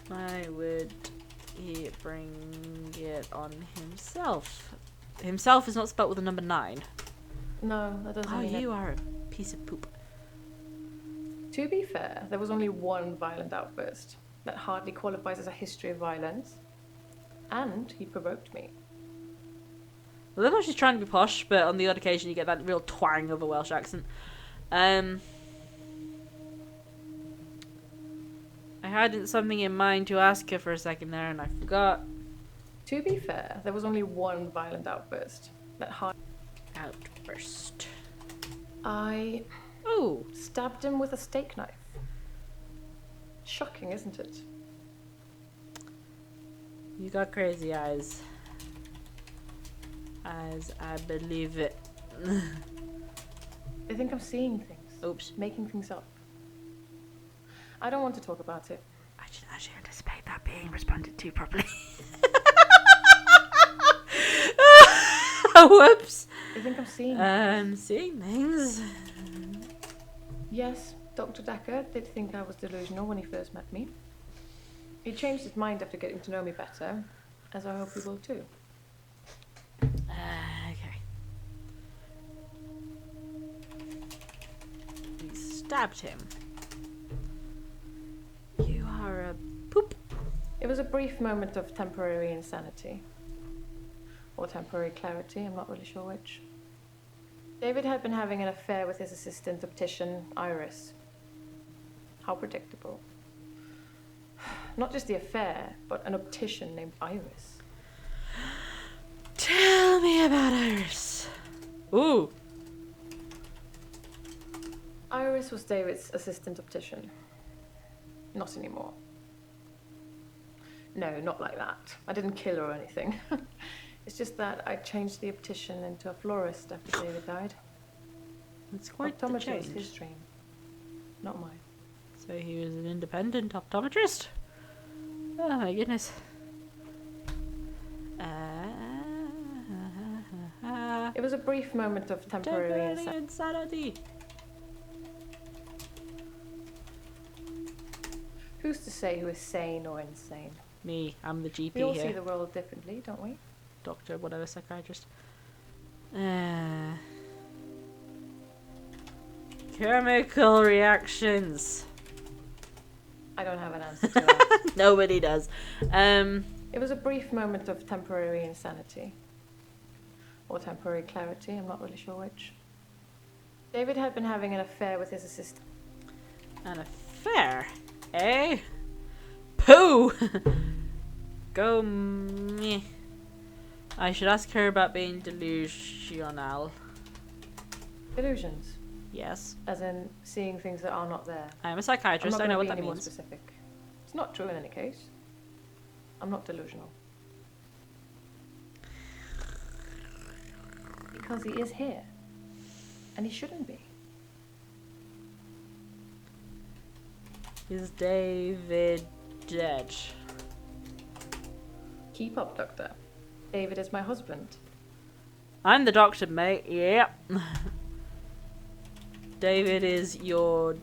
Speaker 1: Why would he bring it on himself? Himself is not spelt with a number 9.
Speaker 11: No, that doesn't
Speaker 1: Oh,
Speaker 11: mean
Speaker 1: you are a piece of poop.
Speaker 11: To be fair, there was only one violent outburst that hardly qualifies as a history of violence. And he provoked me.
Speaker 1: Well, I don't know if she's trying to be posh, but on the odd occasion you get that real twang of a Welsh accent. I had something in mind to ask her for a second there, and I forgot.
Speaker 11: To be fair, there was only one violent outburst that
Speaker 1: Outburst.
Speaker 11: I
Speaker 1: Oh,
Speaker 11: stabbed him with a steak knife. Shocking, isn't it?
Speaker 1: You got crazy eyes. As I believe it.
Speaker 11: I think I'm seeing things.
Speaker 1: Oops.
Speaker 11: Making things up. I don't want to talk about it.
Speaker 1: I didn't actually anticipate that being responded to properly. Whoops.
Speaker 11: I think I'm seeing things.
Speaker 1: Seeing things.
Speaker 11: Yes, Dr. Dekker did think I was delusional when he first met me. He changed his mind after getting to know me better, as I hope he will too.
Speaker 1: Okay. You stabbed him. You are a poop.
Speaker 11: It was a brief moment of temporary insanity. Or temporary clarity, I'm not really sure which. David had been having an affair with his assistant optician, Iris. How predictable. Not just the affair, but an optician named Iris.
Speaker 1: Tell me about Iris. Ooh.
Speaker 11: Iris was David's assistant optician. Not anymore. No, not like that. I didn't kill her or anything. It's just that I changed the optician into a florist after David died.
Speaker 1: It's quite the
Speaker 11: Optometry was
Speaker 1: change.
Speaker 11: his dream, not mine.
Speaker 1: So he was an independent optometrist? Oh my goodness.
Speaker 11: It was a brief moment of temporary
Speaker 1: insanity.
Speaker 11: Who's to say who is sane or insane?
Speaker 1: Me, I'm the GP
Speaker 11: We all
Speaker 1: here.
Speaker 11: see the world differently, don't we?
Speaker 1: Doctor, whatever, psychiatrist. Chemical reactions.
Speaker 11: I don't have an answer to that.
Speaker 1: Nobody does.
Speaker 11: It was a brief moment of temporary insanity. Or temporary clarity, I'm not really sure which. David had been having an affair with his assistant.
Speaker 1: An affair? Eh? Pooh! Go me. I should ask her about being delusional.
Speaker 11: Illusions,
Speaker 1: Yes.
Speaker 11: as in seeing things that are not there.
Speaker 1: I am a psychiatrist. I
Speaker 11: I'm
Speaker 1: know
Speaker 11: not
Speaker 1: what
Speaker 11: gonna
Speaker 1: that
Speaker 11: be any more
Speaker 1: means.
Speaker 11: specific. It's not true in any case. I'm not delusional. Because he is here. And he shouldn't be.
Speaker 1: Is David dead?
Speaker 11: Keep up, Doctor. David is my husband.
Speaker 1: I'm the doctor, mate. Yep. David is your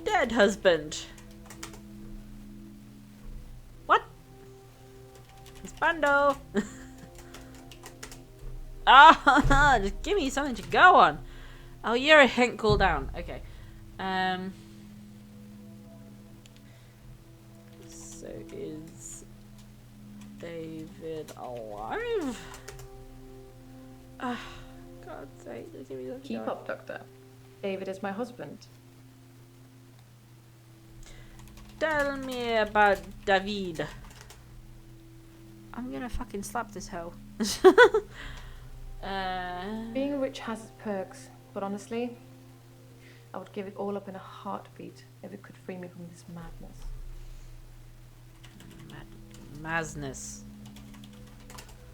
Speaker 1: dead husband. What? Expando. Ah, just give me something to go on. Oh, you're a hint cool down. Okay. So is David alive? Ah, God's sake, just give me something to
Speaker 11: Keep
Speaker 1: go on.
Speaker 11: up, Doctor. David is my husband.
Speaker 1: Tell me about David. I'm gonna fucking slap this hoe.
Speaker 11: Being rich has its perks, but honestly, I would give it all up in a heartbeat if it could free me from this madness.
Speaker 1: Madness.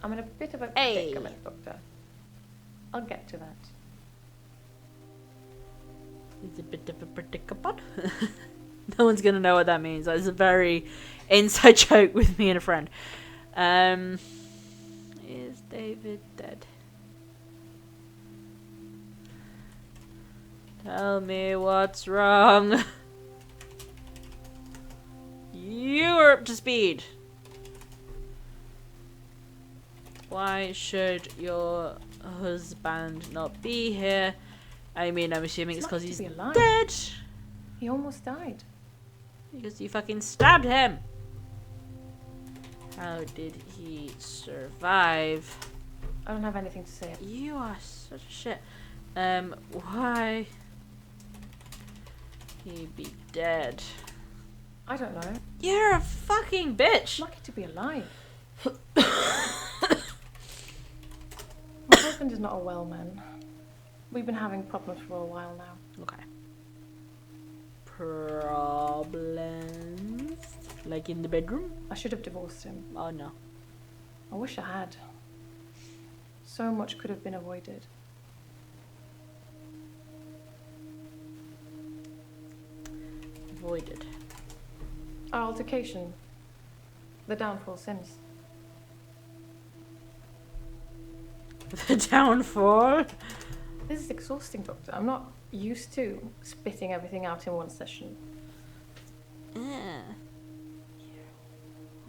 Speaker 11: I'm in a bit of a
Speaker 1: Hey.
Speaker 11: predicament, Doctor. I'll get to that.
Speaker 1: It's a bit of a predicament. No one's gonna know what that means. It's a very inside joke with me and a friend. Is David dead? Tell me what's wrong. You're up to speed. Why should your husband not be here? I mean, I'm assuming it's because
Speaker 11: lucky
Speaker 1: he's
Speaker 11: to be alive.
Speaker 1: dead.
Speaker 11: He almost died.
Speaker 1: Because you fucking stabbed him. How did he survive?
Speaker 11: I don't have anything to say.
Speaker 1: You are such a shit. Why he be dead?
Speaker 11: I don't know.
Speaker 1: You're a fucking bitch.
Speaker 11: Lucky to be alive. My husband is not a well man. We've been having problems for a while now.
Speaker 1: Okay. Problems. Like in the bedroom?
Speaker 11: I should have divorced him.
Speaker 1: Oh no.
Speaker 11: I wish I had. So much could have been avoided.
Speaker 1: Avoided.
Speaker 11: Our altercation. The downfall since.
Speaker 1: The downfall?
Speaker 11: This is exhausting, Doctor. I'm not used to spitting everything out in one session.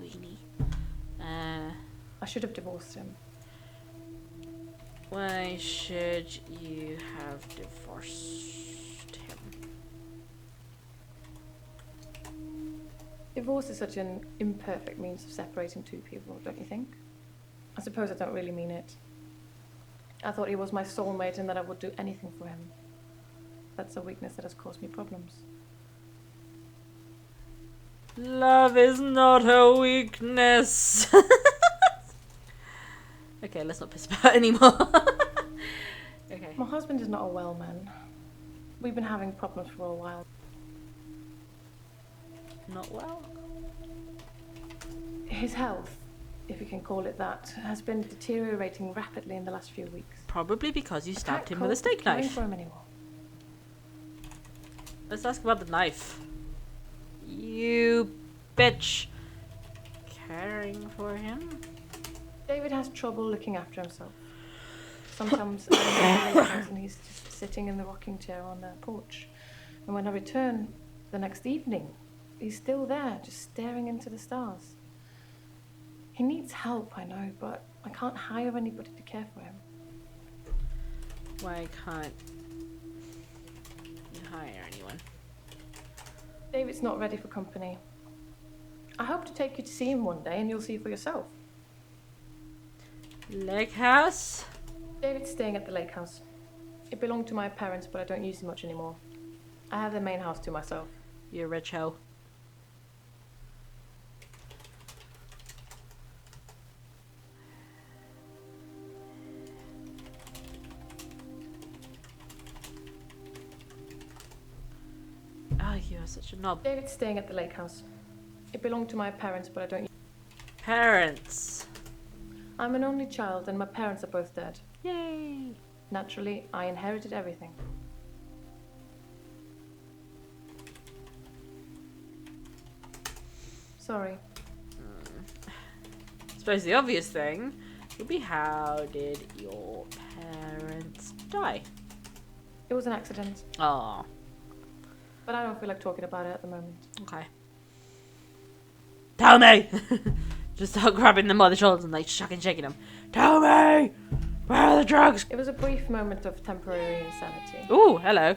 Speaker 1: Weenie.
Speaker 11: I should have divorced him.
Speaker 1: Why should you have divorced him?
Speaker 11: Divorce is such an imperfect means of separating two people, don't you think? I suppose I don't really mean it. I thought he was my soulmate and that I would do anything for him. That's a weakness that has caused me problems.
Speaker 1: Love is not a weakness. Okay, let's not piss about anymore. Okay.
Speaker 11: My husband is not a well man. We've been having problems for a while.
Speaker 1: Not well?
Speaker 11: His health, if you can call it that, has been deteriorating rapidly in the last few weeks.
Speaker 1: Probably because you
Speaker 11: I
Speaker 1: stabbed
Speaker 11: can't
Speaker 1: him with a
Speaker 11: cope
Speaker 1: steak
Speaker 11: caring
Speaker 1: knife.
Speaker 11: for him anymore.
Speaker 1: Let's ask about the knife. You bitch. Caring for him?
Speaker 11: David has trouble looking after himself. Sometimes I'm in the house and he's just sitting in the rocking chair on the porch. And when I return the next evening, he's still there, just staring into the stars. He needs help, I know, but I can't hire anybody to care for him.
Speaker 1: Why can't you hire anyone?
Speaker 11: David's not ready for company. I hope to take you to see him one day and you'll see for yourself.
Speaker 1: Lake house?
Speaker 11: David's staying at the lake house. It belonged to my parents, but I don't use it much anymore. I have the main house to myself.
Speaker 1: You rich hoe. Oh, you are such a knob.
Speaker 11: David's staying at the lake house. It belonged to my parents, but I don't.
Speaker 1: Parents.
Speaker 11: I'm an only child, and my parents are both dead.
Speaker 1: Yay.
Speaker 11: Naturally, I inherited everything. Sorry.
Speaker 1: I suppose the obvious thing would be, how did your parents die?
Speaker 11: It was an accident,
Speaker 1: Oh,
Speaker 11: but I don't feel like talking about it at the moment.
Speaker 1: okay. Tell me! Just start grabbing them by the shoulders and like shucking shaking them. Tell me! Where are the drugs?
Speaker 11: It was a brief moment of temporary insanity.
Speaker 1: Ooh, hello.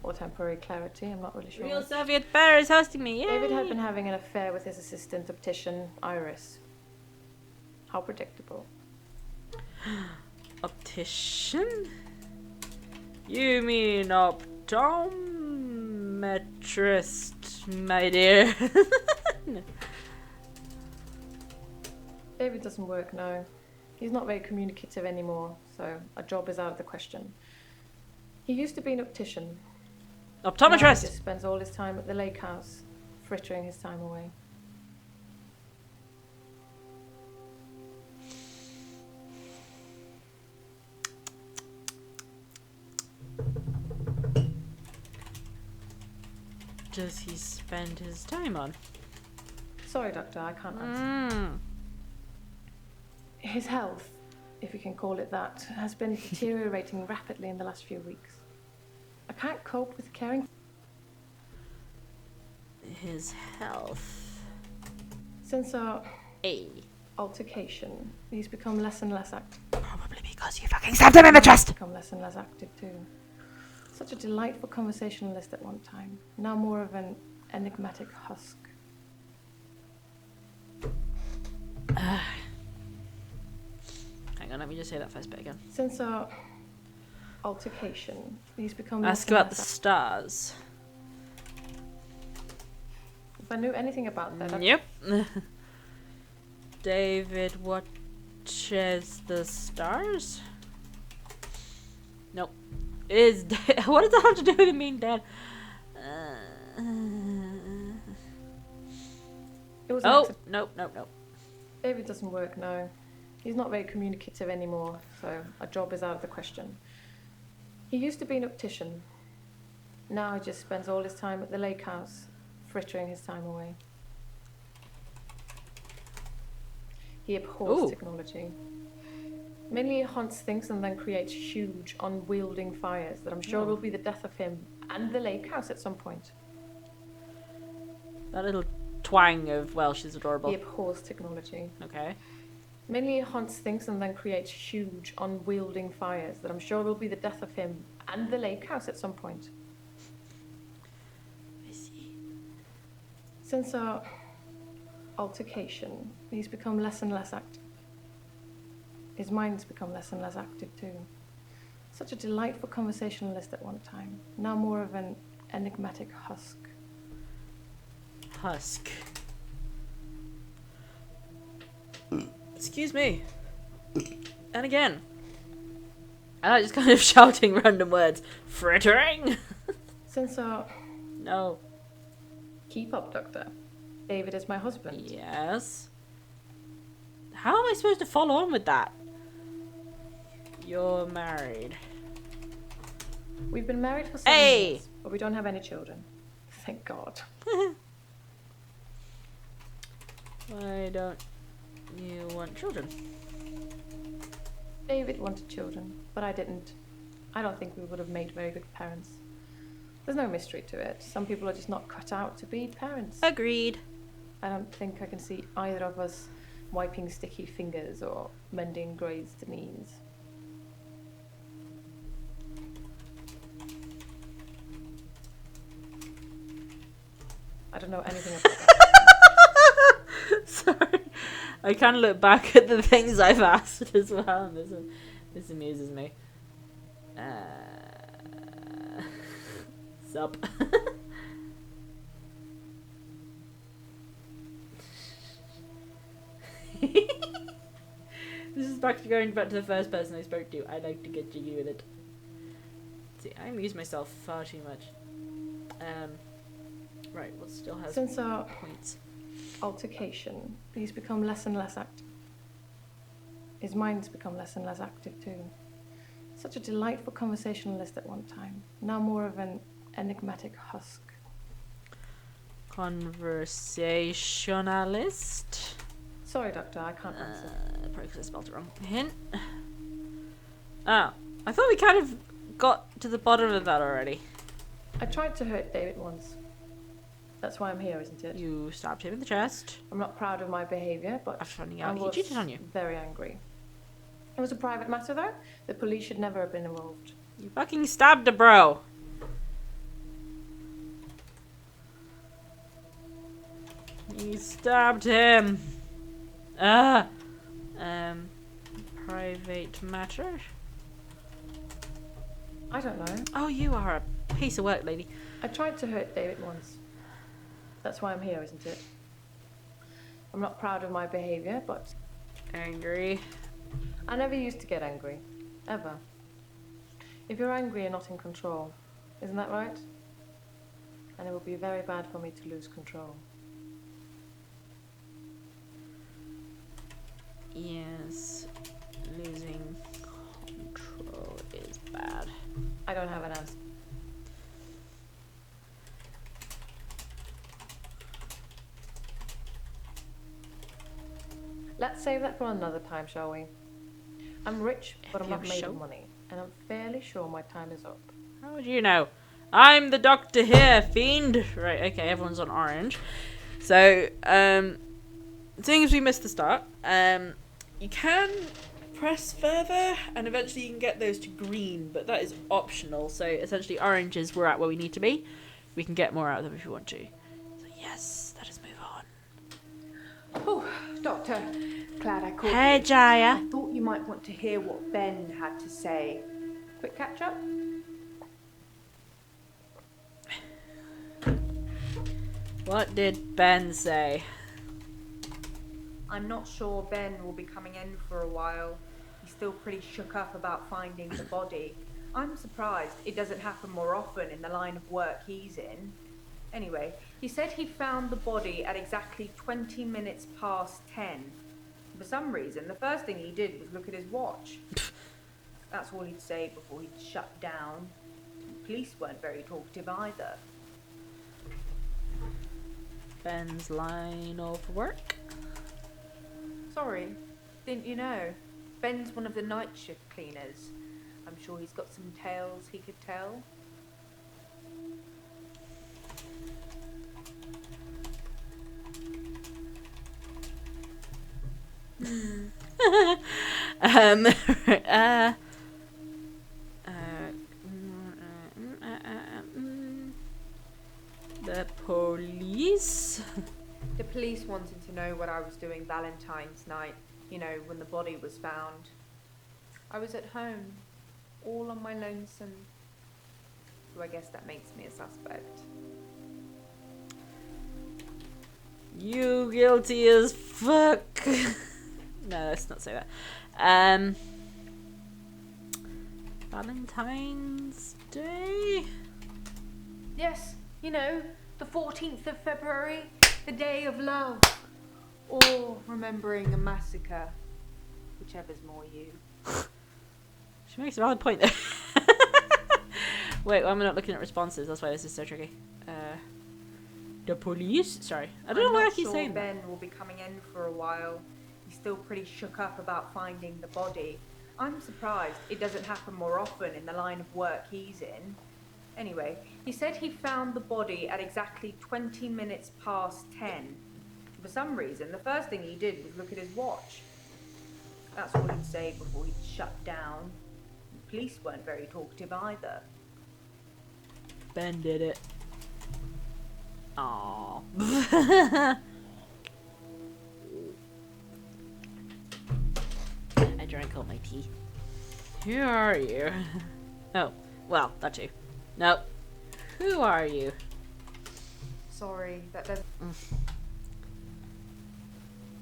Speaker 11: Or temporary clarity, I'm not really sure.
Speaker 1: Real
Speaker 11: which.
Speaker 1: Soviet bear is hosting me. Yay.
Speaker 11: David had been having an affair with his assistant optician, Iris. How predictable.
Speaker 1: Optician? You mean optometrist, my dear.
Speaker 11: David doesn't work now. He's not very communicative anymore, so a job is out of the question. He used to be an optician. Now he
Speaker 1: Optometrist!
Speaker 11: just spends all his time at the lake house, frittering his time away.
Speaker 1: Does he spend his time on?
Speaker 11: Sorry, Doctor, I can't answer. His health, if you can call it that, has been deteriorating rapidly in the last few weeks. I can't cope with caring.
Speaker 1: His health.
Speaker 11: Since our
Speaker 1: A.
Speaker 11: altercation, he's become less and less active.
Speaker 1: Probably because you fucking stabbed him in the chest!
Speaker 11: Become less and less active too. Such a delightful conversationalist at one time. Now more of an enigmatic husk.
Speaker 1: Hang on, let me just say that first bit again.
Speaker 11: Since our altercation, he's become less
Speaker 1: Ask
Speaker 11: and
Speaker 1: about the
Speaker 11: less
Speaker 1: stars.
Speaker 11: If I knew anything about that, I'd
Speaker 1: Yep. David watches the stars? Nope. What does that have to do with him being dead?
Speaker 11: was an
Speaker 1: Oh,
Speaker 11: accident.
Speaker 1: nope.
Speaker 11: David doesn't work now. He's not very communicative anymore, so a job is out of the question. He used to be an optician. Now he just spends all his time at the lake house, frittering his time away. He abhors
Speaker 1: Ooh.
Speaker 11: technology. Mainly he hunts things and then creates huge, unwielding fires that I'm sure will be the death of him and the lake house at some point.
Speaker 1: That little twang of Welsh is adorable.
Speaker 11: He abhors technology.
Speaker 1: Okay.
Speaker 11: Mainly he hunts things and then creates huge, unwielding fires that I'm sure will be the death of him and the lake house at some point.
Speaker 1: I see.
Speaker 11: Since our altercation, he's become less and less active. His mind's become less and less active too. Such a delightful conversationalist at one time, now more of an enigmatic husk.
Speaker 1: Husk. Excuse me. And again. I like just kind of shouting random words. Frittering!
Speaker 11: Since our...
Speaker 1: No.
Speaker 11: Keep up, Doctor. David is my husband.
Speaker 1: Yes. How am I supposed to follow on with that? You're married.
Speaker 11: We've been married for 7 years, but we don't have any children. Thank God.
Speaker 1: Why don't you want children?
Speaker 11: David wanted children, but I didn't. I don't think we would have made very good parents. There's no mystery to it. Some people are just not cut out to be parents.
Speaker 1: Agreed.
Speaker 11: I don't think I can see either of us wiping sticky fingers or mending grazed knees. I don't know anything about that.
Speaker 1: Sorry. I kind of look back at the things I've asked as well. And this amuses me. Sup. This is going back to the first person I spoke to. I like to get jiggy with it. See, I amuse myself far too much. Right, what still has
Speaker 11: Since our
Speaker 1: points?
Speaker 11: altercation, he's become less and less active. His mind's become less and less active too. Such a delightful conversationalist at one time, now more of an enigmatic husk.
Speaker 1: Conversationalist?
Speaker 11: Sorry, Doctor, I can't answer.
Speaker 1: Probably because I spelled it wrong. Hint. Oh, I thought we kind of got to the bottom of that already.
Speaker 11: I tried to hurt David once. That's why I'm here, isn't it?
Speaker 1: You stabbed him in the chest.
Speaker 11: I'm not proud of my behaviour, but
Speaker 1: After finding
Speaker 11: I
Speaker 1: out he
Speaker 11: was
Speaker 1: cheated on you.
Speaker 11: very angry. It was a private matter, though. The police should never have been involved.
Speaker 1: You fucking stabbed a bro. You stabbed him. Private matter?
Speaker 11: I don't know.
Speaker 1: Oh, you are a piece of work, lady.
Speaker 11: I tried to hurt David once. That's why I'm here, isn't it? I'm not proud of my behaviour, but...
Speaker 1: Angry.
Speaker 11: I never used to get angry. Ever. If you're angry, you're not in control. Isn't that right? And it would be very bad for me to lose control.
Speaker 1: Yes. Losing control is bad.
Speaker 11: I don't have an answer. Let's save that for another time, shall we? I'm rich, but I'm not made of money, and I'm fairly sure my time is up.
Speaker 1: How would you know? I'm the doctor here, fiend! Right, okay, everyone's on orange. So, seeing as we missed the start, you can press further, and eventually you can get those to green, but that is optional. So, essentially, oranges, we're at where we need to be. We can get more out of them if you want to. So, yes, let us move on.
Speaker 8: Oh, Doctor, glad I called
Speaker 1: Hey,
Speaker 8: you.
Speaker 1: Jaya.
Speaker 8: I thought you might want to hear what Ben had to say. Quick catch up?
Speaker 1: What did Ben say?
Speaker 8: I'm not sure Ben will be coming in for a while. He's still pretty shook up about finding the body. I'm surprised it doesn't happen more often in the line of work he's in. Anyway, he said he found the body at exactly 20 minutes past 10. For some reason, the first thing he did was look at his watch. That's all he'd say before he'd shut down. The police weren't very talkative either.
Speaker 1: Ben's line of work.
Speaker 8: Sorry, didn't you know? Ben's one of the night shift cleaners. I'm sure he's got some tales he could tell.
Speaker 1: The police.
Speaker 8: The police wanted to know what I was doing Valentine's night, you know, when the body was found. I was at home, all on my lonesome. So I guess that makes me a suspect.
Speaker 1: You guilty as fuck. No, let's not say that. Valentine's Day?
Speaker 8: Yes, you know, the 14th of February, the day of love. Or remembering a massacre. Whichever's more you.
Speaker 1: She makes a valid point there. Wait, I'm not looking at responses. That's why this is so tricky. The police? Sorry. I don't know why I keep saying that.
Speaker 8: Ben will be coming in for a while. He's still pretty shook up about finding the body. I'm surprised it doesn't happen more often in the line of work he's in. Anyway, he said he found the body at exactly 20 minutes past 10. For some reason, the first thing he did was look at his watch. That's all he'd say before he'd shut down. The police weren't very talkative either.
Speaker 1: Ben did it. Aww. I drank all my tea. Who are you? Oh, well, that too. Nope. Who are you?
Speaker 8: Sorry, that doesn't...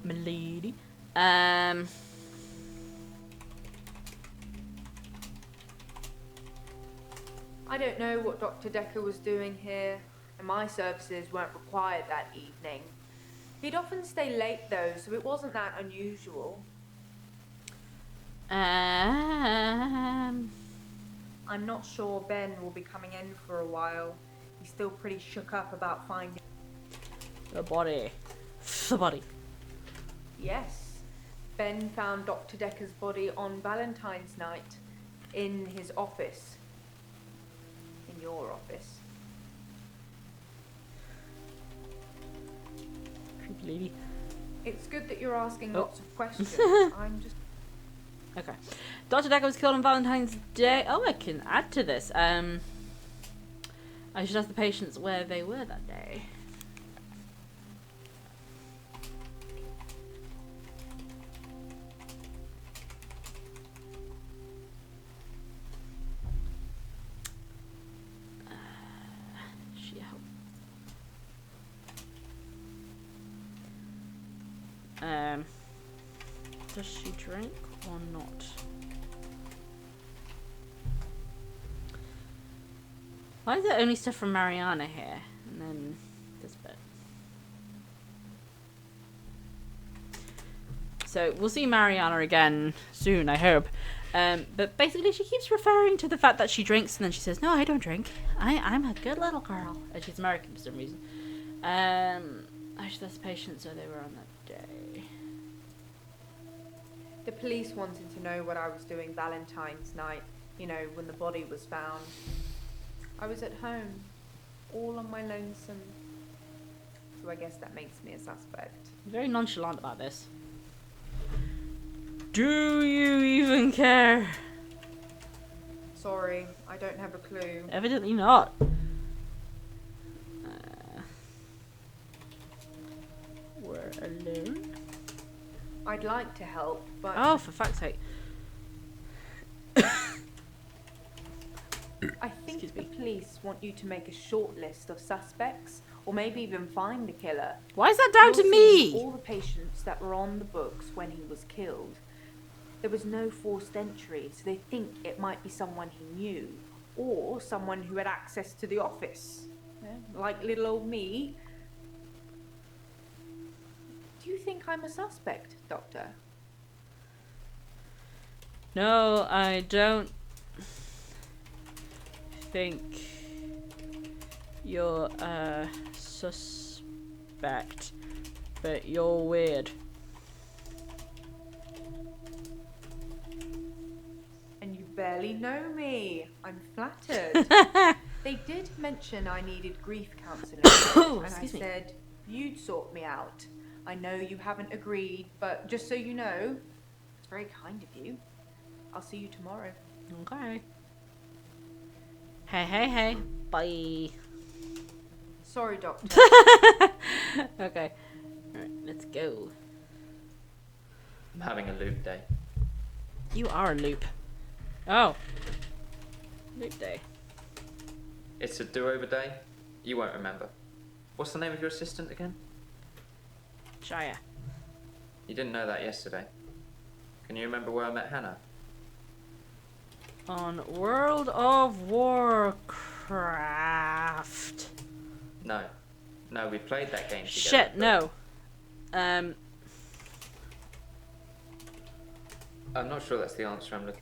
Speaker 1: Milady.
Speaker 8: I don't know what Dr. Dekker was doing here, and my services weren't required that evening. He'd often stay late though, so it wasn't that unusual. I'm not sure Ben will be coming in for a while. He's still pretty shook up about finding...
Speaker 1: The body. The body.
Speaker 8: Yes. Ben found Dr. Dekker's body on Valentine's night in his office. In your office.
Speaker 1: Creepy lady.
Speaker 8: It's good that you're asking lots of questions. I'm just...
Speaker 1: Okay. Dr. Dekker was killed on Valentine's Day. Oh, I can add to this. I should ask the patients where they were that day. Does she drink or not? Why is there only stuff from Mariana here? And then this bit. So we'll see Mariana again soon, I hope. But basically she keeps referring to the fact that she drinks and then she says, no, I don't drink. I'm a good little girl. And she's American for some reason. I should ask the patients where they were on that day.
Speaker 8: The police wanted to know what I was doing Valentine's night, you know, when the body was found. I was at home, all on my lonesome. So I guess that makes me a suspect.
Speaker 1: Very nonchalant about this. Do you even care?
Speaker 8: Sorry, I don't have a clue.
Speaker 1: Evidently not. We're alone.
Speaker 8: I'd like to help, but...
Speaker 1: Oh, for fuck's sake.
Speaker 8: I think the police want you to make a short list of suspects, or maybe even find the killer.
Speaker 1: Why is that down to me?
Speaker 8: All the patients that were on the books when he was killed. There was no forced entry, so they think it might be someone he knew, or someone who had access to the office. like little old me. Do you think I'm a suspect, Doctor?
Speaker 1: No, I don't think you're a suspect, but you're weird.
Speaker 8: And you barely know me. I'm flattered. They did mention I needed grief counselling, and I said you'd sort me out. I know you haven't agreed, but just so you know, it's very kind of you. I'll see you tomorrow.
Speaker 1: Okay. Hey. Bye.
Speaker 8: Sorry, Doctor.
Speaker 1: Okay. Alright, let's go.
Speaker 9: I'm having a loop day.
Speaker 1: You are a loop. Oh. Loop day.
Speaker 9: It's a do-over day. You won't remember. What's the name of your assistant again?
Speaker 1: Shia.
Speaker 9: You didn't know that yesterday. Can you remember where I met Hannah?
Speaker 1: On World of Warcraft.
Speaker 9: No, we played that game together.
Speaker 1: Shit, no.
Speaker 9: I'm not sure that's the answer I'm looking.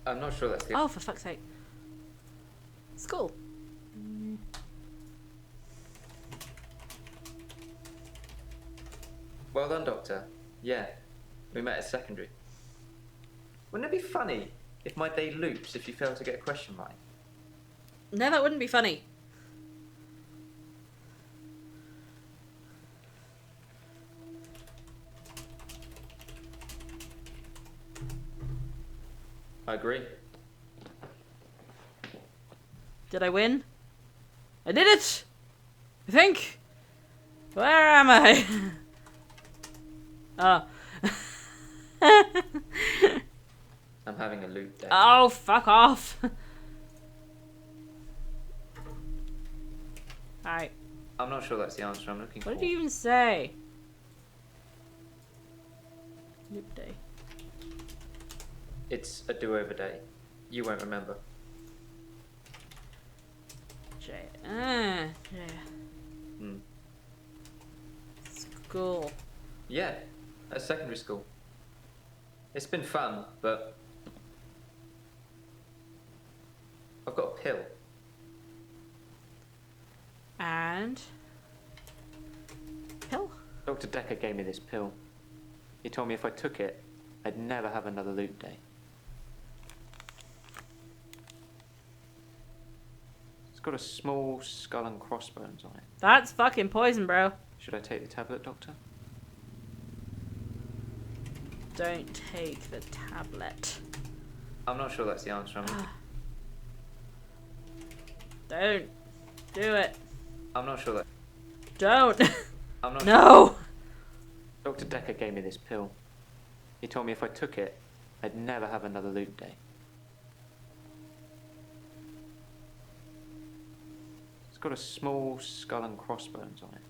Speaker 9: I'm not sure that's the.
Speaker 1: Oh, for fuck's sake. School.
Speaker 9: Well done, Doctor. Yeah, we met at secondary. Wouldn't it be funny if my day loops if you fail to get a question right?
Speaker 1: No, that wouldn't be funny.
Speaker 9: I agree.
Speaker 1: Did I win? I did it! I think! Where am I? Oh.
Speaker 9: I'm having a loop day.
Speaker 1: Oh, fuck off! Alright.
Speaker 9: I'm not sure that's the answer I'm looking for.
Speaker 1: What did you even say? Loop day.
Speaker 9: It's a do-over day. You won't remember.
Speaker 1: Yeah. School.
Speaker 9: Yeah, at secondary school. It's been fun, but I've got a pill.
Speaker 1: And pill?
Speaker 9: Dr. Dekker gave me this pill. He told me if I took it, I'd never have another loop day. It's got a small skull and crossbones on it.
Speaker 1: That's fucking poison, bro.
Speaker 9: Should I take the tablet, Doctor?
Speaker 1: Don't take the tablet.
Speaker 9: I'm not sure that's the answer I'm looking.
Speaker 1: Don't do it.
Speaker 9: I'm not sure that.
Speaker 1: Don't.
Speaker 9: I'm not.
Speaker 1: No.
Speaker 9: Dr. Dekker gave me this pill. He told me if I took it, I'd never have another loop day. It's got a small skull and crossbones on it.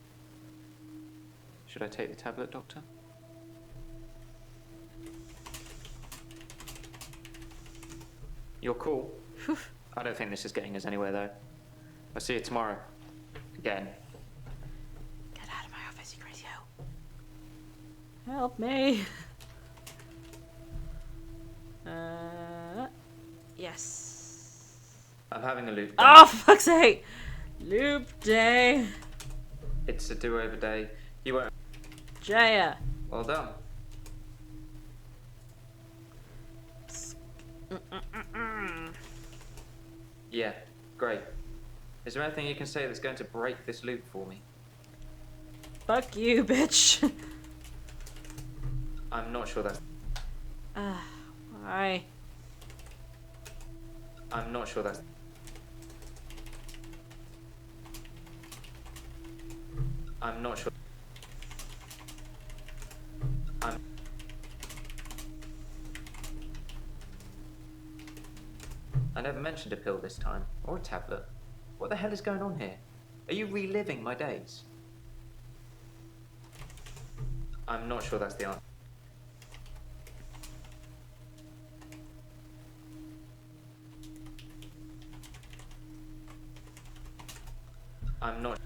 Speaker 9: Should I take the tablet, Doctor? You're cool. I don't think this is getting us anywhere, though. I'll see you tomorrow. Again.
Speaker 1: Get out of my office, you crazy hoe. Help me. Yes.
Speaker 9: I'm having a loop day.
Speaker 1: Oh, for fuck's sake. Loop day.
Speaker 9: It's a do-over day. You won't.
Speaker 1: Jaya.
Speaker 9: Well done. Yeah, great. Is there anything you can say that's going to break this loop for me?
Speaker 1: Fuck you, bitch.
Speaker 9: I'm not sure that's.
Speaker 1: Why?
Speaker 9: I'm not sure that's. I'm not sure. I never mentioned a pill this time, or a tablet. What the hell is going on here? Are you reliving my days? I'm not sure that's the answer. I'm not.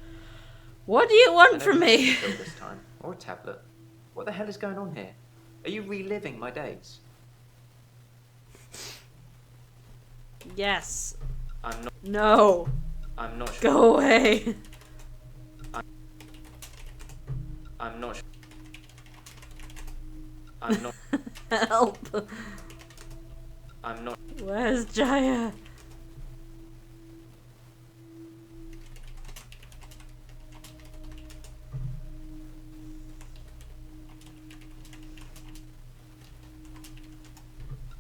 Speaker 1: What do you
Speaker 9: I
Speaker 1: want
Speaker 9: never
Speaker 1: from
Speaker 9: used
Speaker 1: me?
Speaker 9: a pill this time, or a tablet. What the hell is going on here? Are you reliving my days?
Speaker 1: Yes.
Speaker 9: I'm not.
Speaker 1: No.
Speaker 9: I'm not sure.
Speaker 1: Go away.
Speaker 9: I'm not. I'm not.
Speaker 1: Help.
Speaker 9: I'm not.
Speaker 1: Where's Jaya?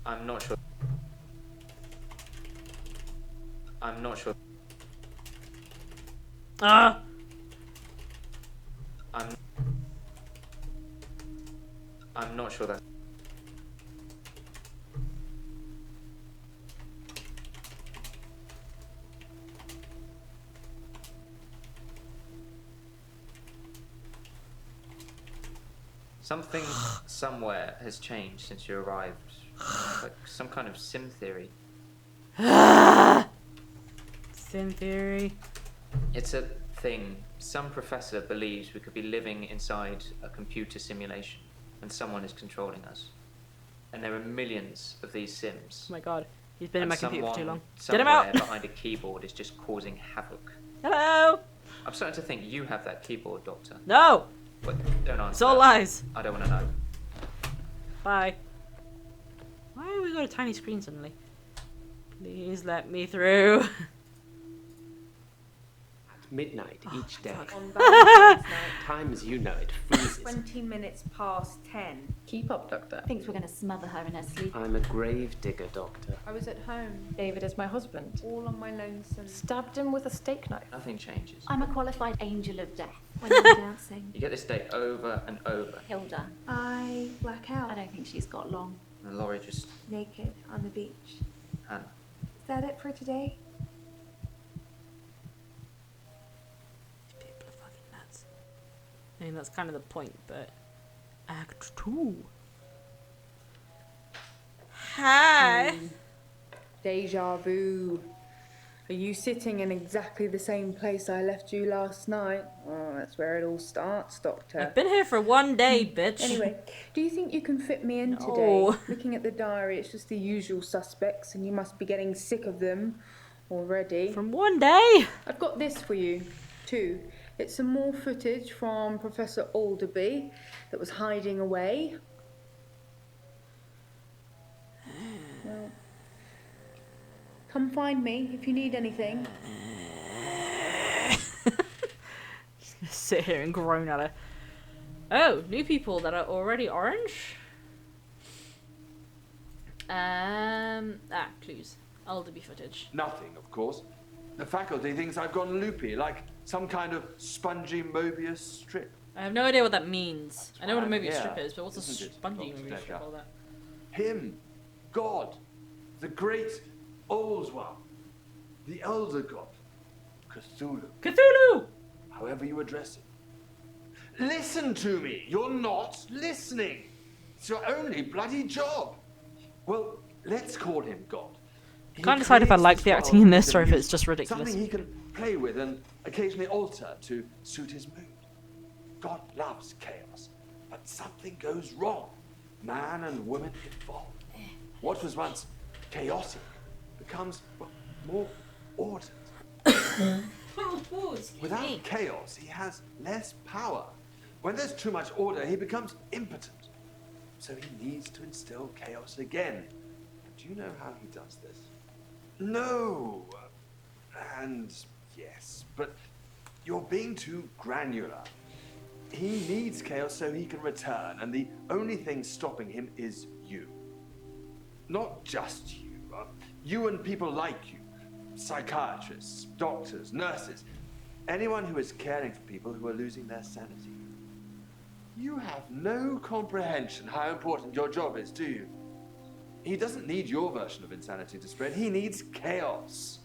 Speaker 9: I'm not sure. I'm not sure.
Speaker 1: Ah.
Speaker 9: I'm not sure that. Something somewhere has changed since you arrived. Like some kind of sim theory.
Speaker 1: Sim theory.
Speaker 9: It's a thing. Some professor believes we could be living inside a computer simulation and someone is controlling us. And there are millions of these sims.
Speaker 1: Oh my god. He's been in my computer for too long. Get
Speaker 9: Somewhere
Speaker 1: him out!
Speaker 9: behind a keyboard is just causing havoc.
Speaker 1: Hello!
Speaker 9: I'm starting to think you have that keyboard, Doctor.
Speaker 1: No!
Speaker 9: What? Don't answer.
Speaker 1: It's all
Speaker 9: that.
Speaker 1: lies.
Speaker 9: I don't want to know.
Speaker 1: Bye. Why have we got a tiny screen suddenly? Please let me through.
Speaker 10: At midnight each day.
Speaker 8: On Valentine's night,
Speaker 10: Time as you know it freezes.
Speaker 8: 20 minutes past 10.
Speaker 11: Keep up, Doctor.
Speaker 3: Thinks we're going to smother her in her sleep.
Speaker 10: I'm a grave digger, Doctor.
Speaker 8: I was at home,
Speaker 11: David is my husband.
Speaker 8: all on my lonesome.
Speaker 11: Stabbed him with a steak knife.
Speaker 9: Nothing changes.
Speaker 3: I'm a qualified angel of death.
Speaker 6: When I'm dancing,
Speaker 9: You get this day over and over.
Speaker 3: Hilda.
Speaker 6: I black out,
Speaker 3: I don't think she's got long.
Speaker 9: And Laurie just.
Speaker 6: naked on the beach.
Speaker 9: Hannah.
Speaker 6: Is that it for today?
Speaker 1: These people are fucking nuts. I mean, that's kind of the point, but... Act 2. Hi!
Speaker 8: Deja vu. Are you sitting in exactly the same place I left you last night? Oh, that's where it all starts, Doctor.
Speaker 1: I've been here for 1 day, bitch.
Speaker 8: Anyway, do you think you can fit me in
Speaker 1: No.
Speaker 8: today? Looking at the diary, it's just the usual suspects, and you must be getting sick of them already.
Speaker 1: From 1 day?
Speaker 8: I've got this for you, too. It's some more footage from Professor Alderby that was hiding away. Well, come find me if you need anything.
Speaker 1: Sit here and groan at her. Oh, new people that are already orange? Clues. Alderby footage.
Speaker 2: Nothing, of course. The faculty thinks I've gone loopy, like some kind of spongy Mobius strip.
Speaker 1: I have no idea what that means. I know what a
Speaker 2: right,
Speaker 1: movie
Speaker 2: yeah.
Speaker 1: strip is, but what's a
Speaker 2: Isn't it,
Speaker 1: spongy
Speaker 2: Dr.
Speaker 1: movie strip
Speaker 2: Dekker?
Speaker 1: all that?
Speaker 2: Him, God, the great old one, the elder god, Cthulhu,
Speaker 1: Cthulhu!
Speaker 2: however you address him. Listen to me! You're not listening! It's your only bloody job! Well, let's call him God. He
Speaker 1: Can't decide if I
Speaker 2: creates
Speaker 1: like
Speaker 2: this
Speaker 1: the acting in
Speaker 2: world
Speaker 1: this
Speaker 2: with
Speaker 1: or if
Speaker 2: a
Speaker 1: it's just ridiculous.
Speaker 2: Something he can play with and occasionally alter to suit his mood. God loves chaos, but something goes wrong. Man and woman involved. What was once chaotic becomes more ordered. Without chaos, he has less power. When there's too much order, he becomes impotent. So he needs to instill chaos again. Do you know how he does this? No. And yes, but you're being too granular. He needs chaos so he can return, and the only thing stopping him is you. Not just you. You and people like you. Psychiatrists, doctors, nurses. Anyone who is caring for people who are losing their sanity. You have no comprehension how important your job is, do you? He doesn't need your version of insanity to spread. He needs chaos.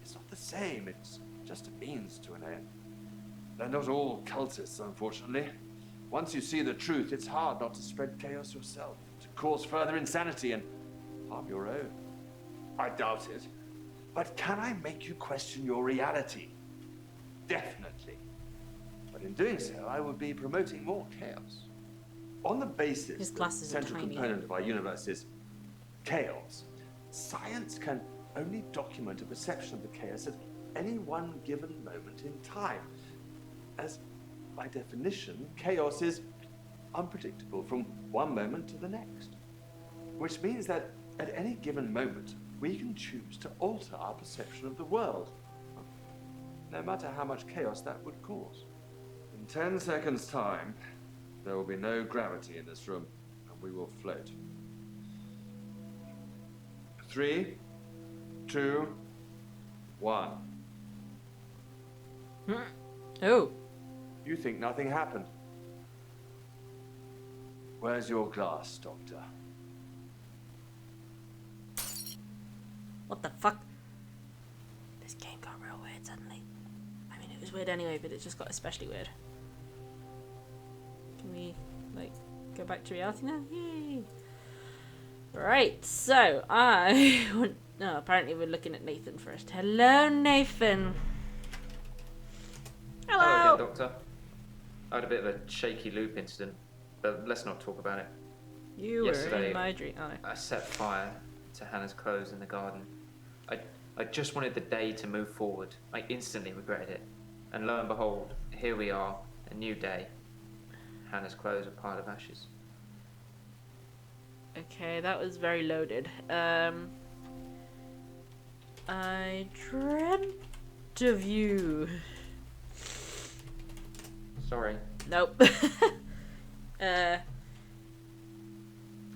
Speaker 2: It's not the same. It's just a means to an end. They're not all cultists, unfortunately. Once you see the truth, it's hard not to spread chaos yourself, to cause further insanity and harm your own. I doubt it. But can I make you question your reality? definitely. But in doing so, I would be promoting more chaos. On the basis
Speaker 1: His
Speaker 2: the
Speaker 1: glasses are
Speaker 2: central
Speaker 1: tiny.
Speaker 2: component of our universe is chaos, science can only document a perception of the chaos at any one given moment in time. As by definition, chaos is unpredictable from one moment to the next. Which means that at any given moment, we can choose to alter our perception of the world, no matter how much chaos that would cause. In 10 seconds' time, there will be no gravity in this room, and we will float. 3, 2, 1.
Speaker 1: Oh.
Speaker 2: You think nothing happened? Where's your glass, Doctor?
Speaker 1: What the fuck? This game got real weird suddenly. I mean, it was weird anyway, but it just got especially weird. Can we, like, go back to reality now? Yay! Right, so I want... No, apparently we're looking at Nathan first. Hello, Nathan!
Speaker 9: Hello
Speaker 1: Hello!
Speaker 9: again, Doctor. I had a bit of a shaky loop incident, but let's not talk about it.
Speaker 1: You were
Speaker 9: Yesterday,
Speaker 1: in my dream. Oh.
Speaker 9: I set fire to Hannah's clothes in the garden. I just wanted the day to move forward. I instantly regretted it. And lo and behold, here we are, a new day. Hannah's clothes are a pile of ashes.
Speaker 1: Okay, that was very loaded. I dreamt of you.
Speaker 9: Sorry.
Speaker 1: Nope.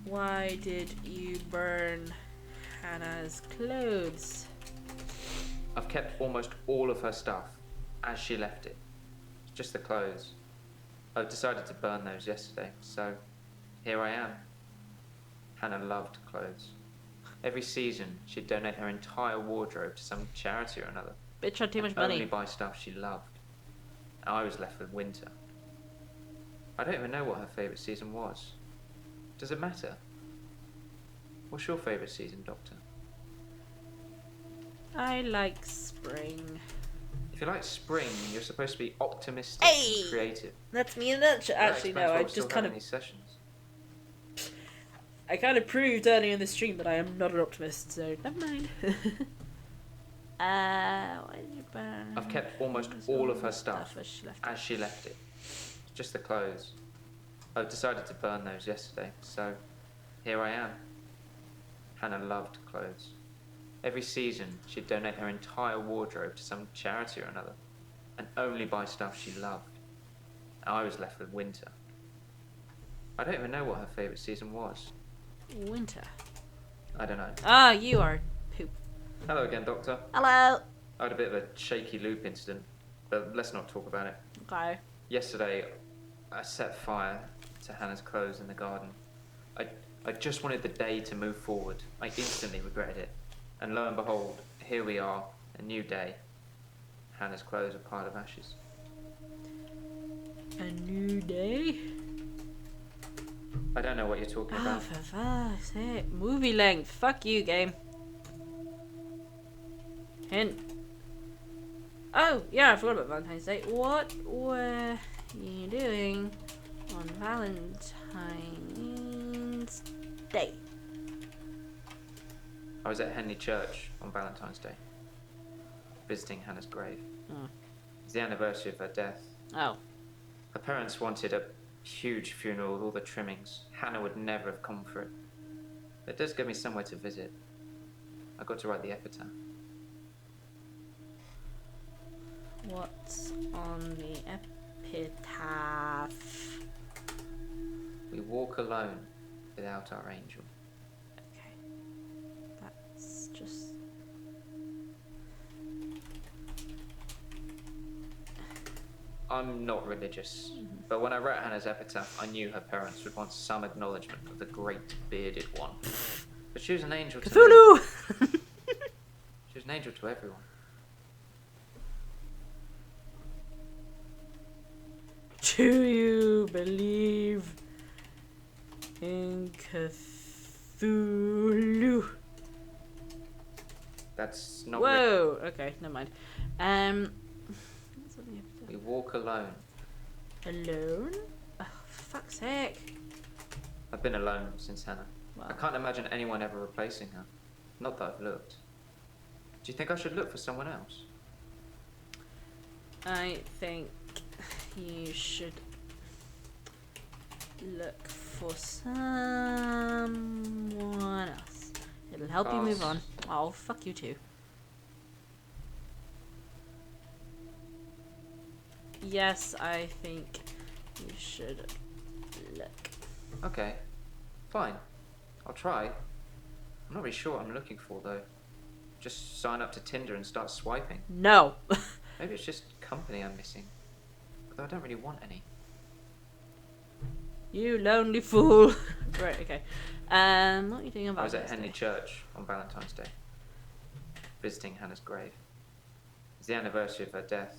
Speaker 1: Why did you burn Hannah's clothes?
Speaker 9: I've kept almost all of her stuff as she left it. Just the clothes. I've decided to burn those yesterday, so here I am. Hannah loved clothes. Every season, she'd donate her entire wardrobe to some charity or another.
Speaker 1: Bitch had too much
Speaker 9: Only
Speaker 1: money.
Speaker 9: buy stuff she loved. I was left with winter. I don't even know what her favourite season was. Does it matter? What's your favourite season, Doctor?
Speaker 1: I like spring.
Speaker 9: If you like spring, you're supposed to be optimistic
Speaker 1: Hey!
Speaker 9: and creative.
Speaker 1: That's me in a nutshell.
Speaker 9: That
Speaker 1: Actually,
Speaker 9: explains
Speaker 1: no,
Speaker 9: why
Speaker 1: I
Speaker 9: we're still
Speaker 1: just kind of...
Speaker 9: having these sessions.
Speaker 1: I kind of proved earlier in the stream that I am not an optimist, so never mind. Why did you burn?
Speaker 9: I've kept almost all of her stuff
Speaker 1: as
Speaker 9: she left it. Just the clothes. I've decided to burn those yesterday, so here I am. Hannah loved clothes. Every season, she'd donate her entire wardrobe to some charity or another, and only buy stuff she loved. I was left with winter. I don't even know what her favourite season was.
Speaker 1: Winter.
Speaker 9: I don't know.
Speaker 1: Ah, you are poop.
Speaker 9: Hello again, Doctor.
Speaker 1: Hello.
Speaker 9: I had a bit of a shaky loop incident, but let's not talk about it.
Speaker 1: Okay.
Speaker 9: Yesterday, I set fire to Hannah's clothes in the garden. I just wanted the day to move forward. I instantly regretted it. And lo and behold, here we are, a new day. Hannah's clothes are a pile of ashes.
Speaker 1: A new day?
Speaker 9: I don't know what you're talking
Speaker 1: Ah,
Speaker 9: about.
Speaker 1: for fuck's sake. Movie length. Fuck you, game. Hint. Oh, yeah, I forgot about Valentine's Day. What were you doing on Valentine's Day?
Speaker 9: I was at Henley Church on Valentine's Day, visiting Hannah's grave.
Speaker 1: Oh.
Speaker 9: It's the anniversary of her death.
Speaker 1: Oh.
Speaker 9: Her parents wanted a huge funeral with all the trimmings. Hannah would never have come for it. It does give me somewhere to visit. I got to write the epitaph.
Speaker 1: What's on the epitaph?
Speaker 9: We walk alone without our angel.
Speaker 1: Okay. That's just...
Speaker 9: I'm not religious, but when I wrote Hannah's epitaph, I knew her parents would want some acknowledgement of the great bearded one. But she was an angel to
Speaker 1: Cthulhu!
Speaker 9: me. She was an angel to everyone.
Speaker 1: Do you believe in Cthulhu?
Speaker 9: That's not
Speaker 1: Whoa! Okay, never mind. What's on
Speaker 9: walk alone.
Speaker 1: Alone? Oh, for fuck's sake.
Speaker 9: I've been alone since Hannah.
Speaker 1: Wow.
Speaker 9: I can't imagine anyone ever replacing her. Not that I've looked. Do you think I should look for someone else?
Speaker 1: I think you should look for someone else. It'll help you move on. Oh, fuck you too. Yes, I think you should look.
Speaker 9: Okay, fine. I'll try. I'm not really sure what I'm looking for though. Just sign up to Tinder and start swiping.
Speaker 1: No.
Speaker 9: Maybe it's just company I'm missing. Although I don't really want any.
Speaker 1: You lonely fool. Right, okay. What are you doing on
Speaker 9: I was
Speaker 1: Valentine's
Speaker 9: at Henley
Speaker 1: Day?
Speaker 9: Church on Valentine's Day, visiting Hannah's grave. It's the anniversary of her death.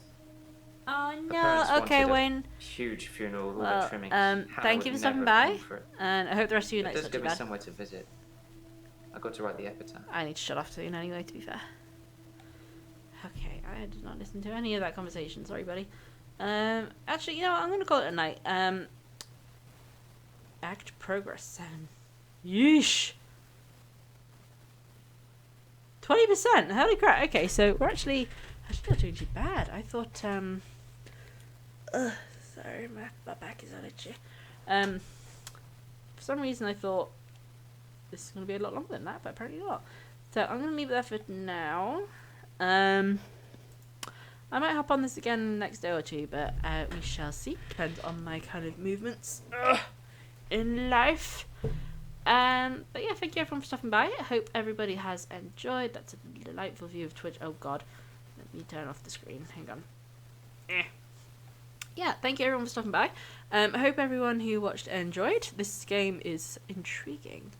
Speaker 1: Oh
Speaker 9: Her parents
Speaker 1: no. Okay,
Speaker 9: wanted a
Speaker 1: Wayne.
Speaker 9: Huge funeral with all
Speaker 1: Well,
Speaker 9: the trimmings. Hannah
Speaker 1: thank you
Speaker 9: would
Speaker 1: for stopping
Speaker 9: never have
Speaker 1: by,
Speaker 9: come for it.
Speaker 1: and I hope the rest of your
Speaker 9: It
Speaker 1: night's
Speaker 9: does
Speaker 1: not too
Speaker 9: give me
Speaker 1: bad.
Speaker 9: somewhere to visit. I got to write the epitaph.
Speaker 1: I need to shut off soon anyway, to be fair. Okay, I did not listen to any of that conversation. Sorry, buddy. Actually, you know what? I'm going to call it a night. Act progress 7. Yeesh. 20%. Holy crap. Okay, so we're actually not doing too bad. I thought, sorry, my back is on itchy. For some reason I thought this is going to be a lot longer than that, but apparently not. So I'm going to leave it there for now. I might hop on this again the next day or two, but we shall see. Depends on my kind of movements in life. But yeah, thank you everyone for stopping by. I hope everybody has enjoyed. That's a delightful view of Twitch. Oh god, let me turn off the screen. Hang on. Yeah, thank you everyone for stopping by. I hope everyone who watched enjoyed. This game is intriguing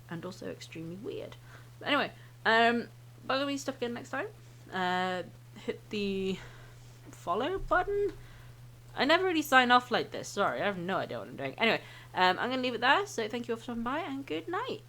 Speaker 1: and also extremely weird. But anyway, bugger me stuff again next time. Hit the follow button. I never really sign off like this. Sorry, I have no idea what I'm doing. Anyway, I'm going to leave it there. So thank you all for stopping by and good night.